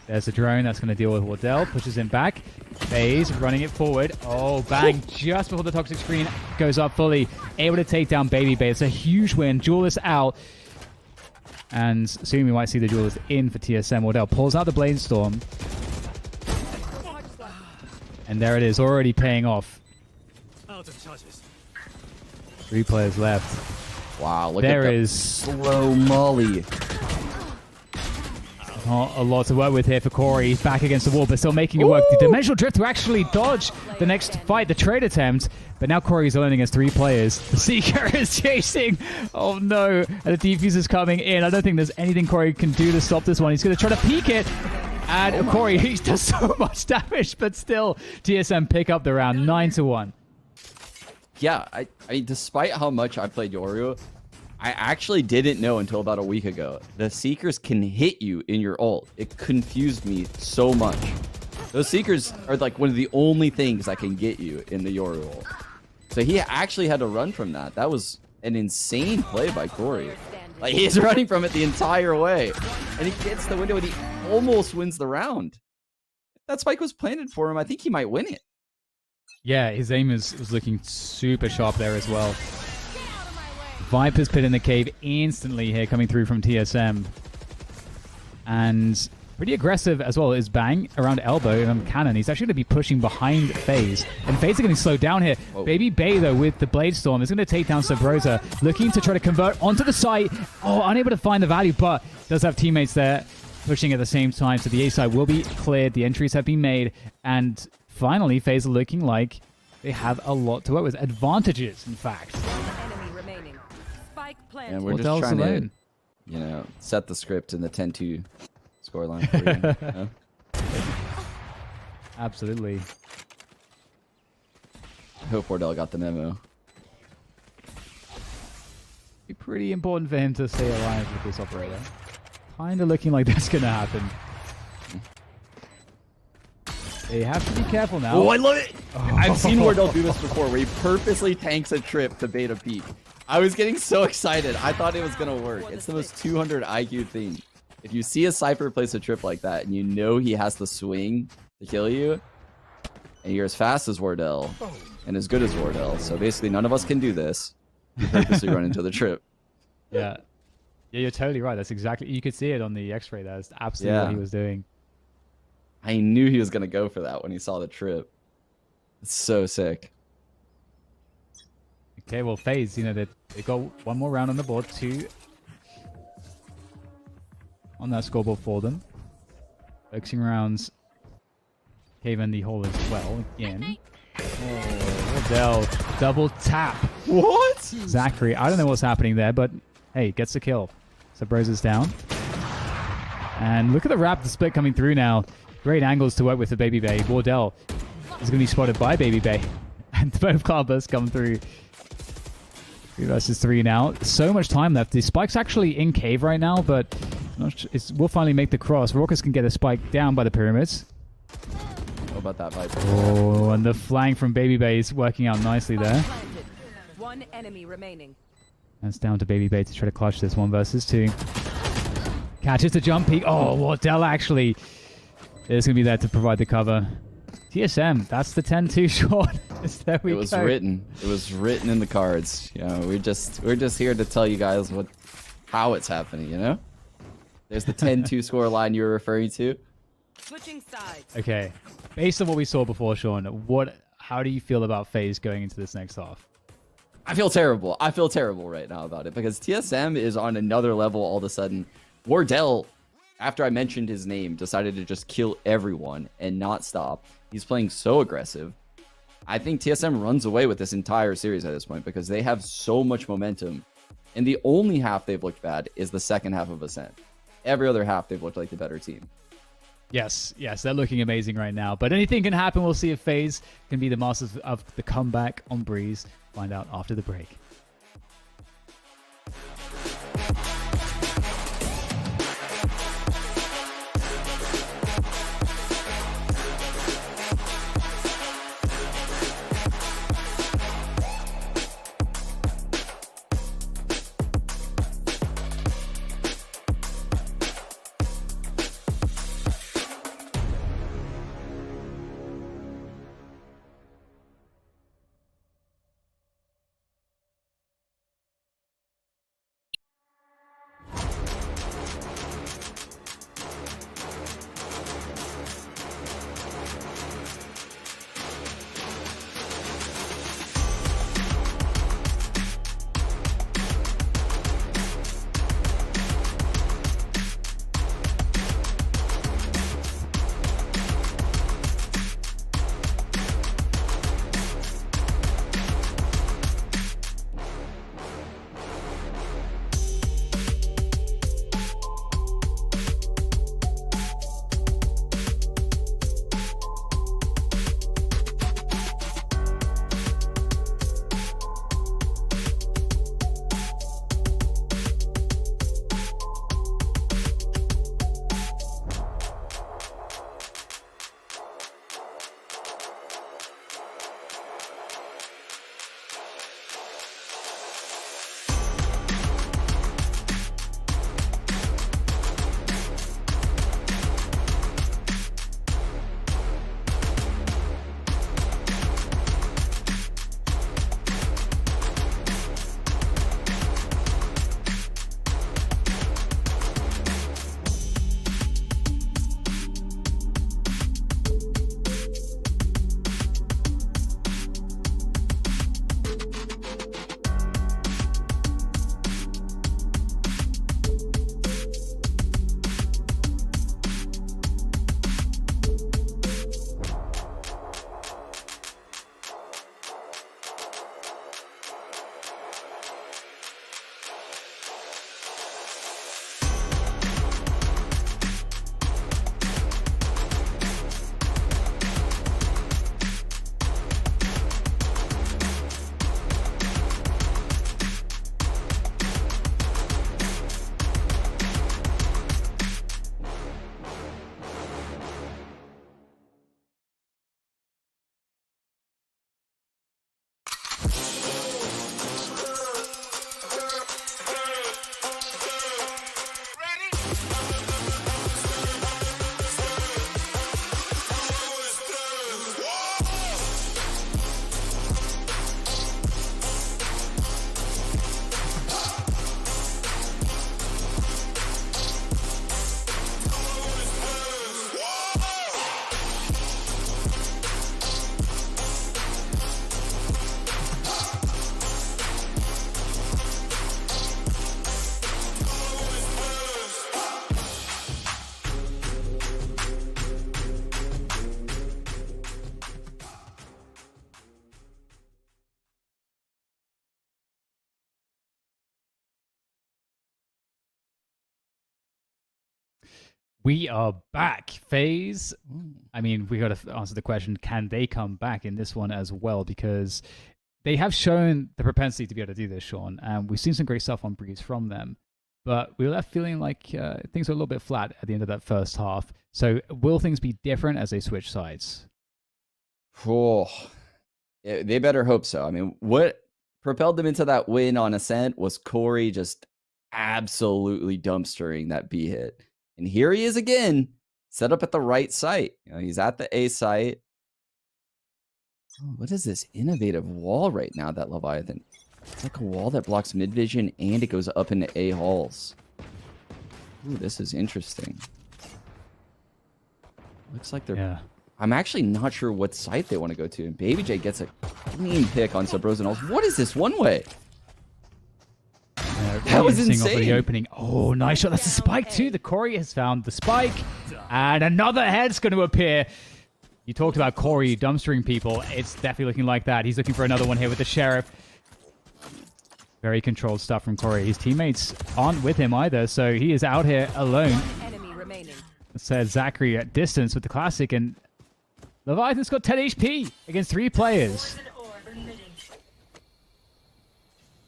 There's a drone that's going to deal with Wardell. Pushes him back. FaZe running it forward. Oh, bang. Just before the toxic screen goes up fully. Able to take down Baby Bay. It's a huge win. Duelist out. And soon we might see the Duelist in for TSM. Wardell pulls out the Blade Storm. And there it is. Already paying off. 3 players left. Wow, look there at that is slow molly. Not a lot to work with here for Corey. He's back against the wall, but still making it work. The Dimensional Drift will actually dodge the next fight, the trade attempt. But now Corey's alone against 3 players. The Seeker is chasing. Oh no. And the defuse is coming in. I don't think there's anything Corey can do to stop this one. He's going to try to peek it. And Corey, he does so much damage, but still TSM pick up the round 9-1. Yeah, I mean, despite how much I played Yoru, I actually didn't know until about a week ago. The Seekers can hit you in your ult. It confused me so much. Those Seekers are like one of the only things that can get you in the Yoru ult. So he actually had to run from that. That was an insane play by Corey. Like, he's running from it the entire way. And he gets the window and he almost wins the round. If that spike was planted for him, I think he might win it. Yeah, his aim was looking super sharp there as well. Viper's Pit in the cave instantly here coming through from TSM. And pretty aggressive as well is Bang around elbow and Cannon. He's actually going to be pushing behind FaZe. And FaZe are getting slowed down here. Whoa. Baby Bay, though, with the Blade Storm is going to take down Sabrosa. Looking to try to convert onto the site. Oh, unable to find the value, but does have teammates there pushing at the same time. So the A side will be cleared. The entries have been made. And finally, FaZe are looking like they have a lot to work with. Advantages, in fact. And we're just trying to, you know, set the script in the 10-2 scoreline for you. You know? Absolutely. I hope Wardell got the memo. Be pretty important for him to stay alive with this operator. Kind of looking like that's going to happen. They have to be careful now. Oh, I love it! Oh. I've seen Wardell do this before, where he purposely tanks a trip to bait a peek. I was getting so excited. I thought it was going to work. It's the most 200 IQ thing. If you see a Cypher place a trip like that, and you know he has to swing to kill you, and you're as fast as Wardell, and as good as Wardell, so basically none of us can do this. You purposely run into the trip. Yeah. Yeah, you're totally right. That's exactly... You could see it on the X-ray. That's absolutely what he was doing. I knew he was going to go for that when he saw the trip. It's so sick. Okay, well, FaZe, you know, they got one more round on the board, 2 on that scoreboard for them. Focusing rounds, Cave and the hole as well, again. Oh, Wardell, double tap. What? Zachary, I don't know what's happening there, but hey, gets the kill. Sabrosa's down. And look at the Raptor split coming through now. Great angles to work with the Baby Bay. Wardell is going to be spotted by Baby Bay. And both Cloudbursts come through. 3 versus 3 now. So much time left. The spike's actually in cave right now, but we'll finally make the cross. Raucus can get a spike down by the pyramids. Oh, about that, Viper. Oh, and the flank from Baby Bay is working out nicely there. Planted. One enemy remaining. That's down to Baby Bay to try to clutch this 1 versus 2. Catches the jump peek. Oh, Wardell actually is going to be there to provide the cover. TSM, that's the 10-2 shot. There we go. It was written. It was written in the cards. You know, we're just here to tell you guys how it's happening. You know, there's the 10-2 score line you were referring to. Switching sides. Okay, based on what we saw before, Sean, how do you feel about FaZe going into this next half? I feel terrible. I feel terrible right now about it because TSM is on another level all of a sudden. Wardell, after I mentioned his name, decided to just kill everyone and not stop. He's playing so aggressive. I think TSM runs away with this entire series at this point because they have so much momentum. And the only half they've looked bad is the second half of Ascent. Every other half, they've looked like the better team. Yes, they're looking amazing right now. But anything can happen. We'll see if FaZe can be the masters of the comeback on Breeze. Find out after the break. We are back, FaZe. I mean, we got to answer the question, can they come back in this one as well? Because they have shown the propensity to be able to do this, Sean. And we've seen some great stuff on Breeze from them. But we were left feeling like things were a little bit flat at the end of that first half. So will things be different as they switch sides? Oh, they better hope so. I mean, what propelled them into that win on Ascent was Corey just absolutely dumpstering that B hit. And here he is again, set up at the right site. You know, he's at the A site. Oh, what is this innovative wall right now, that Leviathan? It's like a wall that blocks mid vision and it goes up into A halls. Ooh, this is interesting. Looks like they're... Yeah. I'm actually not sure what site they want to go to. And Baby J gets a clean pick on Sub-Rose and What is this one way? That was insane. Off of the opening. Oh, nice shot. That's a spike too. The Corey has found the spike. And another head's going to appear. You talked about Corey dumpstering people. It's definitely looking like that. He's looking for another one here with the Sheriff. Very controlled stuff from Corey. His teammates aren't with him either, so he is out here alone. Enemy remaining. Said Zachary at distance with the Classic, and Leviathan's got 10 HP against 3 players.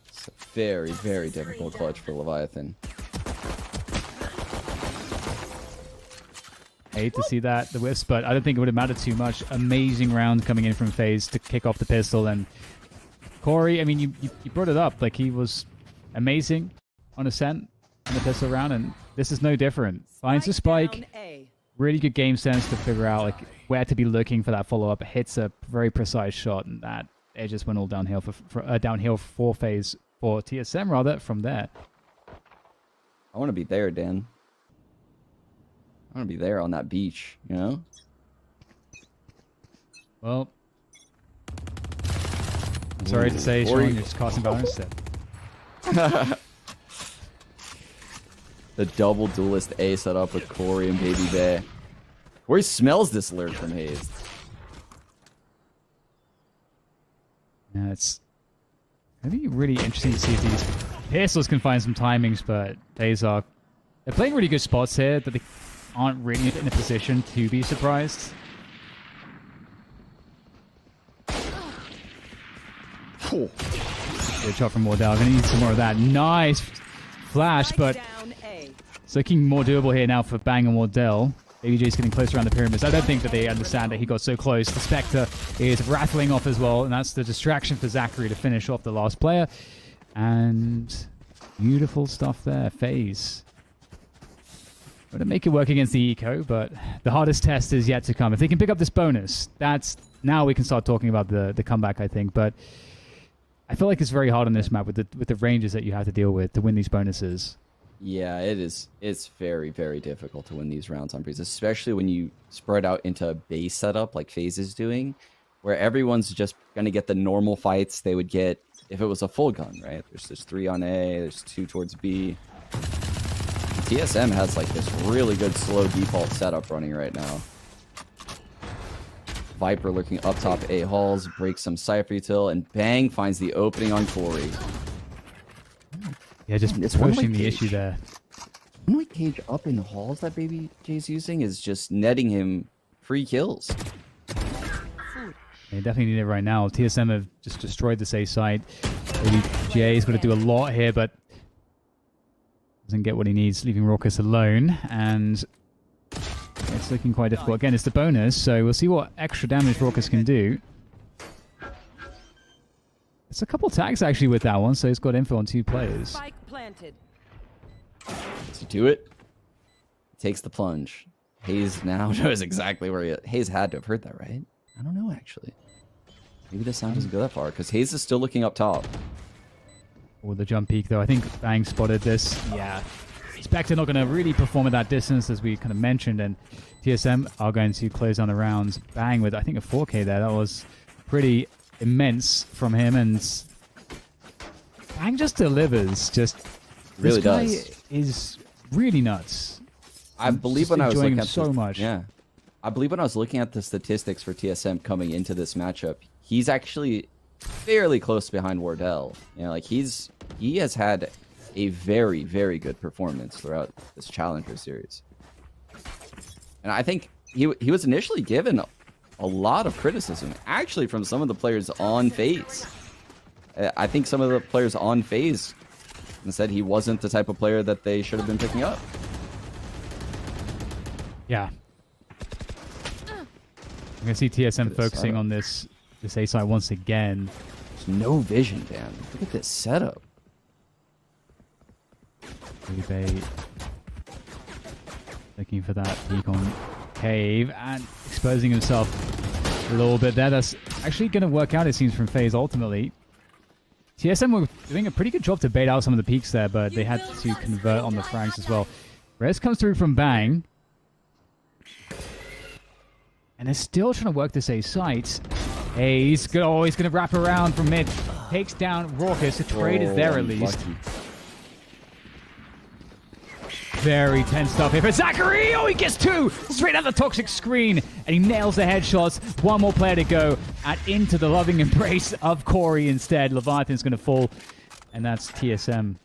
It's a very, very difficult clutch for Leviathan. I hate to see that, the whiffs, but I don't think it would have mattered too much. Amazing round coming in from FaZe to kick off the pistol, and Corey, I mean, you brought it up. Like, he was amazing on Ascent in the pistol round, and this is no different. Finds the spike. Really good game sense to figure out like where to be looking for that follow-up. Hits a very precise shot, and that it just went all downhill for FaZe, for TSM rather, from there. I want to be there, Dan. I want to be there on that beach, you know? Well, I'm sorry to say, Sean, you're just casting Valorant instead. The double duelist A set up with Corey and Baby Bay. Corey smells this lurk from Hayes. Yeah, it's gonna be really interesting to see if these pistols can find some timings, but they're playing really good spots here that they aren't really in a position to be surprised. Good shot from Wardell. Gonna need some more of that. Nice flash, but it's looking more doable here now for Bang and Wardell. ABJ's getting closer around the pyramids. I don't think that they understand that he got so close. The Spectre is rattling off as well, and that's the distraction for Zachary to finish off the last player. And beautiful stuff there, FaZe. Going to make it work against the Eco, but the hardest test is yet to come. If they can pick up this bonus, now we can start talking about the comeback, I think. But I feel like it's very hard on this map with the ranges that you have to deal with to win these bonuses. Yeah, it is. It's very, very difficult to win these rounds on Breeze, especially when you spread out into a base setup like FaZe is doing, where everyone's just going to get the normal fights they would get if it was a full gun, right? There's 3 on A, there's 2 towards B. TSM has like this really good slow default setup running right now. Viper looking up top A halls, breaks some Cypher util, and Bang finds the opening on Corey. Yeah, just it's pushing the issue there. One-way cage up in halls that Baby J's using is just netting him free kills. They definitely need it right now. TSM have just destroyed this A site. Baby J is going to do a lot here, but doesn't get what he needs, leaving Raucus alone. And it's looking quite difficult. Again, it's the bonus, so we'll see what extra damage Raucus can do. It's a couple tags actually with that one, so he's got info on 2 players. Spike planted. To do it, takes the plunge. Hayes now knows exactly where he is. Hayes had to have heard that, right? I don't know, actually. Maybe the sound doesn't go that far, because Hayes is still looking up top. Or the jump peak, though. I think Bang spotted this. Yeah. Spectre not going to really perform at that distance, as we kind of mentioned, and TSM are going to close down the rounds. Bang with, I think, a 4K there. That was pretty immense from him, and Bang just delivers. Just really this guy does. Is really nuts. I believe when I was looking at so much. Yeah, I believe when I was looking at the statistics for TSM coming into this matchup, he's actually fairly close behind Wardell. You know, like he has had a very, very good performance throughout this Challenger series, and I think he was initially given a lot of criticism, actually, from some of the players on FaZe. I think some of the players on FaZe said he wasn't the type of player that they should have been picking up. Yeah. I'm gonna see TSM focusing on this A site once again. There's no vision, Dan. Look at this setup. Rebate looking for that peek on Cave and exposing himself a little bit there. That's actually going to work out, it seems, from FaZe ultimately. TSM were doing a pretty good job to bait out some of the peaks there, but they had to convert on the frags as well. Rez comes through from Bang. And they're still trying to work this A site. Hey, he's going to wrap around from mid. Takes down Raucus. The trade is there at least. Lucky. Very tense stuff here for Zachary. Oh, he gets two straight out the toxic screen, and he nails the headshots. One more player to go, and into the loving embrace of Corey instead. Leviathan's going to fall, and that's TSM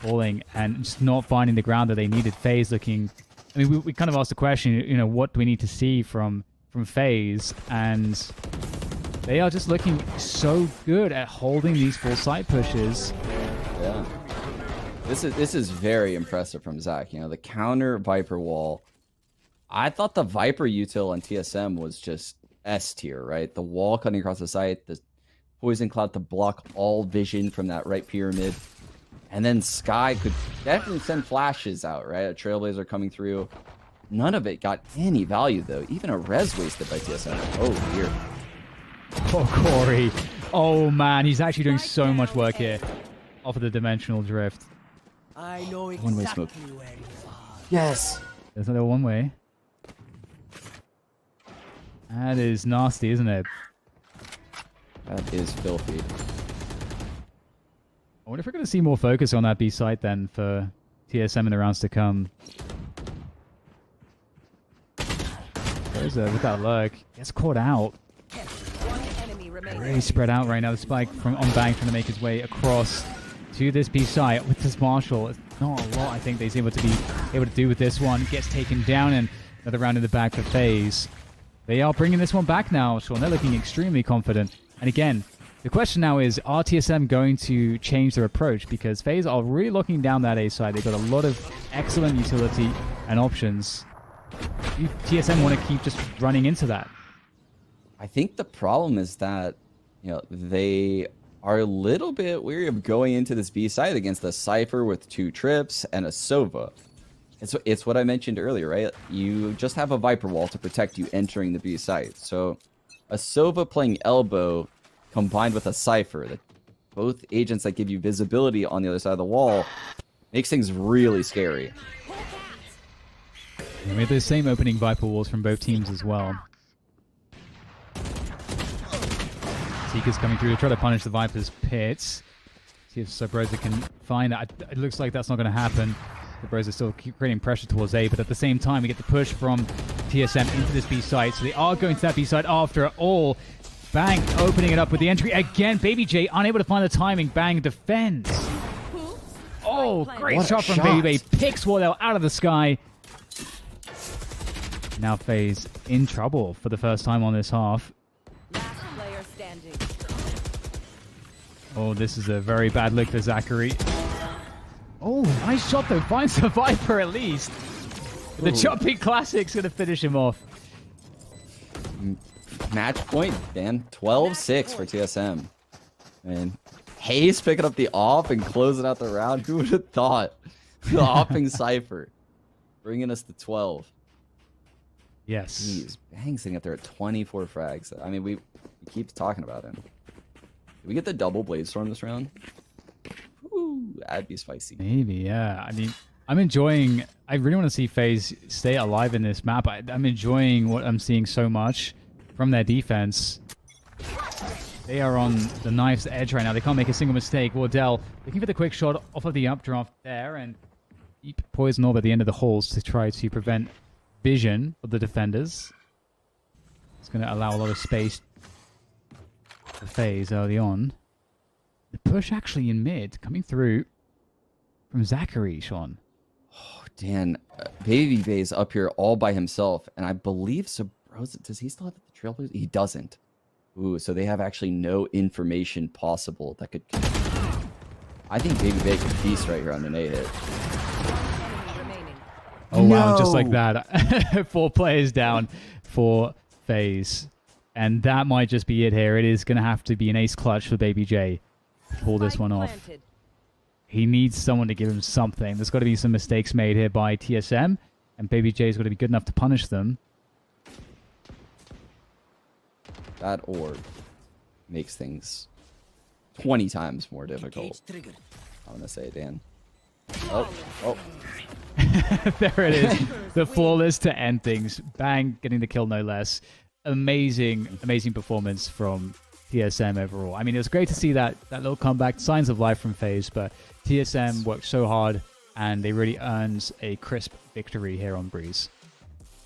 falling and just not finding the ground that they needed. FaZe looking. I mean, we kind of asked the question, you know, what do we need to see from FaZe, and they are just looking so good at holding these full site pushes. Yeah. This is very impressive from Zach. You know, the counter Viper wall. I thought the Viper util on TSM was just S tier, right? The wall cutting across the site, the poison cloud to block all vision from that right pyramid. And then Sky could definitely send flashes out, right? A Trailblazer coming through. None of it got any value, though. Even a res wasted by TSM. Oh, dear. Poor Corey. Oh, man. He's actually doing so much work here off of the dimensional drift. I know One-way smoke. where you are. Yes. There's another one way. That is nasty, isn't it? That is filthy. I wonder if we're going to see more focus on that B site then for TSM in the rounds to come. There's with that lurk. Gets caught out. One enemy remaining. Very spread out right now. The spike from on Bang trying to make his way across to this B site with this Marshall. It's not a lot, I think, he's able to do with this one. Gets taken down, and another round in the back for FaZe. They are bringing this one back now, Sean. They're looking extremely confident. And again, the question now is, are TSM going to change their approach? Because FaZe are really locking down that A side. They've got a lot of excellent utility and options. Do TSM want to keep just running into that? I think the problem is that, you know, they are a little bit weary of going into this B side against a Cypher with 2 trips and a Sova. It's what I mentioned earlier, right? You just have a Viper wall to protect you entering the B site. So a Sova playing elbow combined with a Cypher, that both agents that give you visibility on the other side of the wall, makes things really scary. We have the same opening Viper walls from both teams as well. Seeker's coming through to try to punish the Viper's pits. See if Subrosa can find that. It looks like that's not going to happen. Subrosa still creating pressure towards A, but at the same time, we get the push from TSM into this B site. So they are going to that B site after all. Bang opening it up with the entry again. Baby J unable to find the timing. Bang defends. Oh, great shot from Baby J. Picks Wardell out of the sky. Now FaZe in trouble for the first time on this half. Last player standing. Oh, this is a very bad look for Zachary. Oh, nice shot though. Finds the Viper at least. The Choppy Classic's going to finish him off. Match point, Dan. 12-6 for TSM. And Hayes picking up the off and closing out the round. Who would have thought? The offing Cypher. Bringing us to 12. Yes. Jeez, Bang sitting up there at 24 frags. I mean, we keep talking about him. Did we get the double Blade Storm this round? Ooh, that'd be spicy. Maybe, yeah. I mean, I'm enjoying... I really want to see FaZe stay alive in this map. I'm enjoying what I'm seeing so much from their defense. They are on the knife's edge right now. They can't make a single mistake. Wardell looking for the quick shot off of the updraft there, and deep poison orb at the end of the halls to try to prevent vision of the defenders. It's going to allow a lot of space for FaZe early on. The push actually in mid, coming through from Zachary, Sean. Oh, Dan, Baby Bay's up here all by himself, and I believe Subrosa, does he still have the Trailblazers? He doesn't. Ooh, so they have actually no information possible that could... I think Baby Bay could feast right here on an A hit. Oh, wow, just like that. 4 players down for FaZe. And that might just be it here. It is going to have to be an ace clutch for Baby J to pull this one off. He needs someone to give him something. There's got to be some mistakes made here by TSM, and Baby J's got to be good enough to punish them. That orb makes things 20 times more difficult. I'm gonna say, Dan. Oh. There it is. The flawless to end things. Bang, getting the kill no less. Amazing performance from TSM overall. I mean, it was great to see that little comeback, signs of life from FaZe, but TSM worked so hard and they really earned a crisp victory here on Breeze.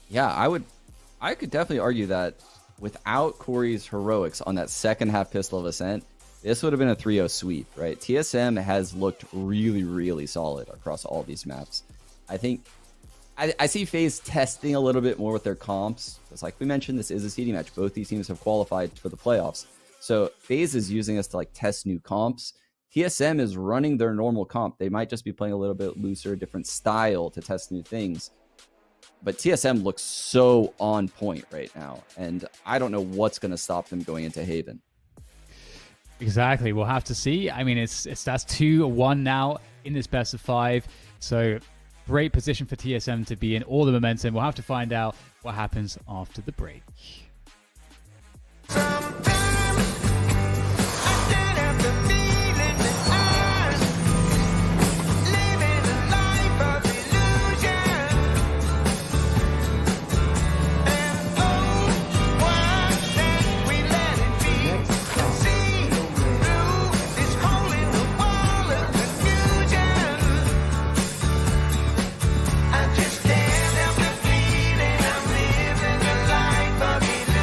Yeah, I could definitely argue that without Corey's heroics on that second half Pistol of Ascent, this would have been a 3-0 sweep, right? TSM has looked really, really solid across all these maps. I think I see FaZe testing a little bit more with their comps. It's like we mentioned, this is a seeding match. Both these teams have qualified for the playoffs. So FaZe is using us to like test new comps. TSM is running their normal comp. They might just be playing a little bit looser, different style to test new things. But TSM looks so on point right now. And I don't know what's going to stop them going into Haven. Exactly. We'll have to see. I mean, that's 2-1 now in this best of 5. So great position for TSM to be in, all the momentum. We'll have to find out what happens after the break. I just can't help the feeling I'm living the life of illusion.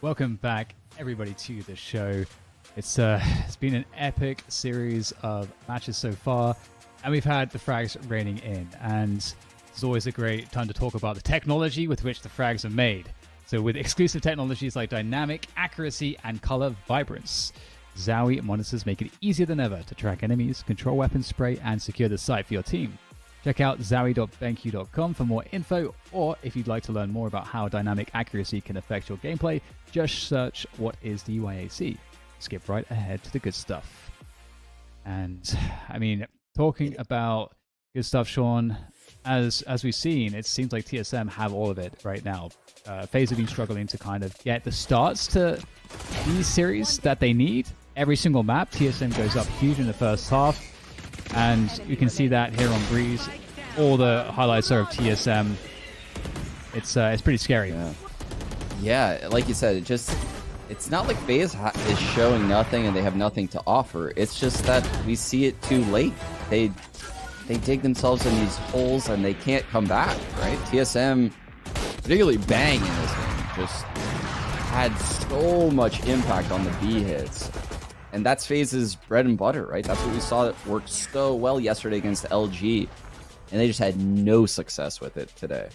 Welcome back, everybody, to the show. It's been an epic series of matches so far, and we've had the frags raining in, and it's always a great time to talk about the technology with which the frags are made. So with exclusive technologies like dynamic, accuracy, and color vibrance, Zowie monitors make it easier than ever to track enemies, control weapon spray, and secure the site for your team. Check out zowie.benq.com for more info, or if you'd like to learn more about how dynamic accuracy can affect your gameplay, just search what is the YAC. Skip right ahead to the good stuff. And I mean, talking about good stuff, Sean, as we've seen, it seems like TSM have all of it right now. FaZe have been struggling to kind of get the starts to these series that they need. Every single map, TSM goes up huge in the first half. And you can see that here on Breeze. All the highlights are of TSM. It's pretty scary. Yeah, like you said, it's not like FaZe is showing nothing and they have nothing to offer. It's just that we see it too late. They dig themselves in these holes and they can't come back, right? TSM, particularly Bang in this game, just had so much impact on the B hits. And that's FaZe's bread and butter, right? That's what we saw that worked so well yesterday against LG. And they just had no success with it today.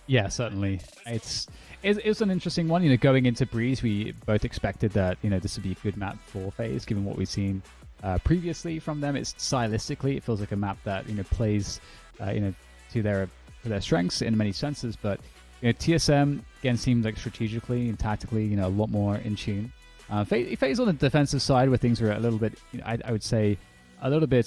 Yeah, certainly. It's an interesting one. You know, going into Breeze, we both expected that, you know, this would be a good map for FaZe, given what we've seen previously from them. It's stylistically, it feels like a map that, you know, plays, you know, to their strengths in many senses. But, you know, TSM, again, seems like strategically and tactically, you know, a lot more in tune. FaZe on the defensive side, where things are a little bit, you know, I would say, a little bit,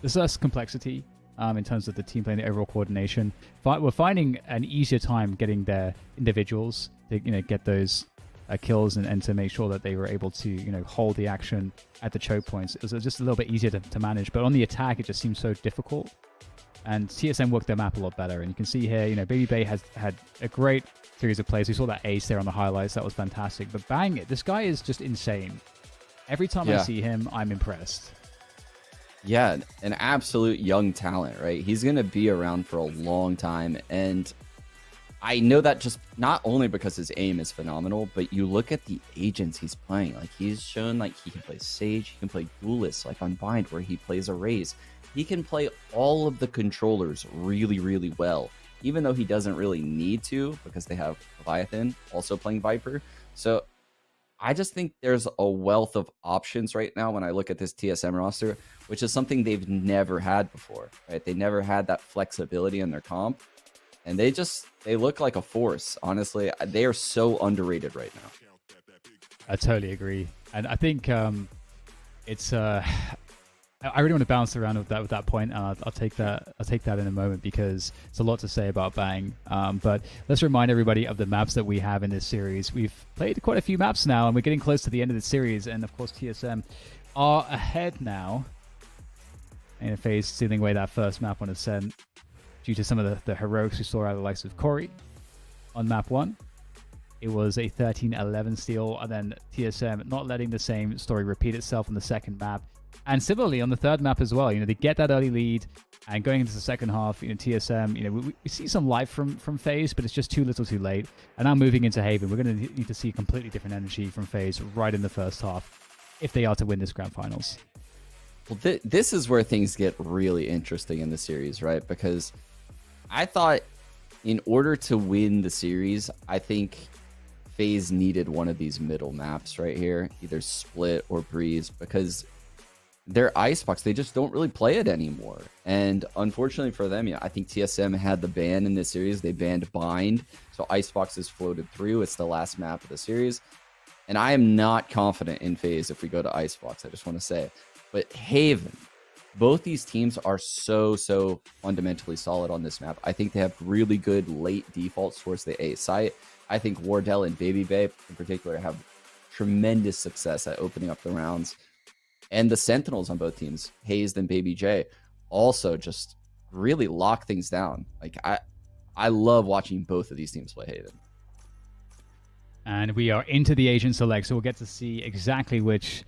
there's less complexity in terms of the team playing, the overall coordination. We're finding an easier time getting their individuals to, you know, get those kills and to make sure that they were able to, you know, hold the action at the choke points. It was just a little bit easier to manage, but on the attack, it just seems so difficult. And TSM worked their map a lot better. And you can see here, you know, Baby Bay has had a great series of plays. We saw that ace there on the highlights. That was fantastic. But Bang, this guy is just insane. Every time I see him, I'm impressed. Yeah, an absolute young talent, right? He's going to be around for a long time. And I know that just not only because his aim is phenomenal, but you look at the agents he's playing. Like, he's shown like he can play Sage, he can play Duelist, like on Bind, where he plays Arrays. He can play all of the controllers really, really well, even though he doesn't really need to because they have Leviathan also playing Viper. So I just think there's a wealth of options right now when I look at this TSM roster, which is something they've never had before, right? They never had that flexibility in their comp, and they look like a force. Honestly, they are so underrated right now. I totally agree. And I think it's... I really want to bounce around with that point. I'll take that in a moment because it's a lot to say about Bang. But let's remind everybody of the maps that we have in this series. We've played quite a few maps now, and we're getting close to the end of the series. And of course, TSM are ahead now. And FaZe stealing away that first map on Ascent due to some of the heroics we saw out of the likes of Corey on map 1. It was a 13-11 steal, and then TSM not letting the same story repeat itself on the second map. And similarly on the third map as well, you know, they get that early lead, and going into the second half, you know, TSM, you know, we see some life from FaZe, but it's just too little too late. And now moving into Haven, we're going to need to see completely different energy from FaZe right in the first half if they are to win this grand finals. Well, this is where things get really interesting in the series, right? Because I thought in order to win the series, I think FaZe needed one of these middle maps right here, either Split or Breeze, because their Icebox, they just don't really play it anymore. And unfortunately for them, yeah, I think TSM had the ban in this series. They banned Bind, so Icebox is floated through. It's the last map of the series. And I am not confident in FaZe if we go to Icebox, I just want to say. But Haven, both these teams are so fundamentally solid on this map. I think they have really good late defaults towards the A site. I think Wardell and Baby Babe in particular have tremendous success at opening up the rounds. And the Sentinels on both teams, Hazed and Baby J, also just really lock things down. Like, I love watching both of these teams play Haven. And we are into the Agent Select, so we'll get to see exactly which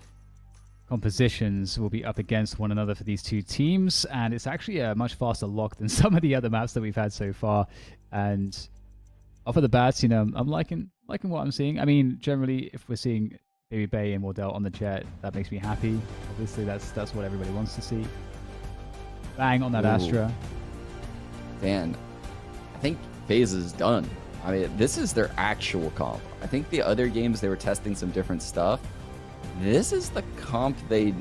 compositions will be up against one another for these two teams. And it's actually a much faster lock than some of the other maps that we've had so far. And off of the bats, you know, I'm liking what I'm seeing. I mean, generally, if we're seeing Baby Bay and Wardell on the jet, that makes me happy. Obviously, that's what everybody wants to see. Bang on that Astra. Dan, I think FaZe is done. I mean, this is their actual comp. I think the other games they were testing some different stuff. This is the comp they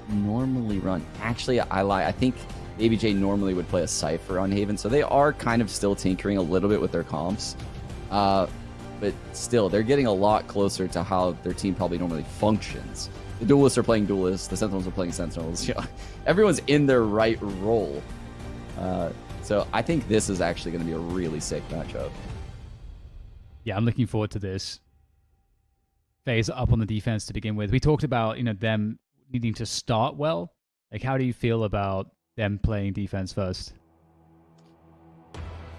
normally run. Actually, I lie. I think Baby J normally would play a Cypher on Haven, so they are kind of still tinkering a little bit with their comps. But still, they're getting a lot closer to how their team probably normally functions. The Duelists are playing Duelists, the Sentinels are playing Sentinels. You know, everyone's in their right role. So I think this is actually going to be a really sick matchup. Yeah, I'm looking forward to this. FaZe up on the defense to begin with. We talked about, you know, them needing to start well. Like, how do you feel about them playing defense first?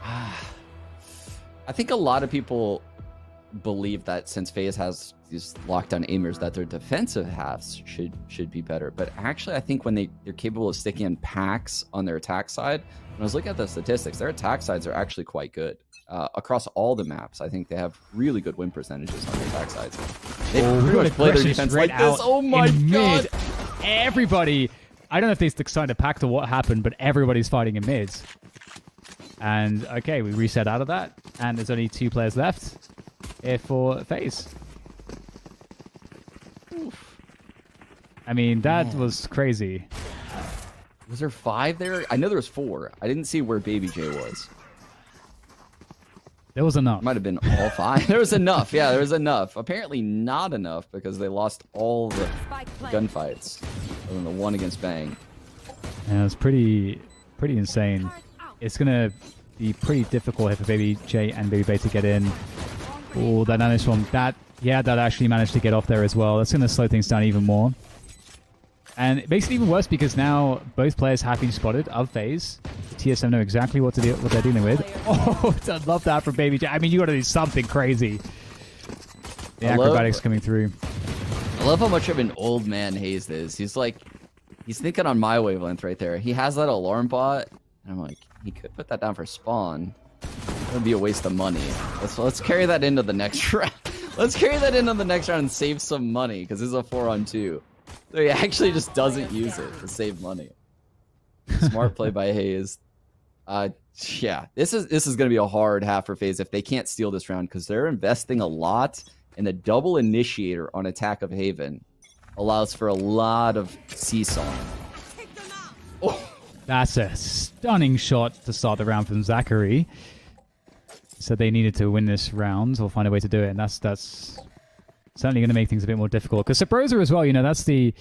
I think a lot of people believe that since FaZe has these lockdown aimers that their defensive halves should be better. But actually, I think when they're capable of sticking in packs on their attack side, when I was looking at the statistics, their attack sides are actually quite good. Across all the maps, I think they have really good win percentages on their attack sides. They pretty much play their defense like this. Oh my god! Everybody, I don't know if they decided to pack to what happened, but everybody's fighting in mids. And okay, we reset out of that, and there's only 2 players left here for FaZe. Oof. I mean, that was crazy. Was there 5 there? I know there was 4. I didn't see where Baby J was. There was enough. Might have been all 5. There was enough. Yeah, there was enough. Apparently not enough because they lost all the gunfights. Other than the one against Bang. Yeah, it was pretty insane. It's gonna be pretty difficult here for Baby J and Baby Bay to get in. Oh, that nano swarm. That actually managed to get off there as well. That's gonna slow things down even more. And it makes it even worse because now both players have been spotted of FaZe. TSM know exactly what they're dealing with. Oh, I love that from Baby J. I mean, you got to do something crazy. The acrobatics coming through. I love how much of an old man FaZe is. He's thinking on my wavelength right there. He has that alarm bot, and I'm like, he could put that down for spawn. It would be a waste of money. Let's carry that into the next round. Let's carry that into the next round and save some money because this is a 4-on-2. So he actually just doesn't use it to save money. Smart play by FaZe. Yeah, this is going to be a hard half for FaZe if they can't steal this round because they're investing a lot, and the double initiator on attack of Haven allows for a lot of seesawing. Oh. That's a stunning shot to start the round from Zachary. So they needed to win this round or find a way to do it, and that's certainly going to make things a bit more difficult. Because Sabrosa as well, you know, that's the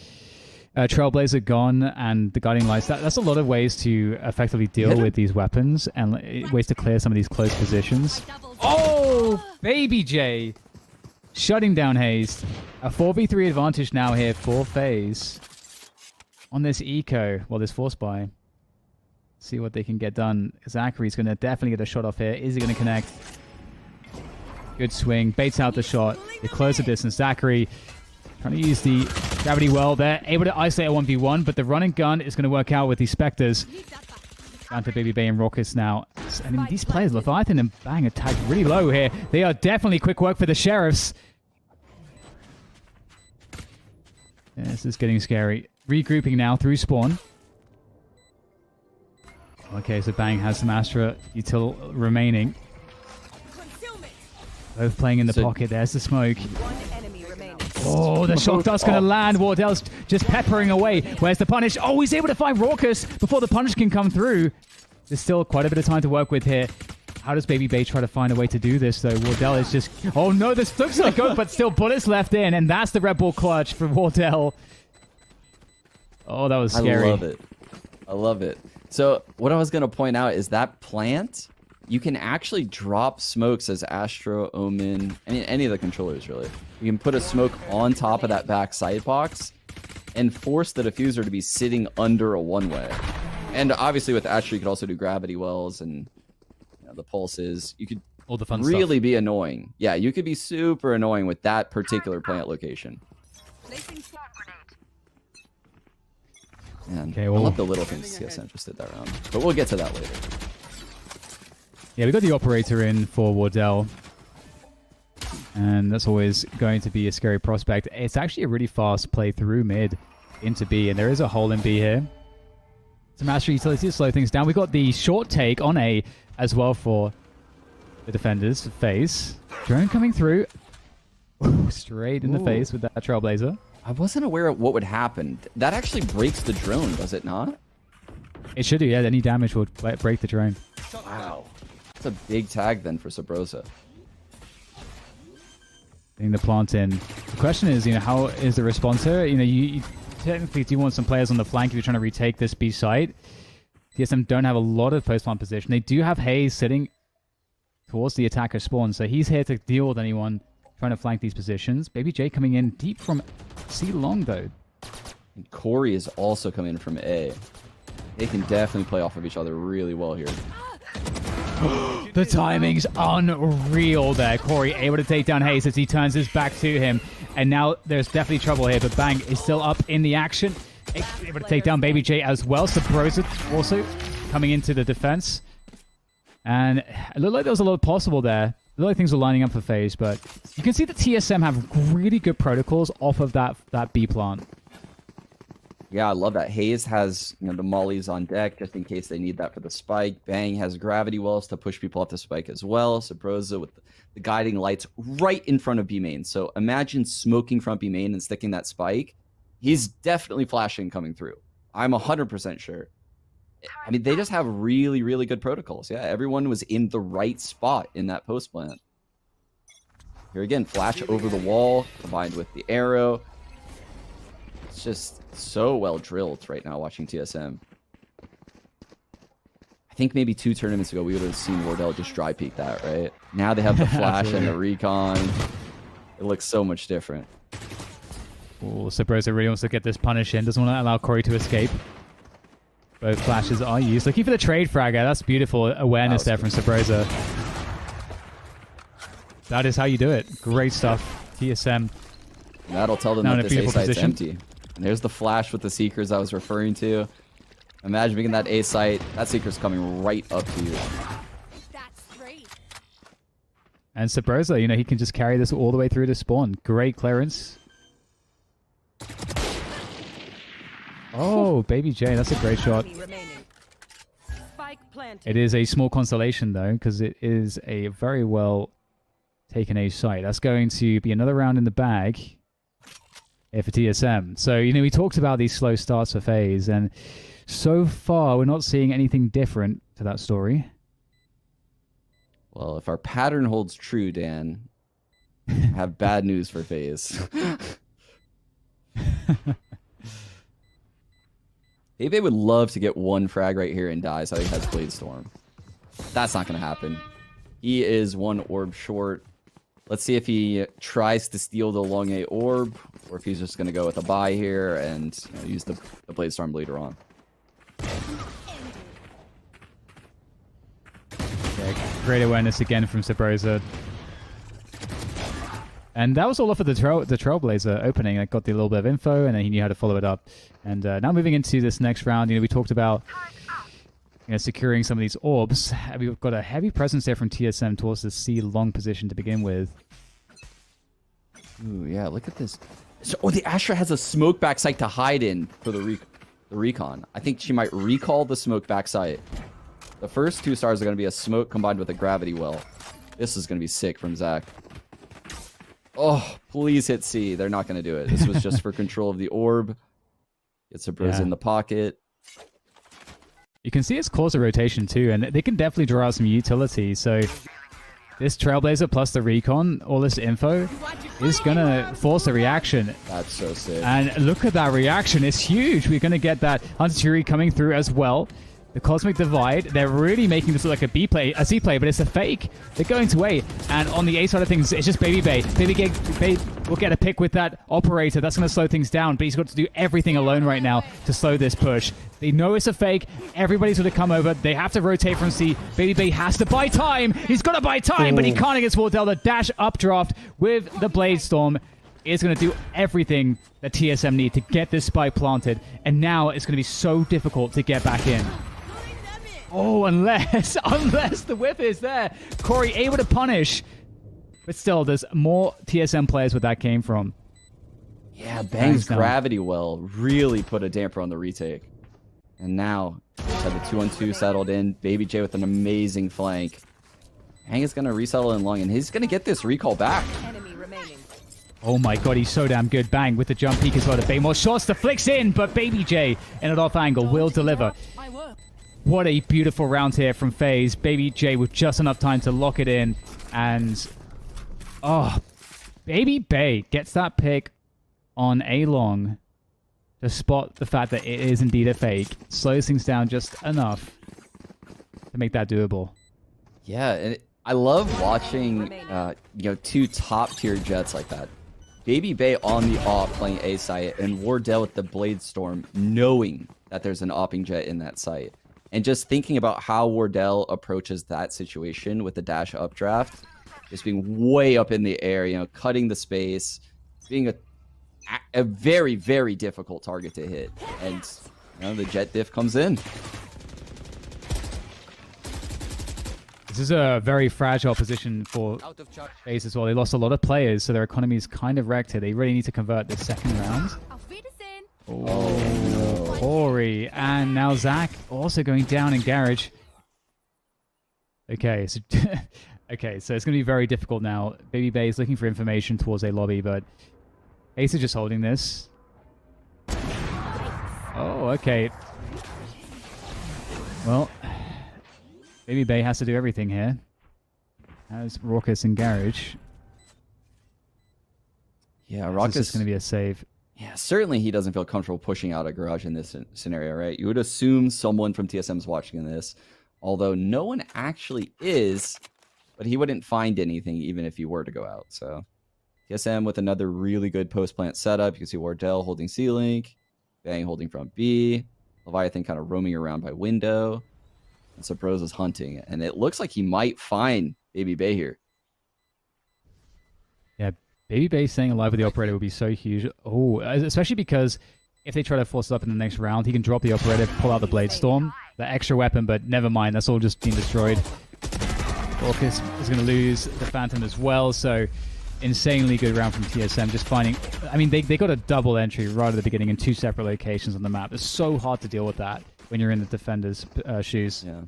Trailblazer gone and the Guiding Lights. That's a lot of ways to effectively deal with these weapons and ways to clear some of these close positions. Oh, Baby J shutting down Haze. A 4v3 advantage now here for FaZe on this eco. Well, this force buy. See what they can get done. Zachary's going to definitely get a shot off here. Is he going to connect? Good swing. Baits out the shot. They close the distance. Zachary trying to use the gravity well there. Able to isolate a 1v1, but the run and gun is going to work out with these Spectres. Down to Baby Bay and Raucus now. I mean, these players, Leviathan and Bang, are tagged really low here. They are definitely quick work for the Sheriffs. Yeah, this is getting scary. Regrouping now through spawn. Okay, so Bang has some Astra util remaining. Both playing in the pocket. There's the smoke. Oh, the shock dust going to land. Wardell's just peppering away. Where's the punish? Oh, he's able to find Raucus before the punish can come through. There's still quite a bit of time to work with here. How does Baby Bay try to find a way to do this, though? Wardell is just... Oh, no, this looks like good, but still bullets left in, and that's the Red Bull clutch for Wardell. Oh, that was scary. I love it. I love it. So what I was going to point out is that plant, you can actually drop smokes as Astro, Omen, any of the controllers, really. You can put a smoke on top of that back side box and force the diffuser to be sitting under a one-way. And obviously with Astro, you could also do gravity wells and the pulses. You could all the fun really stuff. Be annoying. Yeah, you could be super annoying with that particular plant location. Man, okay, I love the little things TSM just did that round. But we'll get to that later. Yeah, we got the operator in for Wardell. And that's always going to be a scary prospect. It's actually a really fast play through mid into B, and there is a hole in B here. Some Astra utility to slow things down. We got the short take on A as well for the defenders. FaZe. Drone coming through. Ooh, straight in the face with that Trailblazer. I wasn't aware of what would happen. That actually breaks the drone, does it not? It should do, yeah. Any damage will break the drone. Wow. That's a big tag then for Sabrosa. Getting the plant in. The question is, how is the response here? You technically do want some players on the flank if you're trying to retake this B site. TSM don't have a lot of post-plant position. They do have Hayes sitting towards the attacker spawn, so he's here to deal with anyone trying to flank these positions. Baby J coming in deep from C long, though. And Corey is also coming in from A. They can definitely play off of each other really well here. The timing's unreal there. Corey able to take down Hayes as he turns his back to him. And now there's definitely trouble here, but Bang is still up in the action. Able to take down Baby J as well. Sabrosa also coming into the defense. And it looked like there was a lot possible there. It looked like things were lining up for FaZe, but you can see that TSM have really good protocols off of that B plant. Yeah, I love that. Hayes has the mollies on deck just in case they need that for the spike. Bang has gravity wells to push people off the spike as well. Sabrosa with the guiding lights right in front of B main. So imagine smoking from B main and sticking that spike. He's definitely flashing coming through. I'm 100% sure. I mean, they just have really, really good protocols. Yeah, everyone was in the right spot in that post plant. Here again, flash over the wall combined with the arrow. It's just so well drilled right now watching TSM. I think maybe 2 tournaments ago we would have seen Wardell just dry peek that, right? Now they have the flash and the recon. It looks so much different. Oh, Sabrosa really wants to get this punish in. Doesn't want to allow Corey to escape. Both flashes are used. Looking for the trade fragger. That's beautiful awareness there from Sabrosa. That is how you do it. Great stuff. TSM. That'll tell them that this A site's empty. And there's the flash with the Seekers I was referring to. Imagine being in that A site. That Seeker's coming right up to you. That's great. And Sabrosa, he can just carry this all the way through to spawn. Great clearance. Oh, Baby J, that's a great shot. Spike planted. It is a small consolation, though, because it is a very well taken A site. That's going to be another round in the bag here for TSM. So, we talked about these slow starts for FaZe, and so far, we're not seeing anything different to that story. Well, if our pattern holds true, Dan, I have bad news for FaZe. Maybe they would love to get 1 frag right here and die, so he has Blade Storm. That's not going to happen. He is 1 orb short. Let's see if he tries to steal the long A orb, or if he's just going to go with a buy here and use the Blade Storm later on. Yeah, great awareness again from Sabrosa. And that was all off of the Trailblazer opening. I got the little bit of info, and then he knew how to follow it up. And now moving into this next round, we talked about securing some of these orbs. We've got a heavy presence there from TSM towards the C long position to begin with. Ooh, yeah, look at this. So, the Astra has a smoke back site to hide in for the recon. I think she might recall the smoke back site. The first 2 stars are going to be a smoke combined with a gravity well. This is going to be sick from Zach. Oh, please hit C. They're not going to do it. This was just for control of the orb. Get Sabrosa in the pocket. You can see it's caused a rotation too, and they can definitely draw out some utility. So this Trailblazer plus the recon, all this info, is going to force a reaction. That's so sick. And look at that reaction. It's huge. We're going to get that Hunter Fury coming through as well. The Cosmic Divide, they're really making this look like a C play, but it's a fake. They're going to A, and on the A side of things, it's just Baby Bay. Baby will get a pick with that operator. That's going to slow things down, but he's got to do everything alone right now to slow this push. They know it's a fake. Everybody's going to come over. They have to rotate from C. Baby Bay has to buy time. He's got to buy time, but he can't against Wardell. The dash updraft with the Blade Storm is going to do everything that TSM need to get this spike planted, and now it's going to be so difficult to get back in. Oh, unless the whip is there. Corey able to punish. But still, there's more TSM players where that came from. Yeah, Bang's gravity well really put a damper on the retake. And now, just had the 2-on-2 settled in. Baby J with an amazing flank. Bang is going to resettle in long, and he's going to get this recall back. Enemy remaining. Oh my god, he's so damn good. Bang with the jump peek as well to bait more shots. The flicks in, but Baby J in an off angle will deliver. What a beautiful round here from FaZe. Baby J with just enough time to lock it in. And, oh, Baby Bay gets that pick on A long to spot the fact that it is indeed a fake. Slows things down just enough to make that doable. Yeah, and I love watching, two top-tier jets like that. Baby Bay on the op playing A site, and Wardell with the Blade Storm knowing that there's an opping jet in that site. And just thinking about how Wardell approaches that situation with the dash updraft, just being way up in the air, cutting the space, being a very, very difficult target to hit. And the jet diff comes in. This is a very fragile position for FaZe as well. They lost a lot of players, so their economy is kind of wrecked here. They really need to convert this second round. Oh, Corey. And now Zach also going down in Garage. Okay, so it's going to be very difficult now. Baby Bay is looking for information towards a lobby, but Ace is just holding this. Oh, okay. Well, Baby Bay has to do everything here. As Raucous and Garage. Yeah, Raucous is going to be a save. Yeah, certainly he doesn't feel comfortable pushing out a garage in this scenario, right? You would assume someone from TSM is watching this, although no one actually is, but he wouldn't find anything even if he were to go out. So TSM with another really good post-plant setup. You can see Wardell holding C-Link, Bang holding front B, Leviathan kind of roaming around by window, and Sabros is hunting. And it looks like he might find Baby Bay here. Yeah, Baby Bay staying alive with the operator would be so huge. Oh, especially because if they try to force it up in the next round, he can drop the operator, pull out the Blade Storm, the extra weapon, but never mind, that's all just been destroyed. Orcus is going to lose the Phantom as well, so insanely good round from TSM, just finding... I mean, they got a double entry right at the beginning in two separate locations on the map. It's so hard to deal with that when you're in the defender's shoes. Yeah.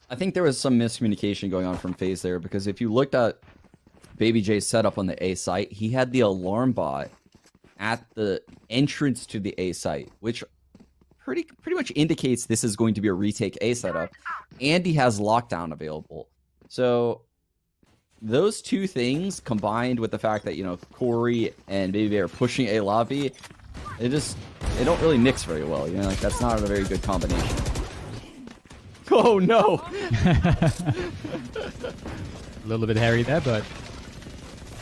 I think there was some miscommunication going on from FaZe there, because if you looked at Baby J's setup on the A site, he had the alarm bot at the entrance to the A site, which pretty much indicates this is going to be a retake A setup, and he has lockdown available. So those two things combined with the fact that, Corey and Baby Bay are pushing A lobby, they don't really mix very well. Like that's not a very good combination. Oh no! A little bit hairy there, but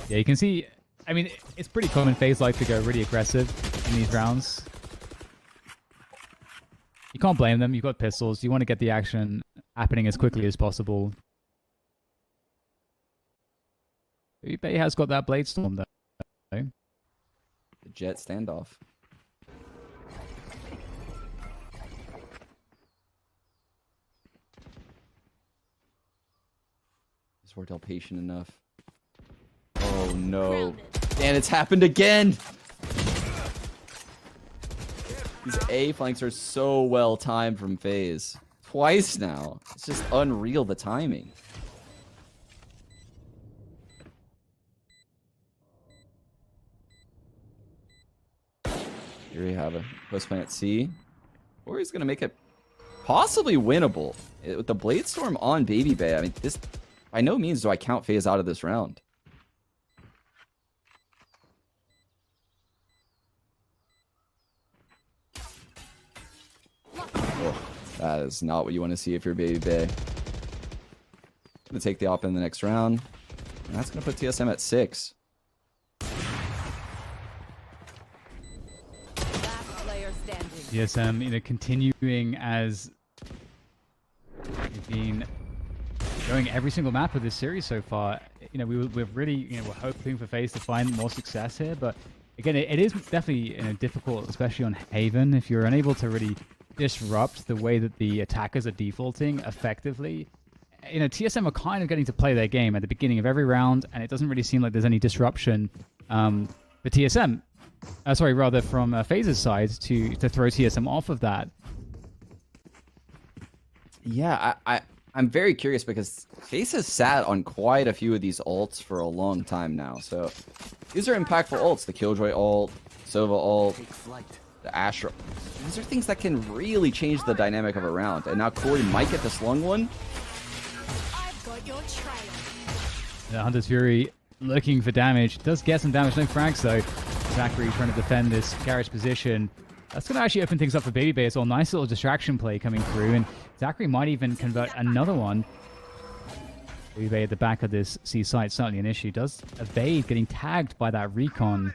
yeah, you can see. I mean, it's pretty common FaZe like to go really aggressive in these rounds. You can't blame them. You've got pistols. You want to get the action happening as quickly as possible. Bay has got that Blade Storm though. The jet standoff. Is Wardell patient enough? Oh no. And it's happened again! These A flanks are so well timed from FaZe. Twice now. It's just unreal, the timing. Here we have a post plant C. Or he's going to make it possibly winnable. With the Blade Storm on Baby Bay, I mean, this by no means do I count FaZe out of this round. Oh, that is not what you want to see if you're Baby Bay. Going to take the op in the next round. And that's going to put TSM at 6. TSM, continuing as we've been going every single map of this series so far. We're really, we're hoping for FaZe to find more success here, but again, it is definitely difficult, especially on Haven. If you're unable to really disrupt the way that the attackers are defaulting effectively, you know, TSM are kind of getting to play their game at the beginning of every round, and it doesn't really seem like there's any disruption for TSM. Sorry, rather from FaZe's side to throw TSM off of that. Yeah, I'm very curious because FaZe has sat on quite a few of these ults for a long time now. So these are impactful ults. The Killjoy ult, Sova ult, the Astra. These are things that can really change the dynamic of a round. And now Corey might get the slung one. I've got your trail. The Hunter's Fury looking for damage. Does get some damage. No frags though. Zachary trying to defend this garage position. That's going to actually open things up for Baby Bay as well. Nice little distraction play coming through. And Zachary might even convert another one. Baby Bay at the back of this C site, certainly an issue. Does evade getting tagged by that recon.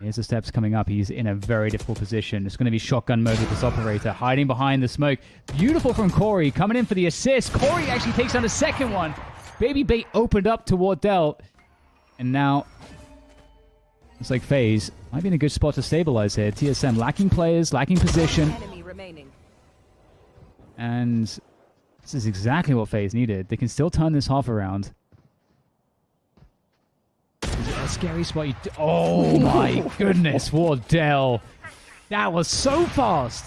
Here's the steps coming up. He's in a very difficult position. It's going to be shotgun mode with this operator. Hiding behind the smoke. Beautiful from Corey. Coming in for the assist. Corey actually takes down the second one. Baby Bay opened up toward Dell. And now it's like FaZe might be in a good spot to stabilize here. TSM lacking players, lacking position. Enemy remaining. And this is exactly what FaZe needed. They can still turn this half around. A scary spot. Oh my goodness, Wardell. That was so fast.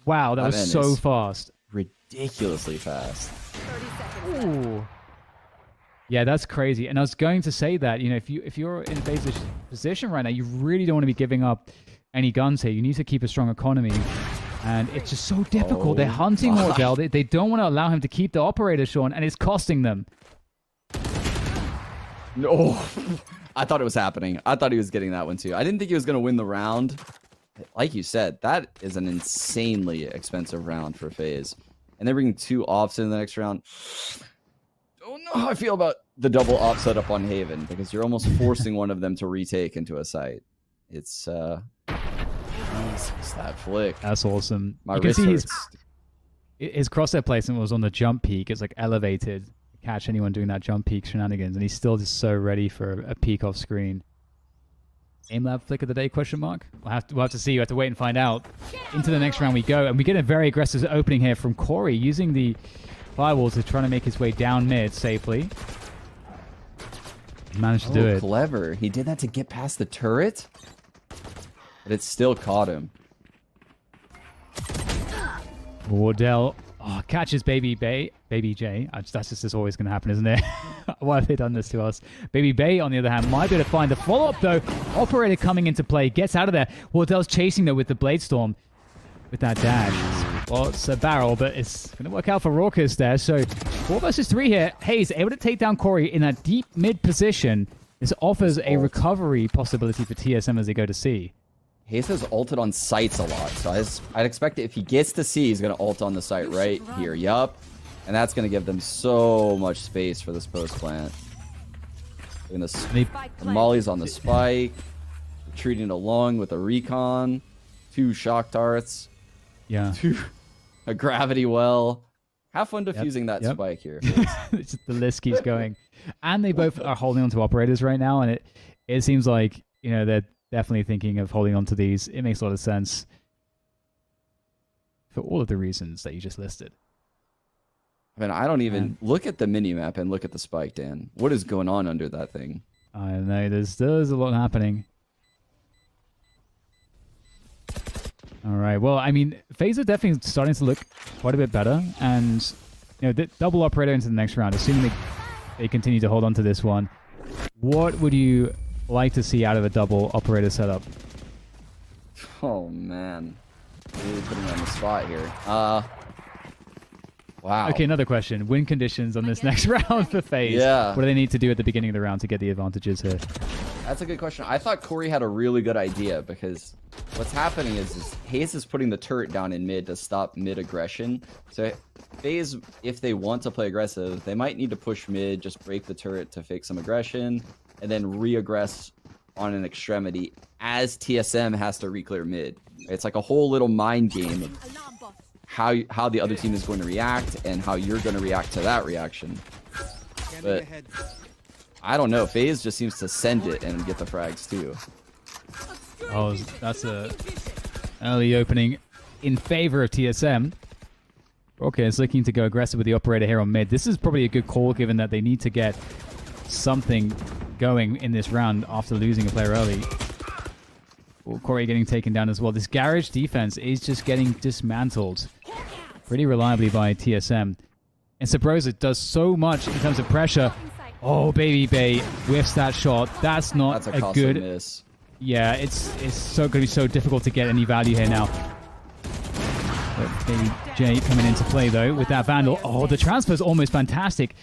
Wow, that was so fast. Ridiculously fast. 30 seconds. Ooh. Yeah, that's crazy. And I was going to say that, you know, if you're in FaZe's position right now, you really don't want to be giving up any guns here. You need to keep a strong economy. And it's just so difficult. Oh, they're hunting Wardell. They don't want to allow him to keep the operator, Sean, and it's costing them. No, I thought it was happening. I thought he was getting that one too. I didn't think he was going to win the round. Like you said, that is an insanely expensive round for FaZe. And they're bringing 2 offs in the next round. Don't know how I feel about the double off setup on Haven because you're almost forcing one of them to retake into a site. It's that flick. That's awesome. My you can wrist see hurts. his crosshair placement was on the jump peak. It's like elevated. Catch anyone doing that jump peak shenanigans, and he's still just so ready for a peek off screen. Aim lab flick of the day? Question mark. We'll have to see. You have to wait and find out. Into the next round we go, and we get a very aggressive opening here from Corey using the firewall to try to make his way down mid safely. He managed to do it. Clever. He did that to get past the turret, but it still caught him. Wardell catches Baby J. That's just always going to happen, isn't it? Why have they done this to us? Baby Bay, on the other hand, might be able to find the follow-up, though. Operator coming into play, gets out of there. Wardell's chasing, though, with the Blade Storm. With that dash. Well, it's a barrel, but it's going to work out for Raucus there. So, 4 versus 3 here. Hayes able to take down Corey in that deep mid position. This offers a recovery possibility for TSM as they go to C. Hayes has ulted on sites a lot, so I'd expect if he gets to C, he's going to ult on the site right here. Yup. And that's going to give them so much space for this post plant. The Molly's on the spike. Retreating along with a recon. 2 shock darts. Yeah. 2 a gravity well. Have fun defusing that spike here. The list keeps going. And they both are holding on to operators right now, and it seems like, you know, they're definitely thinking of holding on to these. It makes a lot of sense for all of the reasons that you just listed. I mean, I don't even look at the minimap and look at the spike, Dan. What is going on under that thing? I don't know. There's a lot happening. All right. Well, I mean, FaZe are definitely starting to look quite a bit better. And, you know, the double operator into the next round, assuming they continue to hold on to this one. What would you like to see out of a double operator setup? Oh, man. Really putting me on the spot here. Wow. Okay, another question. Win conditions on this next round for FaZe. Yeah. What do they need to do at the beginning of the round to get the advantages here? That's a good question. I thought Corey had a really good idea because what's happening is Hayes is putting the turret down in mid to stop mid aggression. So FaZe, if they want to play aggressive, they might need to push mid, just break the turret to fake some aggression, and then re-aggress on an extremity as TSM has to re-clear mid. It's like a whole little mind game of how the other team is going to react and how you're going to react to that reaction. But I don't know. FaZe just seems to send it and get the frags too. Oh, that's Early opening in favor of TSM. Okay, it's looking to go aggressive with the operator here on mid. This is probably a good call given that they need to get something going in this round after losing a player early. Oh, Corey getting taken down as well. This garage defense is just getting dismantled pretty reliably by TSM. And Sabrosa does so much in terms of pressure. Oh, Baby Bay whiffs that shot. That's not That's a a good miss. Yeah, it's so going to be so difficult to get any value here now. But Baby J coming into play though with that Vandal. Oh, the transfer is almost fantastic.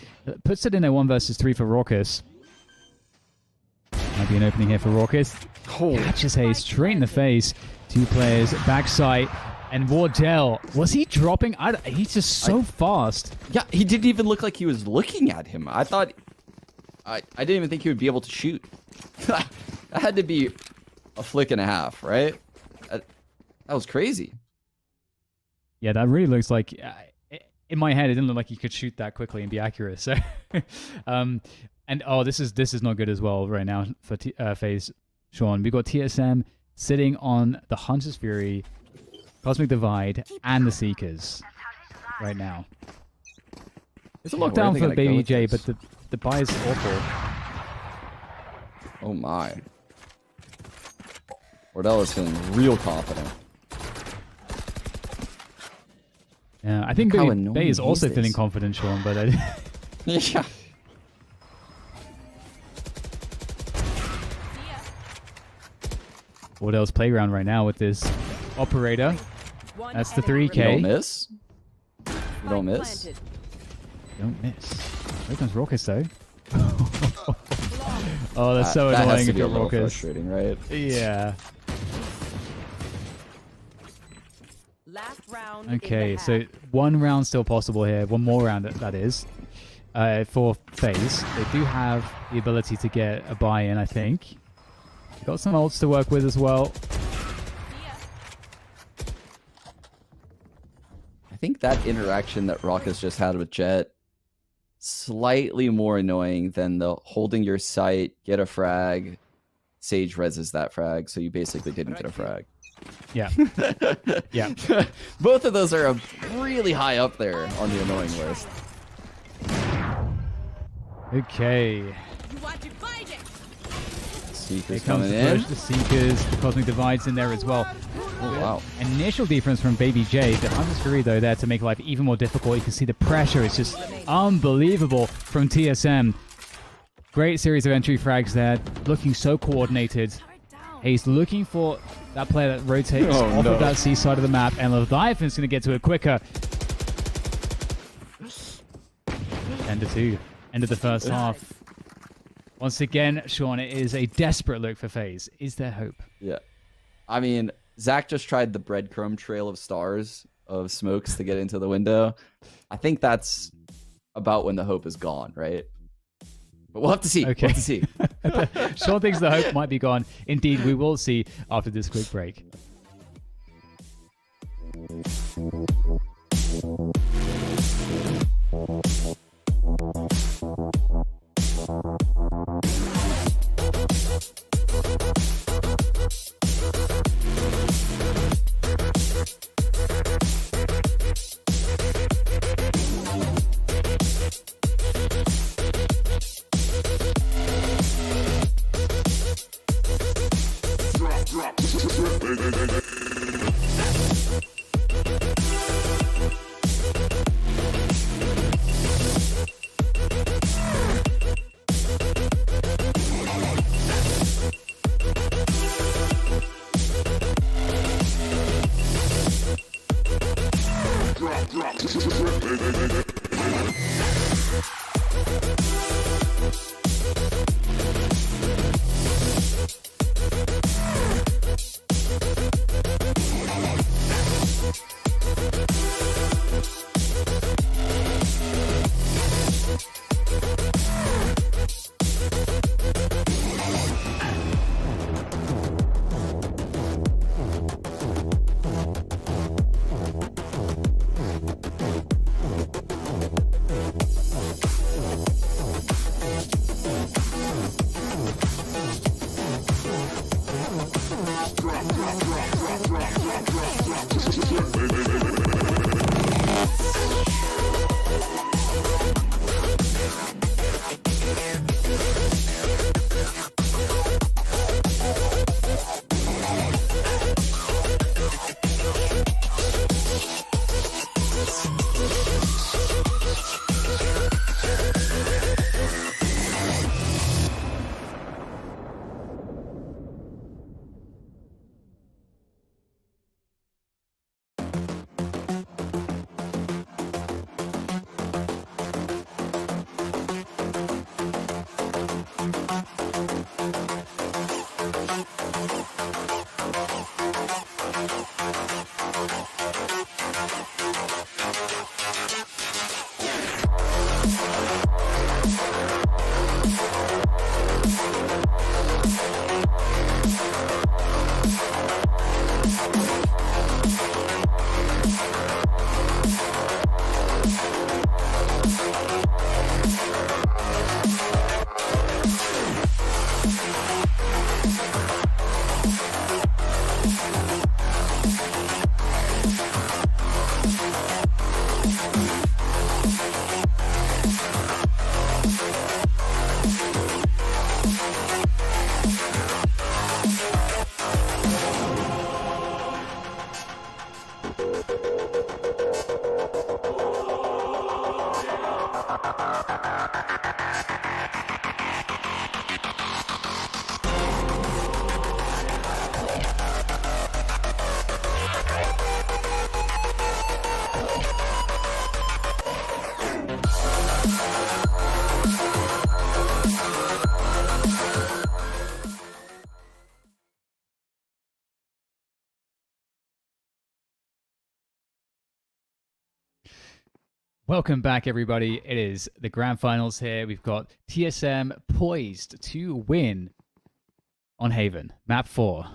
Puts it in a 1 versus 3 for Raucus. Might be an opening here for Raucus. Catches Hayes straight in the face. 2 players backside. And Wardell, was he dropping? He's just so fast. Yeah, he didn't even look like he was looking at him. I thought... I didn't even think he would be able to shoot. That had to be a flick and a half, right? That was crazy. Yeah, that really looks like... in my head, it didn't look like he could shoot that quickly and be accurate. So, and oh, this is not good as well right now for FaZe, Sean. We got TSM sitting on the Hunter's Fury, Cosmic Divide, and the Seekers right now. It's a lockdown for Baby J, but the buy is awful. Oh my. Wardell is feeling real confident. Yeah, I think Bay is also feeling confident, Sean, but yeah. Wardell's playground right now with this operator. That's the 3K. You don't miss. You don't miss. Don't miss. Here comes Raucus though. Oh, that's so that annoying has to if be you're a little Raucus. frustrating, right? Yeah. Last round. Okay, so 1 round still possible here. 1 more round, that is. For FaZe. They do have the ability to get a buy-in, I think. Got some ults to work with as well. I think that interaction that Raucus just had with Jet slightly more annoying than the holding your sight, get a frag, Sage reses that frag, so you basically didn't get a frag. Yeah. Yeah. Both of those are really high up there on the annoying list. Okay. You want to fight it? Seekers Here comes coming the in. push, the Seekers, the Cosmic Divide's in there as well. Oh, wow. Initial defense from Baby J. The Hunter's Fury, though, there to make life even more difficult. You can see the pressure is just unbelievable from TSM. Great series of entry frags there. Looking so coordinated. He's looking for that player that rotates off of that C side of the map. And Leviathan's going to get to it quicker. 10-2. End of the first half. Once again, Sean, it is a desperate look for FaZe. Is there hope? Yeah. I mean, Zach just tried the breadcrumb trail of stars, of smokes to get into the window. I think that's about when the hope is gone, right? But we'll have to see. Okay. We'll have to see. Sean thinks the hope might be gone. Indeed, we will see after this quick break. Welcome back, everybody. It is the grand finals here. We've got TSM poised to win on Haven, map 4.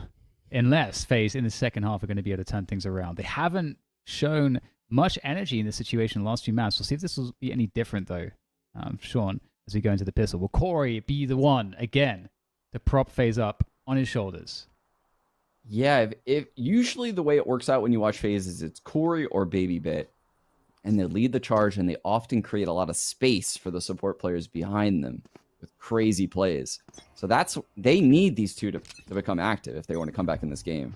Unless FaZe in the second half are going to be able to turn things around. They haven't shown much energy in this situation in the last few maps. We'll see if this will be any different, though. Sean, as we go into the pistol. Will Corey be the one, again, to prop FaZe up on his shoulders? Yeah, if usually the way it works out when you watch FaZe is it's Corey or BabyBit, and they lead the charge, and they often create a lot of space for the support players behind them with crazy plays. So they need these two to become active if they want to come back in this game.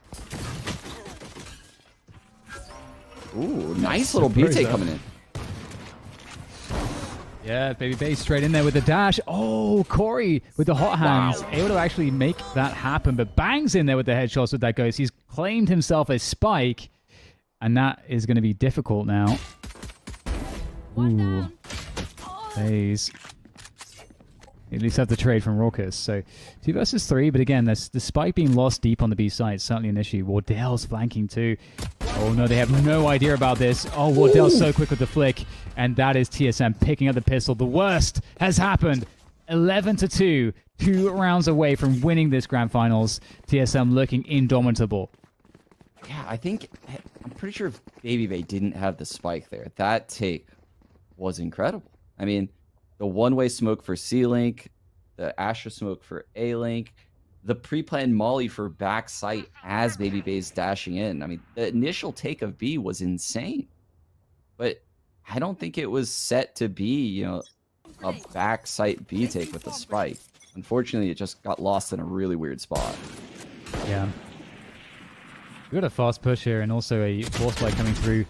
Ooh, nice little BT coming in. Yeah, BabyBit straight in there with the dash. Oh, Corey with the hot hands, able to actually make that happen, but bangs in there with the headshots with that ghost. He's claimed himself a spike, and that is going to be difficult now. Ooh, FaZe at least have the trade from Raucous. So 2 versus 3, but again, the spike being lost deep on the B side is certainly an issue. Wardell's flanking too. Oh no, they have no idea about this. Oh, Wardell's so quick with the flick, and that is TSM picking up the pistol. The worst has happened. 11-2, 2 rounds away from winning this grand finals. TSM looking indomitable. Yeah, I'm pretty sure if BabyBit didn't have the spike there, that take was incredible. I mean, the one-way smoke for C-Link, the Astra smoke for A-Link, the pre-planned molly for back sight as BabyBit's dashing in. I mean, the initial take of B was insane, but I don't think it was set to be, a back sight B take with a spike. Unfortunately, it just got lost in a really weird spot. Yeah. We got a fast push here and also a force spike coming through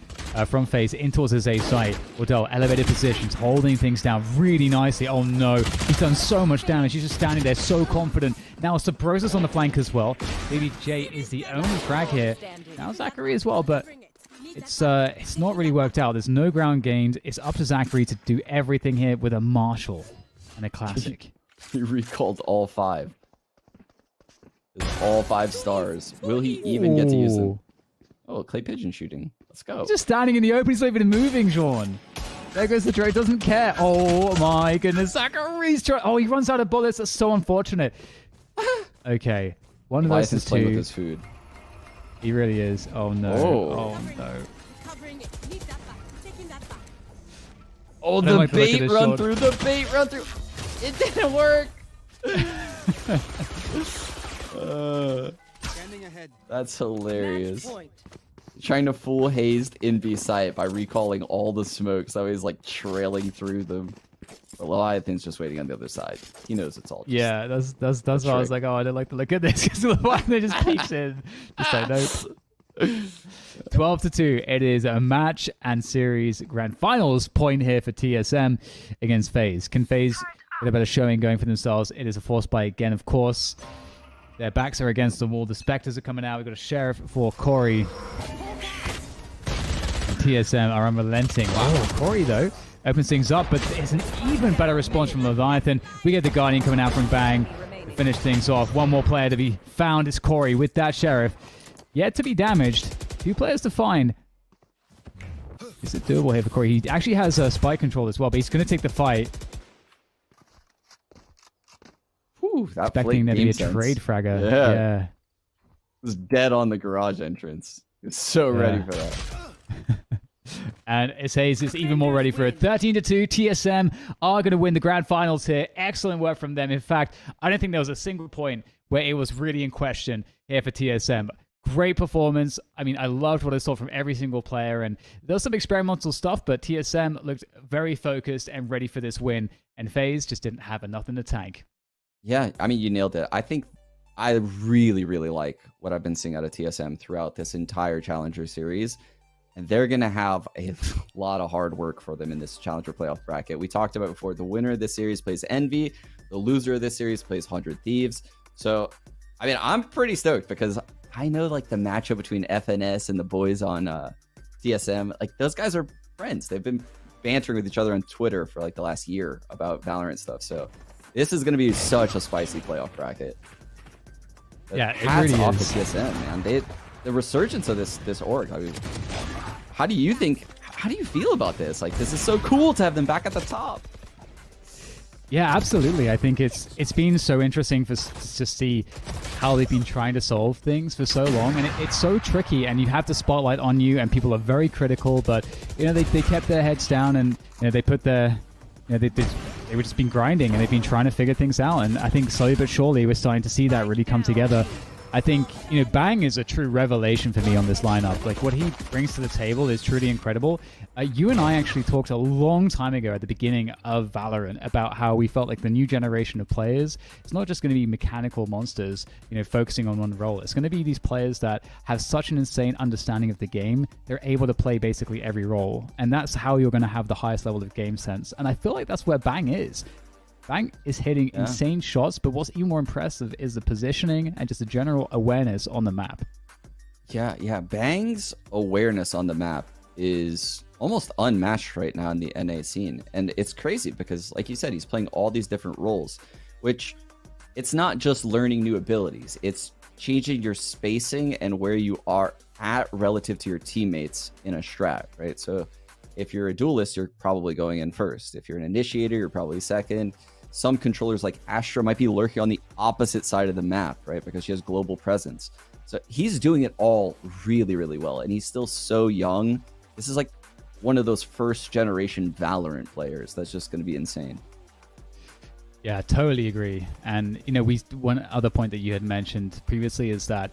from FaZe in towards his A site. Wardell, elevated positions, holding things down really nicely. Oh no, he's done so much damage. He's just standing there so confident. Now Subrosa's on the flank as well. Baby J is the only frag here. Now Zachary as well, but it's not really worked out. There's no ground gained. It's up to Zachary to do everything here with a Marshall and a classic. He recalled all 5. All 5 stars. Will he even get to use them? Oh, clay pigeon shooting. Let's go. He's just standing in the open. He's not even moving, Sean. There goes the trade. Doesn't care. Oh my goodness. Zachary's trying. Oh, he runs out of bullets. That's so unfortunate. Okay. One of those is playing 2. with his food. He really is. Oh no. Oh no. Oh, the bait run through. The bait run through. It didn't work. That's hilarious. Trying to fool Hazed in B site by recalling all the smokes, so he's like trailing through them. But Leviathan's just waiting on the other side. He knows it's all just yeah, that's why I was like, oh, I don't like to look at this because Leviathan just peeks in. Just like, nope. 12-2. It is a match and series grand finals point here for TSM against FaZe. Can FaZe get a better showing going for themselves? It is a force by again, of course. Their backs are against the wall. The Spectres are coming out. We've got a Sheriff for Corey. And TSM are unrelenting. Wow, Corey, though, opens things up, but it's an even better response from Leviathan. We get the Guardian coming out from Bang to finish things off. One more player to be found is Corey with that Sheriff. Yet to be damaged. 2 players to find. Is it doable here for Corey? He actually has a spike control as well, but he's going to take the fight. Expecting there to be a trade fragger. Yeah. It was dead on the garage entrance. It's so ready for that. And FaZe is even more ready for it. 13-2. TSM are going to win the grand finals here. Excellent work from them. In fact, I don't think there was a single point where it was really in question here for TSM. Great performance. I mean, I loved what I saw from every single player, and there was some experimental stuff, but TSM looked very focused and ready for this win, and FaZe just didn't have enough in the tank. Yeah, I mean, you nailed it. I think I really, really like what I've been seeing out of TSM throughout this entire Challenger series. And they're going to have a lot of hard work for them in this Challenger playoff bracket. We talked about before, the winner of this series plays Envy. The loser of this series plays 100 Thieves. So, I mean, I'm pretty stoked because I know, like, the matchup between FNS and the boys on TSM, like, those guys are friends. They've been bantering with each other on Twitter for, like, the last year about Valorant stuff. So, this is going to be such a spicy playoff bracket. Yeah, it really is. TSM, man. The resurgence of this org. I mean, how do you think how do you feel about this? Like, this is so cool to have them back at the top. Yeah, absolutely. I think it's been so interesting to see how they've been trying to solve things for so long, and it's so tricky. And you have the spotlight on you, and people are very critical. But they kept their heads down, and they put their they were just been grinding, and they've been trying to figure things out. And I think slowly but surely we're starting to see that really come together. I think, Bang is a true revelation for me on this lineup. Like, what he brings to the table is truly incredible. You and I actually talked a long time ago at the beginning of Valorant about how we felt like the new generation of players, it's not just going to be mechanical monsters, focusing on one role. It's going to be these players that have such an insane understanding of the game. They're able to play basically every role. And that's how you're going to have the highest level of game sense. And I feel like that's where Bang is. Bang is hitting insane shots, but what's even more impressive is the positioning and just the general awareness on the map. Yeah. Bang's awareness on the map is almost unmatched right now in the NA scene. And it's crazy because, like you said, he's playing all these different roles, which it's not just learning new abilities. It's changing your spacing and where you are at relative to your teammates in a strat, right? So if you're a duelist, you're probably going in first. If you're an initiator, you're probably second. Some controllers like Astra might be lurking on the opposite side of the map, right? Because she has global presence. So he's doing it all really, really well. And he's still so young. This is like one of those first generation Valorant players that's just going to be insane. Yeah, totally agree. And, one other point that you had mentioned previously is that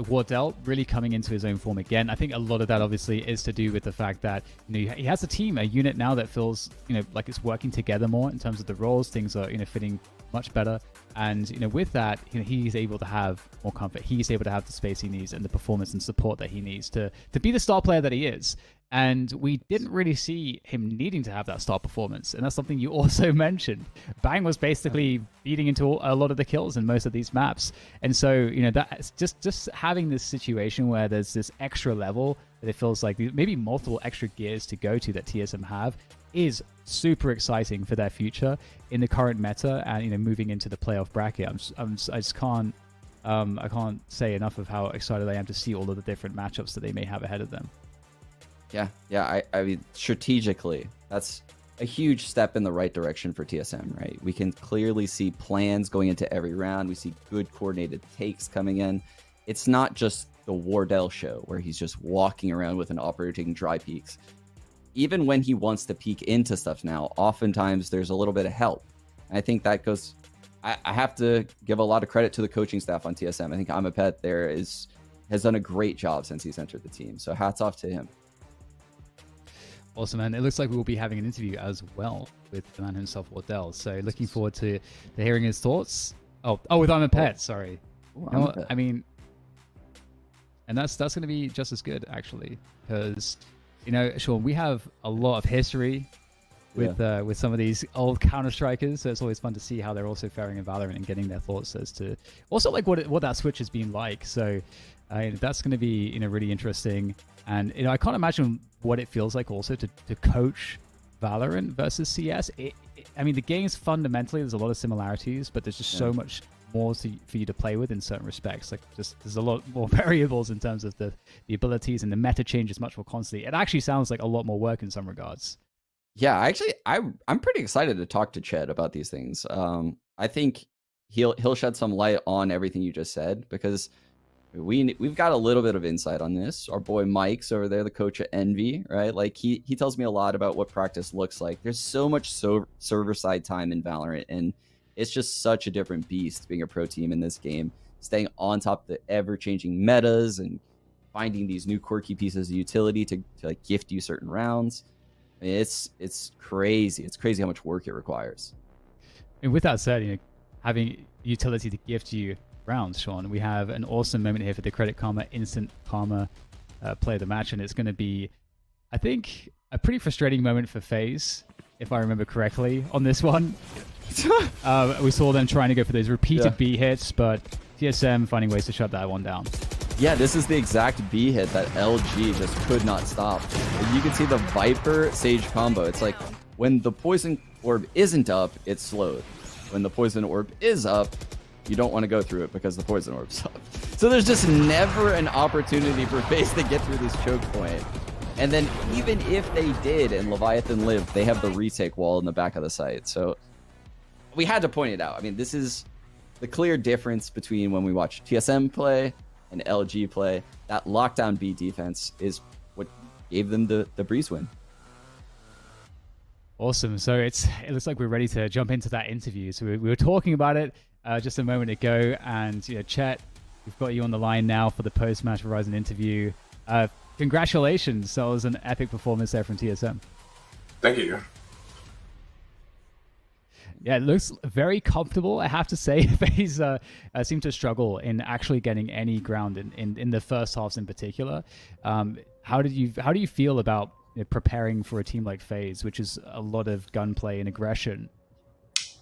Wardell really coming into his own form again. I think a lot of that obviously is to do with the fact that he has a team, a unit now that feels like it's working together more in terms of the roles. Things are fitting much better, and with that he's able to have more comfort. He's able to have the space he needs and the performance and support that he needs to be the star player that he is. And we didn't really see him needing to have that star performance. And that's something you also mentioned. Bang was basically feeding into a lot of the kills in most of these maps. And so, that's just having this situation where there's this extra level that it feels like maybe multiple extra gears to go to that TSM have is super exciting for their future in the current meta and, moving into the playoff bracket. I just can't I can't say enough of how excited I am to see all of the different matchups that they may have ahead of them. Yeah. I mean, strategically, that's a huge step in the right direction for TSM, right? We can clearly see plans going into every round. We see good coordinated takes coming in. It's not just the Wardell show where he's just walking around with an operator taking dry peeks. Even when he wants to peek into stuff now, oftentimes there's a little bit of help. And I think that goes... I have to give a lot of credit to the coaching staff on TSM. I think Amapet there has done a great job since he's entered the team. So hats off to him. Awesome, man. It looks like we will be having an interview as well with the man himself, Wardell. So looking forward to hearing his thoughts. Oh, with Amapet, sorry. I mean, and that's going to be just as good, actually, because, Sean, we have a lot of history with some of these old Counter-Strikers, so it's always fun to see how they're also faring in Valorant and getting their thoughts as to also like what that switch has been like. So that's going to be really interesting, and I can't imagine what it feels like also to coach Valorant versus CS. I mean, the games fundamentally, there's a lot of similarities, but there's just so much more for you to play with in certain respects. Like, just there's a lot more variables in terms of the abilities, and the meta changes much more constantly. It actually sounds like a lot more work in some regards. Yeah, actually, I'm pretty excited to talk to Ched about these things. I think he'll shed some light on everything you just said, because we've got a little bit of insight on this. Our boy Mike's over there, the coach at Envy, right? Like he tells me a lot about what practice looks like. There's so much server side time in Valorant, and it's just such a different beast being a pro team in this game, staying on top of the ever-changing metas and finding these new quirky pieces of utility to like gift you certain rounds. I mean, it's crazy. It's crazy how much work it requires. And with that said, having utility to gift you rounds, Sean, we have an awesome moment here for the Credit Karma Instant Karma play of the match, and it's going to be, I think, a pretty frustrating moment for FaZe, if I remember correctly, on this one. We saw them trying to go for those repeated B hits, but TSM finding ways to shut that one down. Yeah, this is the exact B hit that LG just could not stop. You can see the Viper Sage combo. It's like when the poison orb isn't up, it's slowed. When the poison orb is up, you don't want to go through it because the poison orb's up. So there's just never an opportunity for FaZe to get through this choke point. And then even if they did and Leviathan lived, they have the retake wall in the back of the site. So we had to point it out. I mean, this is the clear difference between when we watch TSM play and LG play. That lockdown B defense is what gave them the Breeze win. Awesome. So it looks like we're ready to jump into that interview. So we were talking about it just a moment ago, and Chet, we've got you on the line now for the post-match Verizon interview. Congratulations. That was an epic performance there from TSM. Thank you. Yeah, it looks very comfortable, I have to say. FaZe seem to struggle in actually getting any ground in the first halves in particular. How do you feel about preparing for a team like FaZe, which is a lot of gunplay and aggression?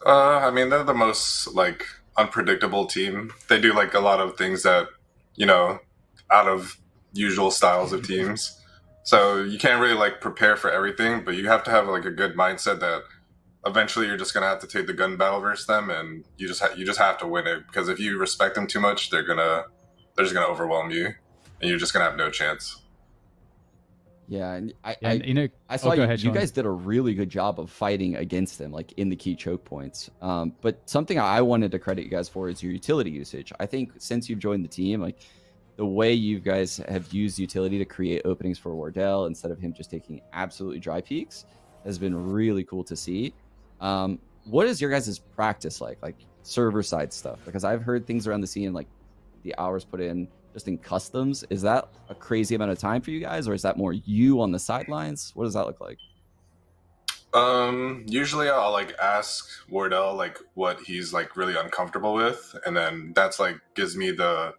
I mean, they're the most like unpredictable team. They do like a lot of things that, out of usual styles of teams. So you can't really like prepare for everything, but you have to have like a good mindset that eventually you're just gonna have to take the gun battle versus them, and you just have to win it, because if you respect them too much, they're just gonna overwhelm you, and you're just gonna have no chance. Yeah, and I saw go ahead, you guys did a really good job of fighting against them, like in the key choke points. But something I wanted to credit you guys for is your utility usage. I think since you've joined the team, like the way you guys have used utility to create openings for Wardell instead of him just taking absolutely dry peaks has been really cool to see. What is your guys' practice like server side stuff? Because I've heard things around the scene, like the hours put in just in customs. Is that a crazy amount of time for you guys, or is that more you on the sidelines? What does that look like? Usually I'll like ask Wardell like what he's like really uncomfortable with, and then that's like gives me the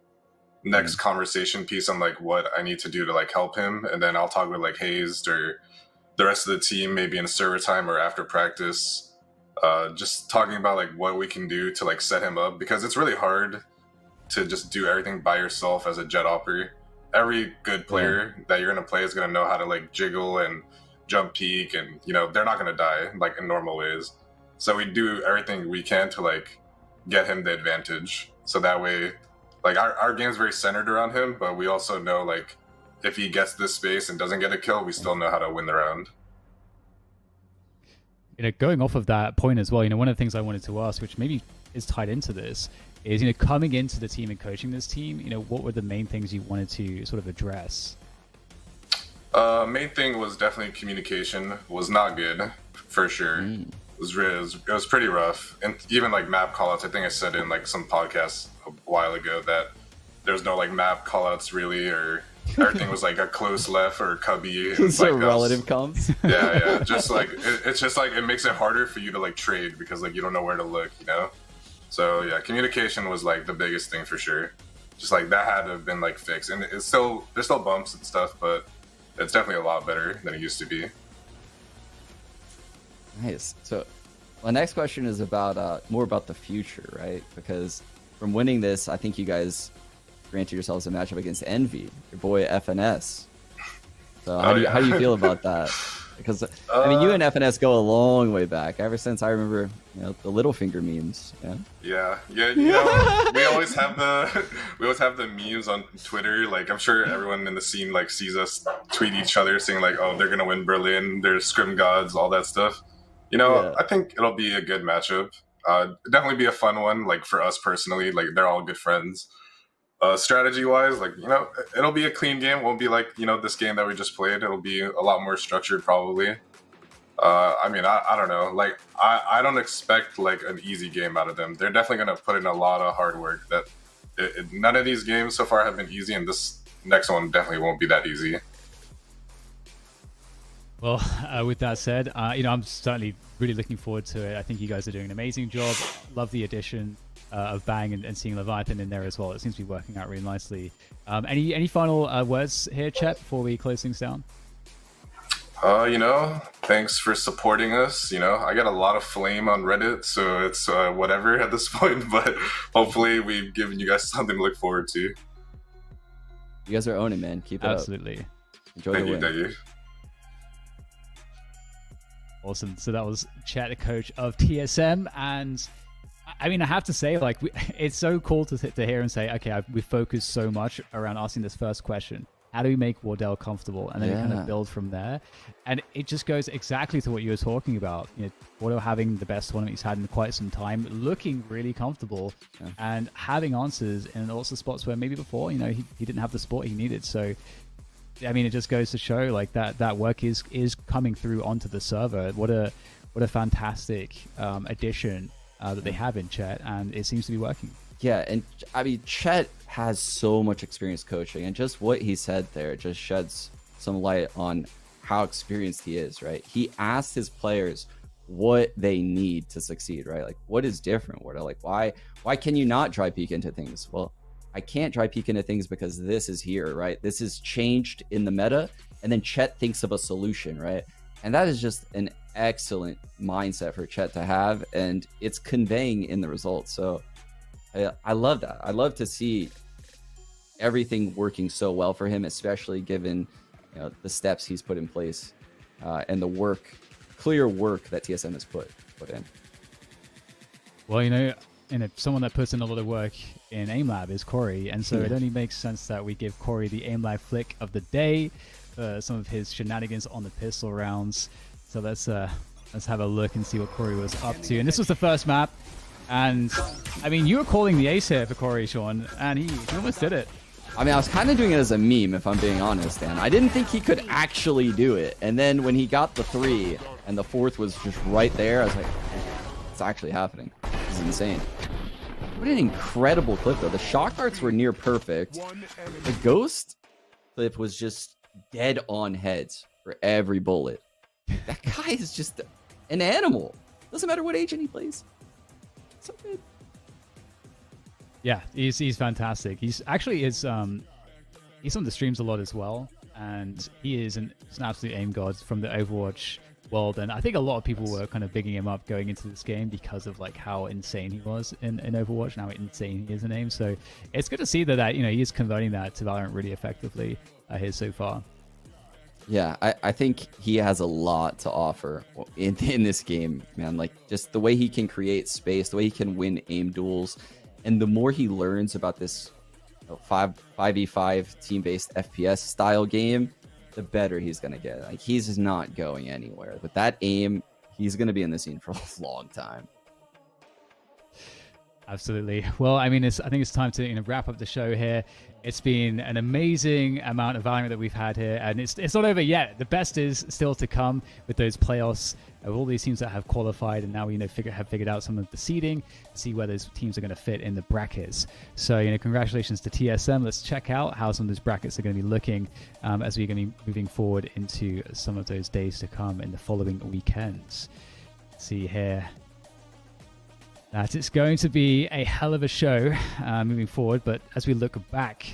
next conversation piece on like what I need to do to like help him, and then I'll talk with like Hazed or the rest of the team, maybe in server time or after practice, just talking about like what we can do to like set him up, because it's really hard to just do everything by yourself as a jet opper. Every good player that you're gonna play is gonna know how to like jiggle and jump peak, and they're not gonna die like in normal ways. So we do everything we can to like get him the advantage, so that way like our game's very centered around him, but we also know like if he gets this space and doesn't get a kill, we still know how to win the round. Going off of that point as well, one of the things I wanted to ask, which maybe is tied into this, is coming into the team and coaching this team, what were the main things you wanted to sort of address? Main thing was definitely communication was not good, for sure. It was pretty rough, and even like map callouts. I think I said in like some podcasts a while ago that there's no like map callouts really, or everything was like a close left or cubby. So like relative comps. Yeah. Just like it's just like it makes it harder for you to like trade, because like you don't know where to look, So yeah, communication was like the biggest thing for sure. Just like that had to have been like fixed, and there's still bumps and stuff, but it's definitely a lot better than it used to be. Nice. So my next question is about more about the future, right? Because from winning this, I think you guys granted yourselves a matchup against Envy, your boy FNS. So how do you feel about that? Because I mean, you and FNS go a long way back. Ever since I remember, the Littlefinger memes. Yeah. We always have the memes on Twitter. Like I'm sure everyone in the scene like sees us tweet each other saying like, "Oh, they're gonna win Berlin. They're scrim gods," all that stuff. I think it'll be a good matchup. Definitely be a fun one. Like for us personally, like they're all good friends. Strategy wise, like it'll be a clean game. Won't be like this game that we just played. It'll be a lot more structured probably. I mean, I don't know. Like I don't expect like an easy game out of them. They're definitely gonna put in a lot of hard work. That none of these games so far have been easy, and this next one definitely won't be that easy. Well, with that said, I'm certainly really looking forward to it. I think you guys are doing an amazing job. Love the addition of Bang and seeing Leviathan in there as well. It seems to be working out really nicely. Any final words here, Chet, before we close things down? Thanks for supporting us. I got a lot of flame on Reddit, so it's whatever at this point, but hopefully we've given you guys something to look forward to. You guys are owning, man. Keep it Absolutely. up. Enjoy the win. Thank you. Awesome. So that was Chet, the coach of TSM, and I mean, I have to say, like, it's so cool to hear and say, okay, we focused so much around asking this first question. how do we make Wardell comfortable, and then we kind Yeah. of build from there. And it just goes exactly to what you were talking about. You know, Wardell having the best tournament he's had in quite some time, looking really comfortable, and having answers in lots of spots where maybe before, you know, he didn't have the support he needed. So I mean, it just goes to show like that work is coming through onto the server. What a fantastic addition that they have in Chet, and it seems to be working. Yeah, and I mean, Chet has so much experience coaching, and just what he said there just sheds some light on how experienced he is, right? He asked his players what they need to succeed, right? Like, what is different? What are like, why can you not dry peek into things? Well, I can't dry peek into things because this is here, right? This is changed in the meta, and then Chet thinks of a solution, right? And that is just an excellent mindset for Chet to have, and it's conveying in the results. So I love that. I love to see everything working so well for him, especially given, you know, the steps he's put in place and the clear work that TSM has put in. Well, you know, someone that puts in a lot of work in AimLab is Corey, and so it only makes sense that we give Corey the AimLab flick of the day for some of his shenanigans on the pistol rounds. So let's have a look and see what Corey was up to. And this was the first map, and I mean, you were calling the ace here for Corey, Sean, and he almost did it. I mean, I was kind of doing it as a meme, if I'm being honest, and I didn't think he could actually do it. And then when he got the 3 and the 4th was just right there, I was like, it's actually happening. This is insane. What an incredible clip, though. The shock darts were near perfect. The ghost clip was just dead on heads for every bullet. That guy is just an animal. Doesn't matter what agent he plays. So good. Yeah, he's fantastic. He's actually he's on the streams a lot as well, and he is an absolute aim god from the Overwatch world. And I think a lot of people were kind of bigging him up going into this game because of like how insane he was in Overwatch and how insane he is in aim. So it's good to see that you know, he is converting that to Valorant really effectively here so far. Yeah, I think he has a lot to offer in this game, man. Like, just the way he can create space, the way he can win aim duels, and the more he learns about this 5v5 team-based FPS style game, the better he's going to get. Like, he's just not going anywhere. With that aim, he's going to be in the scene for a long time. Absolutely. Well, I mean, I think it's time to wrap up the show here. It's been an amazing amount of Valorant that we've had here, and it's not over yet. The best is still to come with those playoffs of all these teams that have qualified, and now we have figured out some of the seeding, see where those teams are going to fit in the brackets. So, congratulations to TSM. Let's check out how some of those brackets are going to be looking as we're going to be moving forward into some of those days to come in the following weekends. Let's see here. That it's going to be a hell of a show moving forward, but as we look back,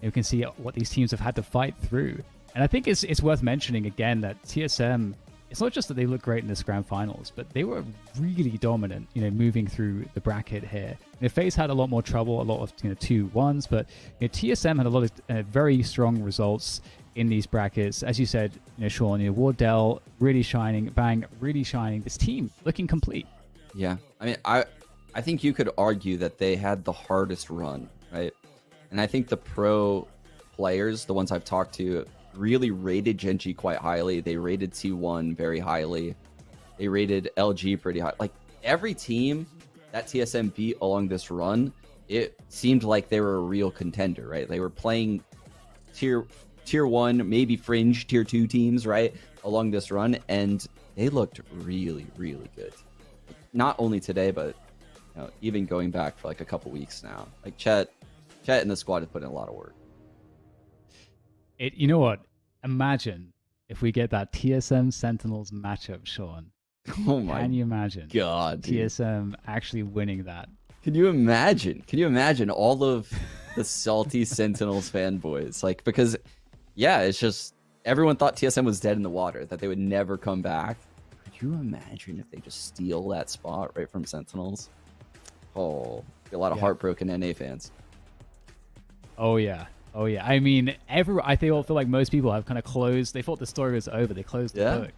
we can see what these teams have had to fight through. And I think it's worth mentioning again that TSM, it's not just that they look great in this grand finals, but they were really dominant, moving through the bracket here. FaZe had a lot more trouble, a lot of 2-1s, but TSM had a lot of very strong results in these brackets. As you said, Sean, Wardell really shining, Bang really shining. This team looking complete. Yeah, I mean, I think you could argue that they had the hardest run, right? And I think the pro players, the ones I've talked to, really rated Gen.G quite highly. They rated T1 very highly. They rated LG pretty high. Like, every team that TSM beat along this run, it seemed like they were a real contender, right? They were playing tier 1, maybe fringe tier 2 teams, right, along this run, and they looked really, really good. Not only today, but even going back for like a couple weeks now. Like, Chet and the squad have put in a lot of work. You know what? Imagine if we get that TSM Sentinels matchup, Sean. Oh my! Can you imagine? God, dude. TSM actually winning that. Can you imagine? Can you imagine all of the salty Sentinels fanboys? Like, because it's just everyone thought TSM was dead in the water, that they would never come back. Could you imagine if they just steal that spot right from Sentinels? Oh, a lot of heartbroken NA fans. Oh yeah. I mean, I feel like most people have kind of closed. They thought the story was over. They closed the book.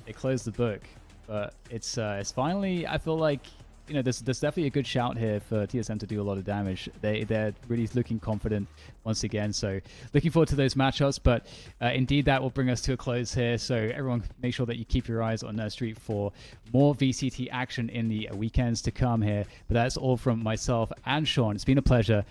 They closed the book, but it's finally. I feel like you know, there's definitely a good shout here for TSM to do a lot of damage. They're really looking confident once again. So looking forward to those matchups. But indeed, that will bring us to a close here. So everyone, make sure that you keep your eyes on Street for more VCT action in the weekends to come here. But that's all from myself and Sean. It's been a pleasure.